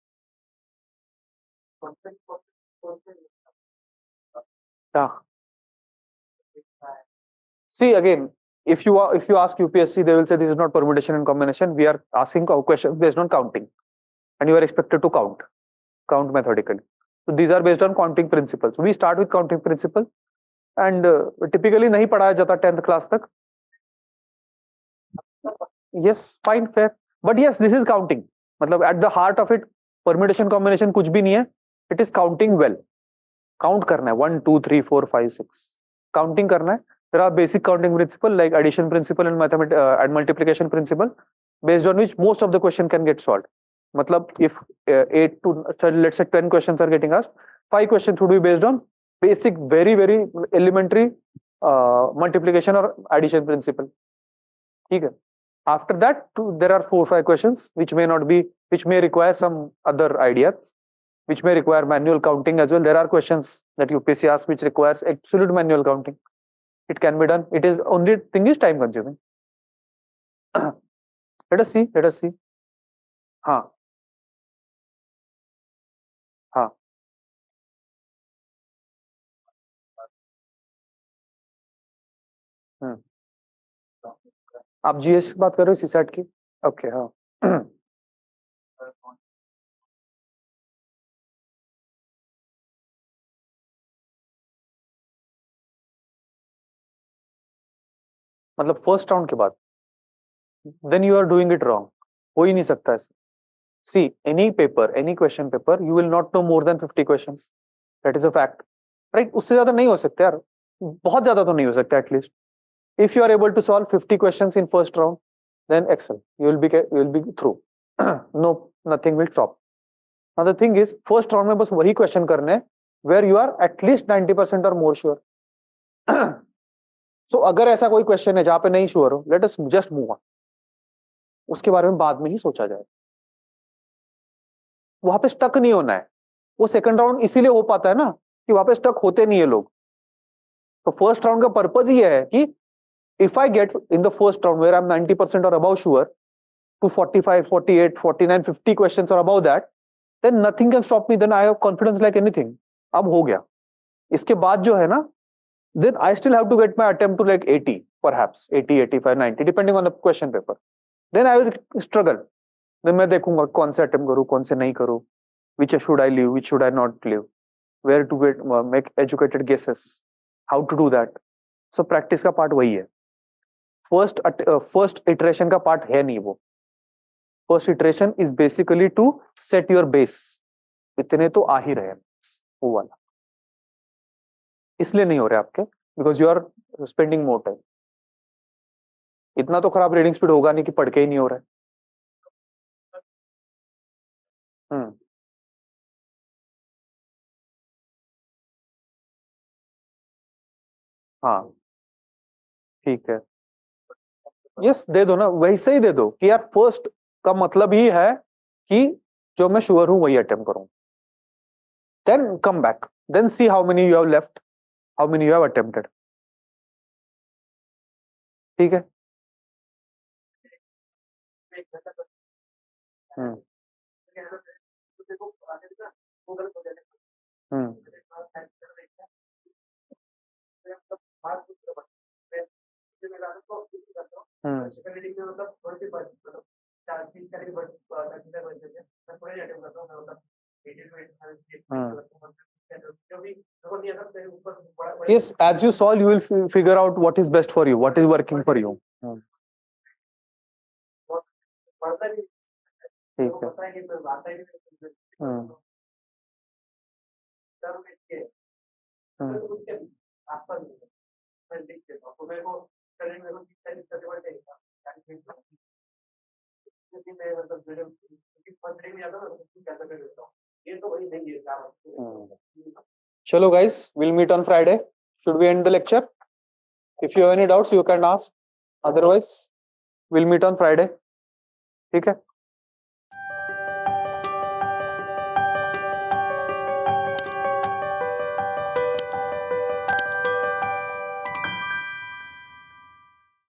Yeah. See, again, if you ask UPSC, they will say this is not permutation and combination. We are asking a question based on counting, and you are expected to count methodically. So these are based on counting principles. We start with counting principle, and typically नहीं पढ़ाया जाता 10th class तक. Yes, fine, fair, but yes, this is counting. मतलब at the heart of it, permutation combination कुछ भी नहीं है. It is counting well. Count करना है 1 2 3 4 5 6. Counting करना है. There are basic counting principle like addition principle and multiplication principle based on which most of the question can get solved. Matlab if 8 to let's say 10 questions are getting asked, 5 questions would be based on basic very elementary multiplication or addition principle. Okay. After that there are 4-5 questions which may require some other ideas, which may require manual counting as well. There are questions that UPSC asks which requires absolute manual counting. It can be done. It is only thing is time consuming. Let us see. हाँ हाँ आप GS की बात कर रहे हो, CSAT की? Okay, हाँ. मतलब फर्स्ट राउंड के बाद then you are doing it wrong. हो ही नहीं सकता ऐसे. See, any paper, any question paper, you will not know more than 50 questions. That is a fact, right? उससे ज्यादा नहीं हो सकते यार, बहुत ज्यादा तो नहीं हो सकता. At least if you are able to solve 50 questions in first round, then excellent, you will be through. No, nothing will stop. Now the thing is, first round में बस वही क्वेश्चन करने हैं where you are at least 90% or more sure. So अगर ऐसा कोई question है जहां पे नहीं श्योर हो, let us just move on, उसके बारे में बाद में ही सोचा जाए, वहां पे स्टक नहीं होना है। वो सेकंड राउंड इसीलिए हो पाता है ना कि वहां पे स्टक होते नहीं है लोग। तो फर्स्ट राउंड का पर्पज ये है कि if I get in the first round where I'm 90% or above sure to 45, 48, 49, 50 questions or above that, then nothing can stop me, then I have confidence like anything. अब हो गया। इसके बाद जो है ना, then I still have to get my attempt to like 80, perhaps 80, 85, 90, depending on the question paper. Then I will struggle. Then मैं देखूंगा कौन से attempt करूँ, कौन से नहीं करूँ, which should I leave, which should I not leave, where to get make educated guesses, how to do that. So practice का part वही है। फर्स्ट इटरेशन का पार्ट है नहीं वो। First iteration is basically to set your base, इतने तो आ ही रहे वो वाला, इसलिए नहीं हो रहे आपके, because you are spending more time. इतना तो खराब रीडिंग स्पीड होगा नहीं कि पढ़ के ही नहीं हो रहा है। हाँ ठीक है, यस दे दो ना, वैसे ही दे दो कि यार फर्स्ट का मतलब ही है कि जो मैं श्योर हूं वही अटेम्प्ट करूं। Then come back, then see how many you have left, how many you have attempted. ठीक है। हम्म हम्म Yes, as you solve, you will figure out what is best for you, what is working for you. ठीक है। चलो guys, we'll meet on Friday. Should we end the lecture? If you have any doubts, you can ask. Otherwise, we'll meet on Friday. ठीक है।